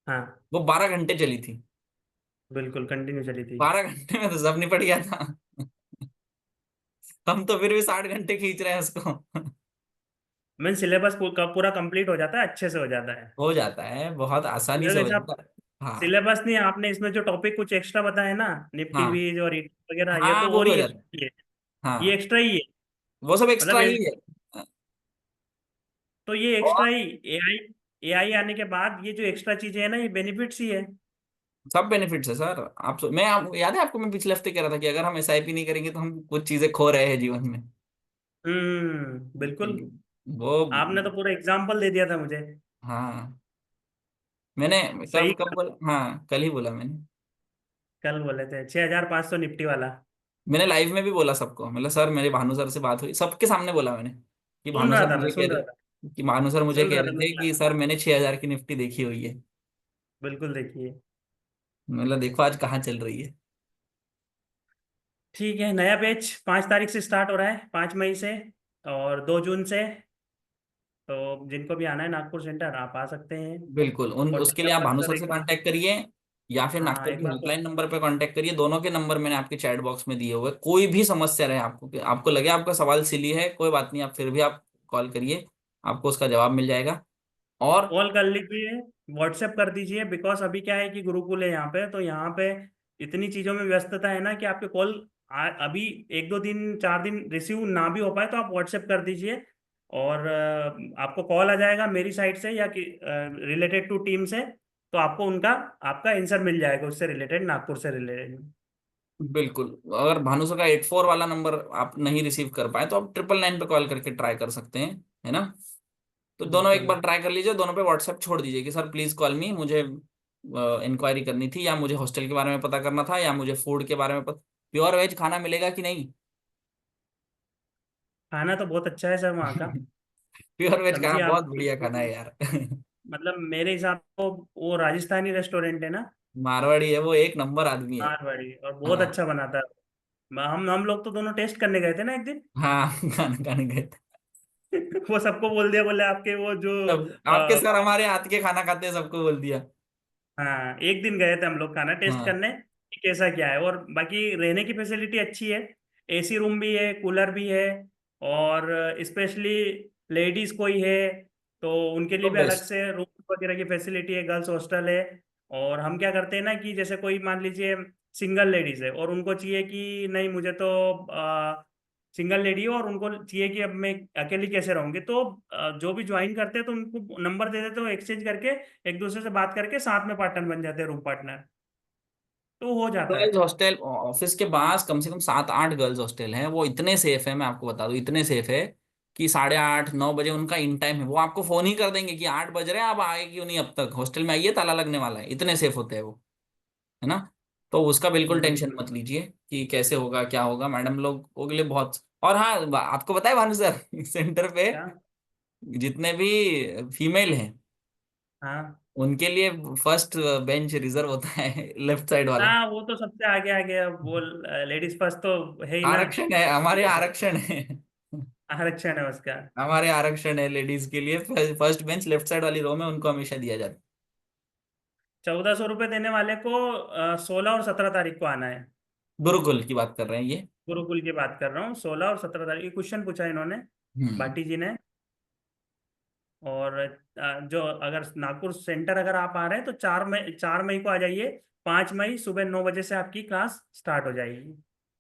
हाँ वो 12 घंटे चली थी। बिल्कुल कंटिन्यू चली थी। 12 घंटे में तो सब निपट गया था। हम तो फिर भी 60 घंटे खींच रहे हैं उसको। मीन सिलेबस पूरा कंप्लीट हो जाता है, अच्छे से हो जाता है। हो जाता है, बहुत आसानी से हो जैसे जाता आप है। हाँ सिलेबस नहीं, आपने इसमें जो टॉपिक कुछ एक्स्ट्रा बताया ना, निफ्टी हाँ बीज और वगैरह, ये हाँ, तो वो और भी हो ही जाता है। एक्स्ट्रा ही है। ये हाँ, एक्स्ट्रा ही है। वो सब एक्स्ट्रा मतलब ही है। तो ये एक्स्ट्रा और ही, एआई एआई आने के बाद ये जो एक्स्ट्रा चीजें है ना, ये बेनिफिट्स ही है। सब बेनिफिट्स है सर। याद है आपको, मैं पिछले हफ्ते कह रहा था कि अगर हम एसआईपी नहीं करेंगे तो हम कुछ चीजें खो रहे हैं जीवन में। बिल्कुल। वो आपने तो पूरा एग्जाम्पल दे दिया था मुझे। हाँ, मैंने कब सही। कब बोला, हाँ कल ही बोला मैंने। कल बोले थे 6500 निफ्टी वाला। मैंने लाइव में भी बोला सबको, मतलब सर मेरे भानु सर से बात हुई, सबके सामने बोला मैंने कि सुन भानु रहा सर था, मैं मुझे कह सुन रहा था। रहे कि भानु सर मुझे सुन कह रहा रहे था, थे मुझे कि लगा। सर मैंने 6000 की निफ्टी देखी हुई है। बिल्कुल देखिए। मतलब देखो आज कहाँ चल रही है। ठीक है, नया बैच 5 तारीख से स्टार्ट हो रहा है, 5 मई से और 2 जून से। तो जिनको भी आना है नागपुर सेंटर, आप आ सकते हैं। बिल्कुल, उन उसके लिए व्हाट्सएप आप पर भानु सर सर एक से बार। कांटेक्ट करिए, या फिर हाँ नागपुर एक की बार हेल्पलाइन नंबर पे कांटेक्ट करिए। दोनों के नंबर मैंने आपके चैट बॉक्स में दिए हुए हैं। कोई भी समस्या रहे आपको, कि आपको लगे आपका सवाल सिली है, कोई बात नहीं, आप फिर भी आप कॉल करिए, आपको उसका जवाब मिल जाएगा। और कॉल कर लीजिए, व्हाट्सएप कर दीजिए, बिकॉज अभी क्या है कि गुरुकुल है यहाँ पे, तो यहाँ पे इतनी चीज़ों में व्यस्तता है ना कि आपके कॉल अभी 1 2 दिन 4 दिन रिसीव ना भी हो पाए तो आप व्हाट्सएप कर दीजिए। और आपको कॉल आ जाएगा मेरी साइड से या कि रिलेटेड टू टीम से, तो आपको उनका आपका आंसर मिल जाएगा उससे रिलेटेड, नागपुर से रिलेटेड। बिल्कुल, अगर भानु सर का 84 वाला नंबर आप नहीं रिसीव कर पाए तो आप 999 पे कॉल करके ट्राई कर सकते हैं, है ना। तो दोनों एक बिल्कुल। बार ट्राई कर लीजिए, दोनों पे व्हाट्सएप छोड़ दीजिए कि सर प्लीज कॉल मी, मुझे इंक्वायरी करनी थी, या मुझे हॉस्टल के बारे में पता करना था, या मुझे फूड के बारे में पता, प्योर वेज खाना मिलेगा कि नहीं। खाना तो बहुत अच्छा है सर वहाँ का। प्योर वेज खाना समझिए आप, बहुत बढ़िया खाना है यार। मतलब मेरे हिसाब से वो राजस्थानी रेस्टोरेंट है ना। मारवाड़ी है वो, एक नंबर आदमी है। मारवाड़ी, और बहुत हाँ अच्छा बनाता है। हम लोग तो दोनों टेस्ट करने गए थे ना एक दिन। हाँ, खाना खाने गए थे। वो सबको बोल दिया, बोले आपके वो जो सब आपके सर हमारे हाथ के खाना खाते हैं, सबको बोल दिया। हाँ एक दिन गए थे हम लोग खाना टेस्ट हाँ करने कि कैसा क्या है। और बाकी रहने की फैसिलिटी अच्छी है, एसी रूम भी है, कूलर भी है। और स्पेशली लेडीज कोई है तो उनके लिए तो भी अलग बेस्ट। से रूम वगैरह की फैसिलिटी है, गर्ल्स हॉस्टल है। और हम क्या करते हैं ना कि जैसे कोई मान लीजिए सिंगल लेडीज है और उनको चाहिए कि नहीं मुझे तो सिंगल लेडी है और उनको चाहिए कि अब मैं अकेली कैसे रहूंगी, तो जो भी ज्वाइन करते हैं तो उनको नंबर दे देते हो, एक्सचेंज करके एक दूसरे से बात करके साथ में पार्टनर बन जाते हैं, रूम पार्टनर। तो हो जाता गर्ल्स है। हॉस्टल ऑफिस के पास कम से कम 7 8 गर्ल्स हॉस्टल हैं, वो इतने सेफ है, मैं आपको बता दूं इतने सेफ है कि 8:30 9 बजे उनका इन टाइम है। वो आपको फोन ही कर देंगे कि 8 बज रहे हैं, आप आए क्यों नहीं, अब तक हॉस्टल में आइए, ताला लगने वाला है। इतने सेफ होते हैं वो, है ना। तो उसका बिल्कुल टेंशन बिल्कुल। मत लीजिए कि कैसे होगा क्या होगा, मैडम लोगों के लिए बहुत। और हाँ, आपको पता है भानु सर, सेंटर पे क्या। जितने भी फीमेल हैं हाँ उनके लिए फर्स्ट बेंच रिजर्व होता है, लेफ्ट साइड वाला। हाँ, वो तो सबसे आगे आगे, अब वो लेडीज फर्स्ट तो है ही ना। आरक्षण है, हमारे आरक्षण है। आरक्षण है उसका। हमारे आरक्षण है लेडीज के लिए, फर्स्ट बेंच लेफ्ट साइड वाली रो में उनको हमेशा दिया जाता 1400 रुपये देने वाले को 16 और 17 तारीख को आना है। है। गुरुकुल की बात कर रहे हैं ये। गुरुकुल की बात कर रहा हूँ, 16 और 17 तारीख, क्वेश्चन पूछा इन्होंने, हम्म। भाटी जी ने। और जो अगर नागपुर सेंटर अगर आप आ रहे हैं तो 4 मई को आ जाइए। 5 मई सुबह 9 बजे से आपकी क्लास स्टार्ट हो जाएगी।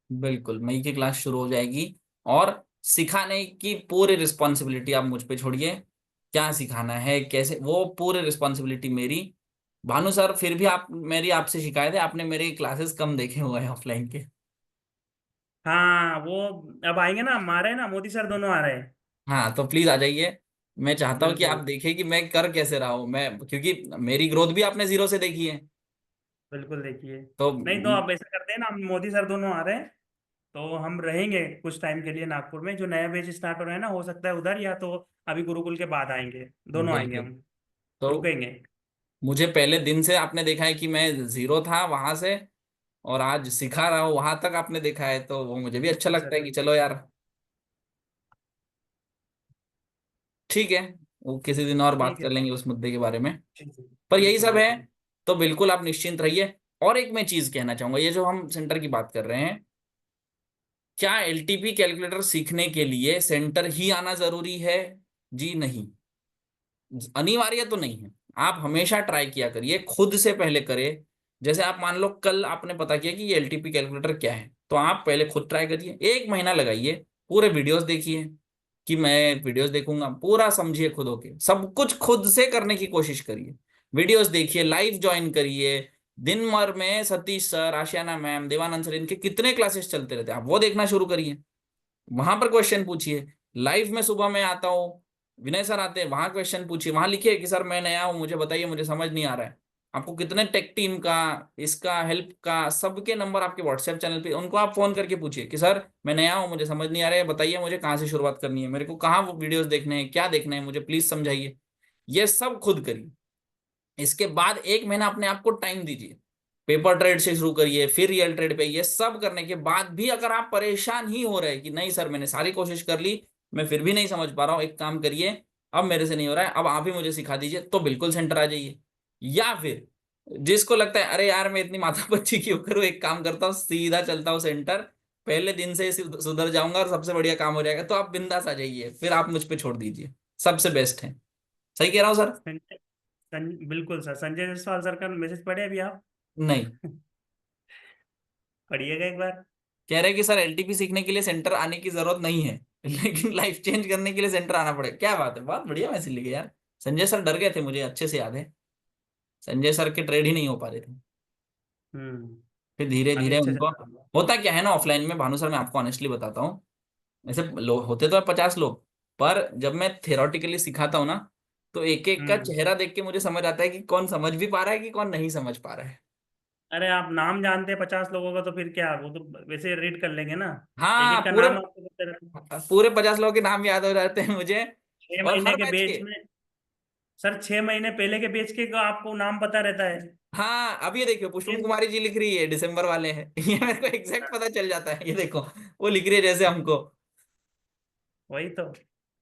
बिल्कुल, मई की क्लास शुरू हो जाएगी, और सिखाने की पूरी रिस्पॉन्सिबिलिटी आप मुझ पे छोड़िए। क्या सिखाना है, कैसे, वो पूरी रिस्पॉन्सिबिलिटी मेरी। भानु सर फिर भी आप, मेरी आपसे शिकायत है, आपने मेरे क्लासेस कम देखे हुए हैं ऑफलाइन के। हाँ वो अब आएंगे ना, हम आ रहे हैं ना, मोदी सर दोनों आ रहे हैं। हाँ तो प्लीज आ जाइए। मैं चाहता हूँ कि आप बिल्कुल। देखें कि मैं कर कैसे रहा हूँ मैं, क्योंकि मेरी ग्रोथ भी आपने जीरो से देखी है। बिल्कुल देखिए। तो नहीं तो आप ऐसा करते हैं ना, हम मोदी सर दोनों आ रहे हैं, तो हम रहेंगे कुछ टाइम के लिए नागपुर में। जो नया बैच स्टार्ट हो रहा है ना, हो सकता है उधर, या तो अभी गुरुकुल के बाद आएंगे, दोनों आएंगे बिल्कुल। हम, तो रुकेंगे। मुझे पहले दिन से आपने देखा है कि मैं जीरो था वहां से, और आज सिखा रहा हूँ वहां तक आपने देखा है, तो वो मुझे भी अच्छा बिल्कुल लगता सर। है कि चलो यार ठीक है, वो किसी दिन और बात ठीक है कर सर। लेंगे उस मुद्दे के बारे में। ठीक है। पर यही बिल्कुल सब है। बिल्कुल। तो बिल्कुल आप निश्चिंत रहिए। और एक मैं चीज कहना चाहूंगा, ये जो हम सेंटर की बात कर रहे हैं, क्या एलटीपी कैलकुलेटर सीखने के लिए सेंटर ही आना जरूरी है? जी नहीं, अनिवार्य तो नहीं है। आप हमेशा ट्राई किया करिए, खुद से पहले करें। जैसे आप मान लो कल आपने पता किया कि ये एलटीपी कैलकुलेटर क्या है, तो आप पहले खुद ट्राई करिए, 1 महीना लगाइए, पूरे वीडियोस देखिए। कि मैं वीडियोस देखूंगा, पूरा समझिए, खुद होके सब कुछ खुद से करने की कोशिश करिए। वीडियोस देखिए, लाइव ज्वाइन करिए। दिन भर में सतीश सर, आशियाना मैम, देवानंद सर, इनके कितने क्लासेस चलते रहते हैं, आप वो देखना शुरू करिए। वहां पर क्वेश्चन पूछिए। लाइव में सुबह में आता हूँ, विनय सर आते हैं, वहां क्वेश्चन पूछिए, वहां लिखिए कि सर मैं नया हूँ, मुझे बताइए, मुझे समझ नहीं आ रहा है। आपको कितने टेक टीम का, इसका हेल्प का, सबके नंबर आपके व्हाट्सएप चैनल पे, उनको आप फोन करके पूछिए कि सर मैं नया हूँ, मुझे समझ नहीं आ रहा है, बताइए मुझे कहाँ से शुरुआत करनी है, मेरे को कहाँ वो वीडियोस देखने हैं, क्या देखना है, मुझे प्लीज समझाइए। ये सब खुद करिए। इसके बाद 1 महीना अपने आप को टाइम दीजिए। पेपर ट्रेड से शुरू करिए, फिर रियल ट्रेड पे। ये सब करने के बाद भी अगर आप परेशान ही हो रहे हैं कि नहीं सर मैंने सारी कोशिश कर ली, मैं फिर भी नहीं समझ पा रहा हूँ, एक काम करिए, अब मेरे से नहीं हो रहा है, अब आप ही मुझे सिखा दीजिए, तो बिल्कुल सेंटर आ जाइए। या फिर जिसको लगता है अरे यार मैं इतनी माथापच्ची क्यों करूँ, एक काम करता हूँ सीधा चलता हूँ सेंटर, पहले दिन से ही सुधर जाऊंगा और सबसे बढ़िया काम हो जाएगा, तो आप बिंदास आ जाइए, फिर आप मुझ पे छोड़ दीजिए। सबसे बेस्ट है। सही कह रहा हूँ सर? बिल्कुल सर, संजय जायसवाल सर का मैसेज पढ़े अभी आप? नहीं, पढ़िएगा एक बार। कह रहे हैं कि सर एलटीपी सीखने के लिए सेंटर आने की जरूरत नहीं है, लेकिन लाइफ चेंज करने के लिए सेंटर आना पड़ेगा। क्या बात है, बहुत बढ़िया मैसेज लिखे यार। संजय सर डर गए थे, मुझे अच्छे से याद है। संजय सर के ट्रेड ही नहीं हो पा रहे थे। हम्म। फिर धीरे अभी धीरे अच्छे से उनको, पढ़ाऊंगा। होता क्या है ना ऑफलाइन में, भानु सर मैं आपको ऑनेस्टली बताता हूँ, ऐसे लोग होते तो है 50 लोग, पर जब मैं थियोरटिकली सिखाता हूँ ना, तो एक एक का हम्म। चेहरा देख के मुझे समझ आता है कि कौन समझ भी पा रहा है कि कौन नहीं समझ पा रहा है। अरे आप नाम जानते हैं 50 लोगों का, तो फिर क्या, वो तो वैसे रीड कर लेंगे ना। एक हाँ एक का पूरे, नाम आपको पता रहता है। पूरे 50 लोगों के नाम याद हो जाते हैं मुझे। छह और महीने हर के मैच के। बेच में सर, 6 महीने पहले के बेच के का आपको नाम पता रहता है। हाँ अब ये देखियो, पुष्पम ये- कुमारी जी लिख रही है दिसंबर वाले हैं ये मेरे को एग्जैक्ट पता चल जाता है, ये देखो वो लिख रही है जैसे हमको। वही तो।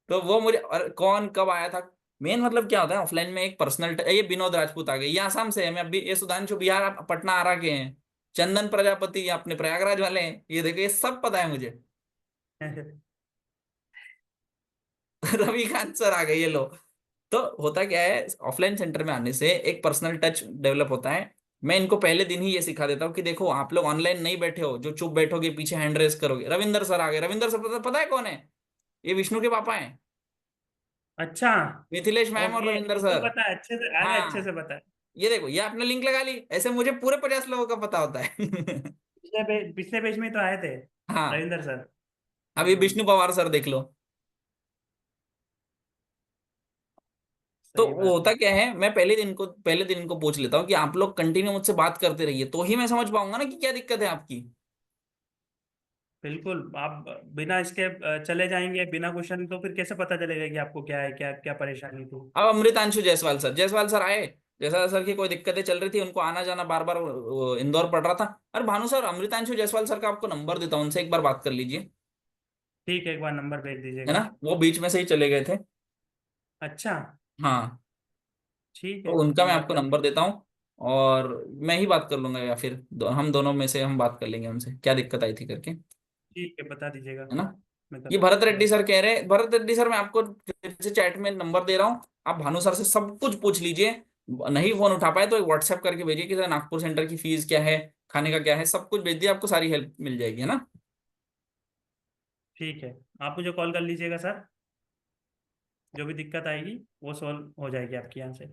तो वो मुझे, और कौन कब आया था। मेन मतलब क्या होता है ऑफलाइन में, एक पर्सनल, ये विनोद राजपूत आ गए, ये आसाम से है, मैं अभी, ये सुधांशु बिहार पटना आरा के हैं, चंदन प्रजापति ये अपने प्रयागराज वाले हैं, ये देखो ये सब पता है मुझे रविकांत सर आ गए ये लो। तो होता क्या है, ऑफलाइन सेंटर में आने से एक पर्सनल टच डेवलप होता है। मैं इनको पहले दिन ही ये सिखा देता हूँ कि देखो आप लोग ऑनलाइन नहीं बैठे हो जो चुप बैठोगे पीछे हैंड रेस करोगे। रविंदर सर आ गए, रविंदर सर पता है कौन है? ये विष्णु के पापा हैं, अच्छा। मिथिलेश मैम और ओके, रविंदर इनको सर। पता है अच्छे से, अरे अच्छे हाँ से पता है। ये देखो, ये आपने लिंक लगा ली, ऐसे मुझे पूरे 50 लोगों का पता होता है पिछले पेज में तो आए थे हाँ, रविंदर सर। अभी हम्म। विष्णु पवार सर देख लो। तो सही वो बात होता है। क्या है, मैं पहले दिन इनको पूछ लेता हूँ कि आप लोग कंटिन्यू मुझसे बात करते रहिए, तो ही मैं समझ पाऊंगा ना कि क्या दिक्कत है आपकी। बिल्कुल, आप बिना इसके चले जाएंगे बिना क्वेश्चन, तो फिर कैसे पता चलेगा कि आपको क्या है, क्या क्या परेशानी थी। अब अमृतांशु जायसवाल सर आए। जयसवाल सर की कोई दिक्कतें चल रही थी, उनको आना जाना बार बार इंदौर पड़ रहा था। अरे भानु सर, अमृतांशु जायसवाल सर का आपको नंबर देता हूँ, उनसे एक बार बात कर लीजिए। ठीक है, एक बार नंबर भेज है दीजिएगा। ना, वो बीच में से ही चले गए थे। अच्छा। हाँ, ठीक तो है, उनका हम मैं बात आपको करते नंबर हैं। देता हूँ। और मैं ही बात कर लूंगा, या फिर हम दोनों में से हम बात कर लेंगे उनसे, क्या दिक्कत आई थी करके। ठीक है, बता दीजिएगा। है ना। मैं ये करता हूँ भरत उससे रेड्डी बात। सर कह रहे हैं, भरत रेड्डी सर मैं आपको फिर से चैट में नंबर दे रहा हूँ, आप भानु सर से सब कुछ पूछ लीजिए। नहीं फोन उठा पाए तो एक व्हाट्सएप करके भेजिए कि सर नागपुर सेंटर की फीस क्या है, खाने का क्या है, सब कुछ भेज दिए, आपको सारी हेल्प मिल जाएगी, है ना। ठीक है, आप मुझे कॉल कर लीजिएगा सर, जो भी दिक्कत आएगी वो सॉल्व हो जाएगी आपके यहाँ से।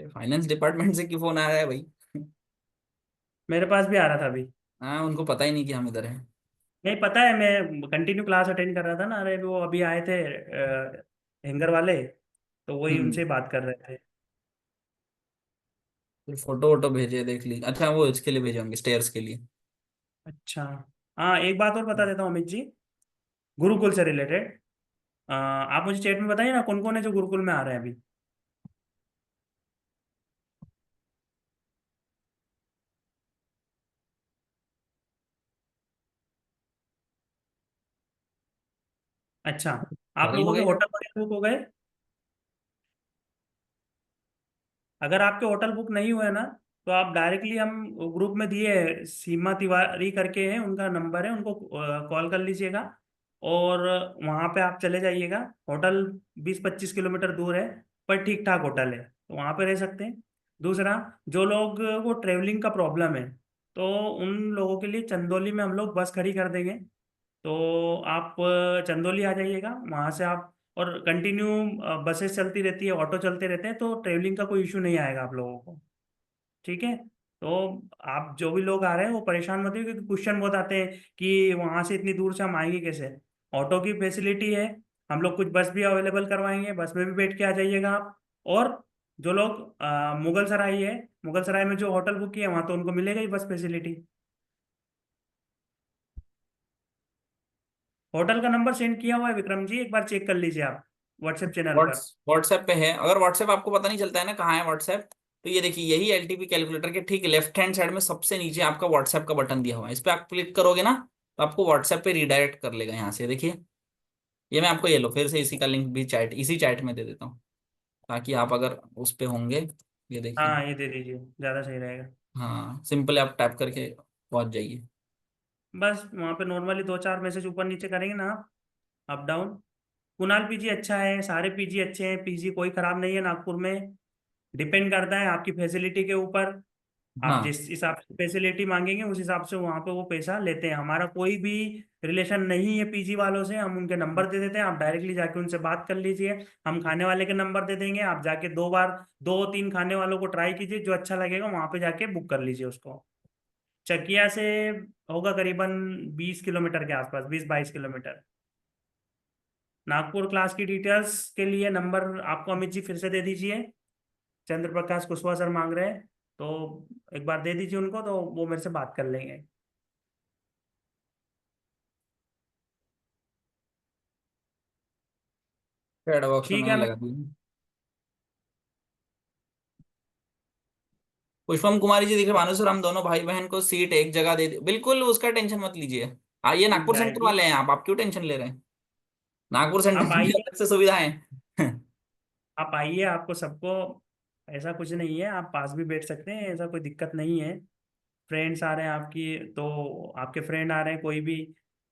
फाइनेंस डिपार्टमेंट से क्यों फोन आ रहा है भाई? मेरे पास भी आ रहा था अभी। हाँ, उनको पता ही नहीं कि हम इधर हैं। नहीं पता है, मैं कंटिन्यू क्लास अटेंड कर रहा था ना। अरे वो अभी आए थे हैंगर वाले, तो वही हम्म। उनसे बात कर रहे थे। फिर फोटो वोटो भेजे, देख ली? अच्छा, वो इसके लिए भेजे होंगे, स्टेयर्स के लिए। अच्छा। हाँ, एक बात और बता देता हूँ अमित जी, गुरुकुल से रिलेटेड। आप मुझे चैट में बताइए ना कौन कौन है जो गुरुकुल में आ रहे हैं अभी। अच्छा, आप सारे ही हो लोगों के गए क्या? होटल वगैरह बुक हो गए? अगर आपके होटल बुक नहीं हुए ना, तो आप डायरेक्टली, हम ग्रुप में दिए हैं, सीमा तिवारी करके है, उनका नंबर है, उनको कॉल कर लीजिएगा और वहाँ पे आप चले जाइएगा। होटल 20-25 किलोमीटर दूर है, पर ठीक ठाक होटल है, तो वहाँ पे रह सकते हैं। दूसरा, जो लोग को ट्रेवलिंग का प्रॉब्लम है, तो उन लोगों के लिए चंदौली में हम लोग बस खड़ी कर देंगे। तो आप चंदौली आ जाइएगा, वहाँ से आप, और कंटिन्यू बसेस चलती रहती है, ऑटो चलते रहते हैं, तो ट्रेवलिंग का कोई इशू नहीं आएगा आप लोगों को। ठीक है। तो आप जो भी लोग आ रहे हैं वो परेशान मत होइए, क्योंकि क्वेश्चन बहुत आते हैं कि वहाँ से इतनी दूर से हम आएंगे कैसे। ऑटो की फैसिलिटी है, हम लोग कुछ बस भी अवेलेबल करवाएंगे, बस में भी बैठ के आ जाइएगा आप। और जो लोग मुगल सराय है, मुगल सराय में जो होटल बुक किए वहाँ तो उनको मिलेगा ही बस फैसिलिटी। होटल का नंबर सेंड किया हुआ है विक्रम जी, एक बार चेक कर लीजिए आप व्हाट्सएप चैनल पर। व्हाट्सएप पे है। अगर व्हाट्सएप आपको पता नहीं चलता है ना कहाँ है व्हाट्सएप, तो ये देखिए, यही एलटीपी कैलकुलेटर के ठीक लेफ्ट हैंड साइड में सबसे नीचे आपका व्हाट्सएप का बटन दिया हुआ है। इस पे आप क्लिक करोगे ना, तो आपको व्हाट्सएप पे रिडायरेक्ट कर लेगा यहाँ से। देखिए, ये मैं आपको, ये लो, फिर से इसी का लिंक भी चैट, इसी चैट में दे देता हूँ, ताकि आप अगर उस पे होंगे, ये देखिए। हाँ, ये दे दीजिए, ज़्यादा सही रहेगा। हाँ, सिंपल, आप टैप करके पहुंच जाइए। बस वहाँ पे नॉर्मली 2-4 मैसेज ऊपर नीचे करेंगे ना आप, अप डाउन। कुणाल पीजी अच्छा है, सारे पीजी अच्छे हैं, पीजी कोई खराब नहीं है नागपुर में। डिपेंड करता है आपकी फैसिलिटी के ऊपर। आप हाँ, जिस हिसाब से फैसिलिटी मांगेंगे उस हिसाब से वहाँ पे वो पैसा लेते हैं। हमारा कोई भी रिलेशन नहीं है पीजी वालों से, हम उनके नंबर दे देते हैं, आप डायरेक्टली जाके उनसे बात कर लीजिए। हम खाने वाले के नंबर दे देंगे, आप जाके 2 बार 2-3 खाने वालों को ट्राई कीजिए, जो अच्छा लगेगा वहाँ पे जाके बुक कर लीजिए उसको। चकिया से होगा करीबन 20 किलोमीटर के आसपास, 20-22 किलोमीटर। नागपुर क्लास की डिटेल्स के लिए नंबर आपको अमित जी फिर से दे दीजिए। चंद्र प्रकाश कुशवाहा सर मांग रहे हैं, तो एक बार दे दीजिए उनको, तो वो मेरे से बात कर लेंगे। चैट बॉक्स में ठीक है मैंने अमित। लगा दी। पुष्पम कुमारी जी, देखिए भानु सर, हम दोनों भाई बहन को सीट एक जगह दे दी, बिल्कुल उसका टेंशन मत लीजिए। आइए, मिल नागपुर सेंटर जाएगी। वाले हैं आप क्यों टेंशन ले रहे हैं? नागपुर सेंटर आप में भी आइए, अलग से सुविधाएं हैं। आप आइए, आपको सबको, ऐसा कुछ नहीं है, आप पास भी बैठ सकते हैं, ऐसा कोई दिक्कत नहीं है। फ्रेंड्स आ रहे हैं आपकी, तो आपके फ्रेंड आ रहे हैं कोई भी,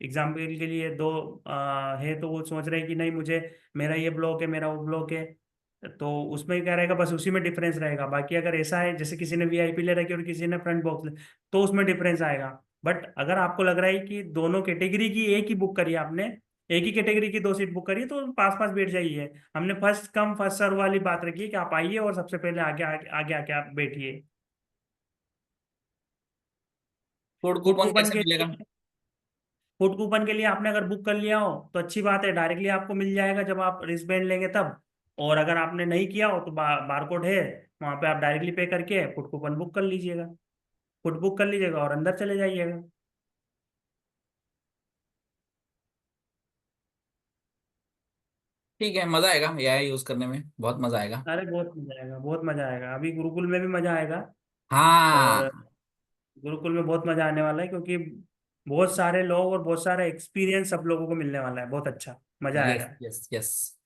एग्जाम्पल के लिए दो है, तो वो सोच रहे हैं कि नहीं मुझे, मेरा ये ब्लॉक है, मेरा वो ब्लॉक है, तो उसमें क्या रहेगा, बस उसी में डिफरेंस रहेगा। बाकी अगर ऐसा है जैसे किसी ने वीआईपी ले रखी है और किसी ने फ्रंट बॉक्स ले, तो उसमें डिफरेंस आएगा। बट अगर आपको लग रहा है कि दोनों कैटेगरी की एक ही बुक करी है आपने, एक ही कैटेगरी की 2 सीट बुक करी है, तो पास पास बैठ जाइए। हमने फर्स्ट कम फर्स्ट सर्व वाली बात रखी है कि आप आइए और सबसे पहले आगे आगे आगे आके आप बैठिए। फूड फूड कूपन कूपन कैसे के मिलेगा? लिए, फूड कूपन के लिए आपने अगर बुक कर लिया हो तो अच्छी बात है, डायरेक्टली आपको मिल जाएगा जब आप रिस्टबैंड लेंगे तब। और अगर आपने नहीं किया हो तो बारकोड है, वहाँ पे आप डायरेक्टली पे करके फूड कूपन बुक कर लीजिएगा। फूड बुक कर लीजिएगा और अंदर चले जाइएगा। ठीक है, मजा आएगा एआई यूज करने में, बहुत मजा आएगा। अरे बहुत मजा आएगा, बहुत मजा आएगा, अभी गुरुकुल में भी मजा आएगा। और हाँ। गुरुकुल में बहुत मजा आने वाला है, क्योंकि बहुत सारे लोग और बहुत सारा एक्सपीरियंस सब लोगों को मिलने वाला है, बहुत अच्छा मजा यस, आएगा। Yes, yes.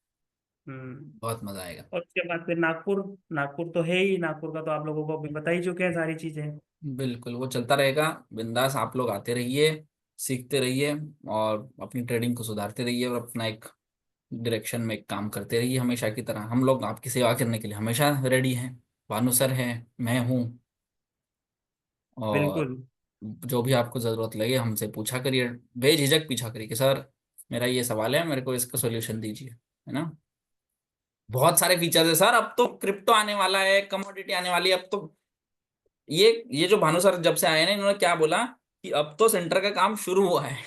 हम्म। बहुत मजा आएगा। और उसके बाद फिर नागपुर, नागपुर तो है ही, नागपुर का तो आप लोगों को अभी बता ही चुके हैं सारी चीजें। बिल्कुल, वो चलता रहेगा। बिंदास आप लोग आते रहिए, सीखते रहिए, और अपनी ट्रेडिंग को सुधारते रहिए, और अपना एक डायरेक्शन में एक काम करते रहिए। हमेशा की तरह हम लोग आपकी सेवा करने के लिए हमेशा रेडी हैं। भानु सर हैं, मैं हूँ, और बिल्कुल। जो भी आपको ज़रूरत लगे हमसे पूछा करिए। बेझिझक पूछा करिए कि सर, मेरा ये सवाल है, मेरे को इसका सोल्यूशन दीजिए, है ना? बहुत सारे फीचर्स है सर, अब तो क्रिप्टो आने वाला है, कमोडिटी आने वाली है, अब तो ये जो भानु सर जब से आए ना, इन्होंने क्या बोला कि अब तो सेंटर का काम शुरू हुआ है।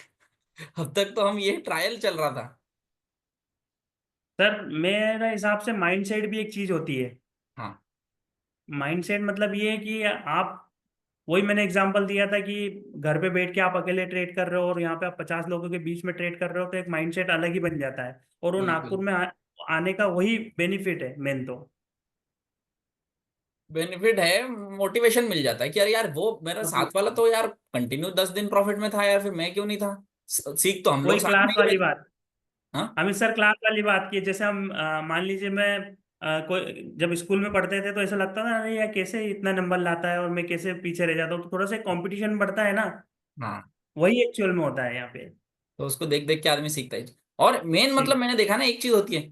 अब तक तो हम ये ट्रायल चल रहा था। सर मेरे हिसाब से माइंडसेट भी एक चीज होती है। हाँ माइंडसेट मतलब ये है कि आप, वही मैंने एग्जांपल दिया था कि घर पे बैठ के आप अकेले ट्रेड कर रहे हो और यहाँ पे आप 50 लोगों के बीच में ट्रेड कर रहे हो, तो एक माइंडसेट अलग ही बन जाता है। और वो नागपुर बिल्कुल, में आने का वही बेनिफिट है मेन तो। बेनिफिट है, मोटिवेशन मिल जाता है कि यार वो मेरा क्योंकि साथ वाला तो यार कंटिन्यू 10 दिन प्रॉफिट में था यार, फिर मैं क्यों नहीं था। सीख तो हम लोग वही साथ में क्लास ही वाली रहे। बात, हाँ अमित सर क्लास वाली बात की। जैसे हम मान लीजिए मैं कोई जब स्कूल में पढ़ते थे तो ऐसा लगता था अरे यार कैसे इतना नंबर लाता है और मैं कैसे पीछे रह जाता हूँ, तो थोड़ा सा कंपटीशन बढ़ता है ना। हाँ, वही एक्चुअल में होता है यहाँ पे। तो उसको देख देख के आदमी सीखता है। और मेन मतलब सीख मैंने देखा ना, एक चीज होती है,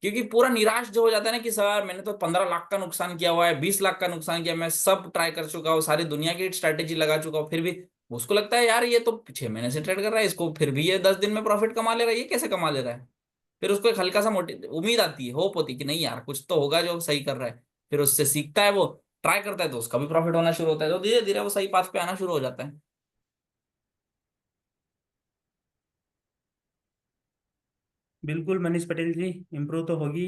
क्योंकि पूरा निराश जो हो जाता है ना कि सर मैंने तो 15 लाख का नुकसान किया हुआ है, 20 लाख का नुकसान किया, मैं सब ट्राई कर चुका हूँ, सारी दुनिया की स्ट्रैटेजी लगा चुका हूँ, फिर भी उसको लगता है यार ये तो 6 महीने से ट्रेड कर रहा है, इसको फिर भी ये 10 दिन में प्रॉफिट कमा ले रहा है, ये कैसे कमा ले रहा है। फिर उसको एक हल्का सा मोटी उम्मीद आती है, होप होती है कि नहीं यार कुछ तो होगा जो सही कर रहा है। फिर उससे सीखता है, वो ट्राई करता है, तो उसका भी प्रॉफिट होना शुरू होता है, तो धीरे धीरे वो सही पाथ पे आना शुरू हो जाता है। बिल्कुल मनीष पटेल जी, इम्प्रूव तो होगी।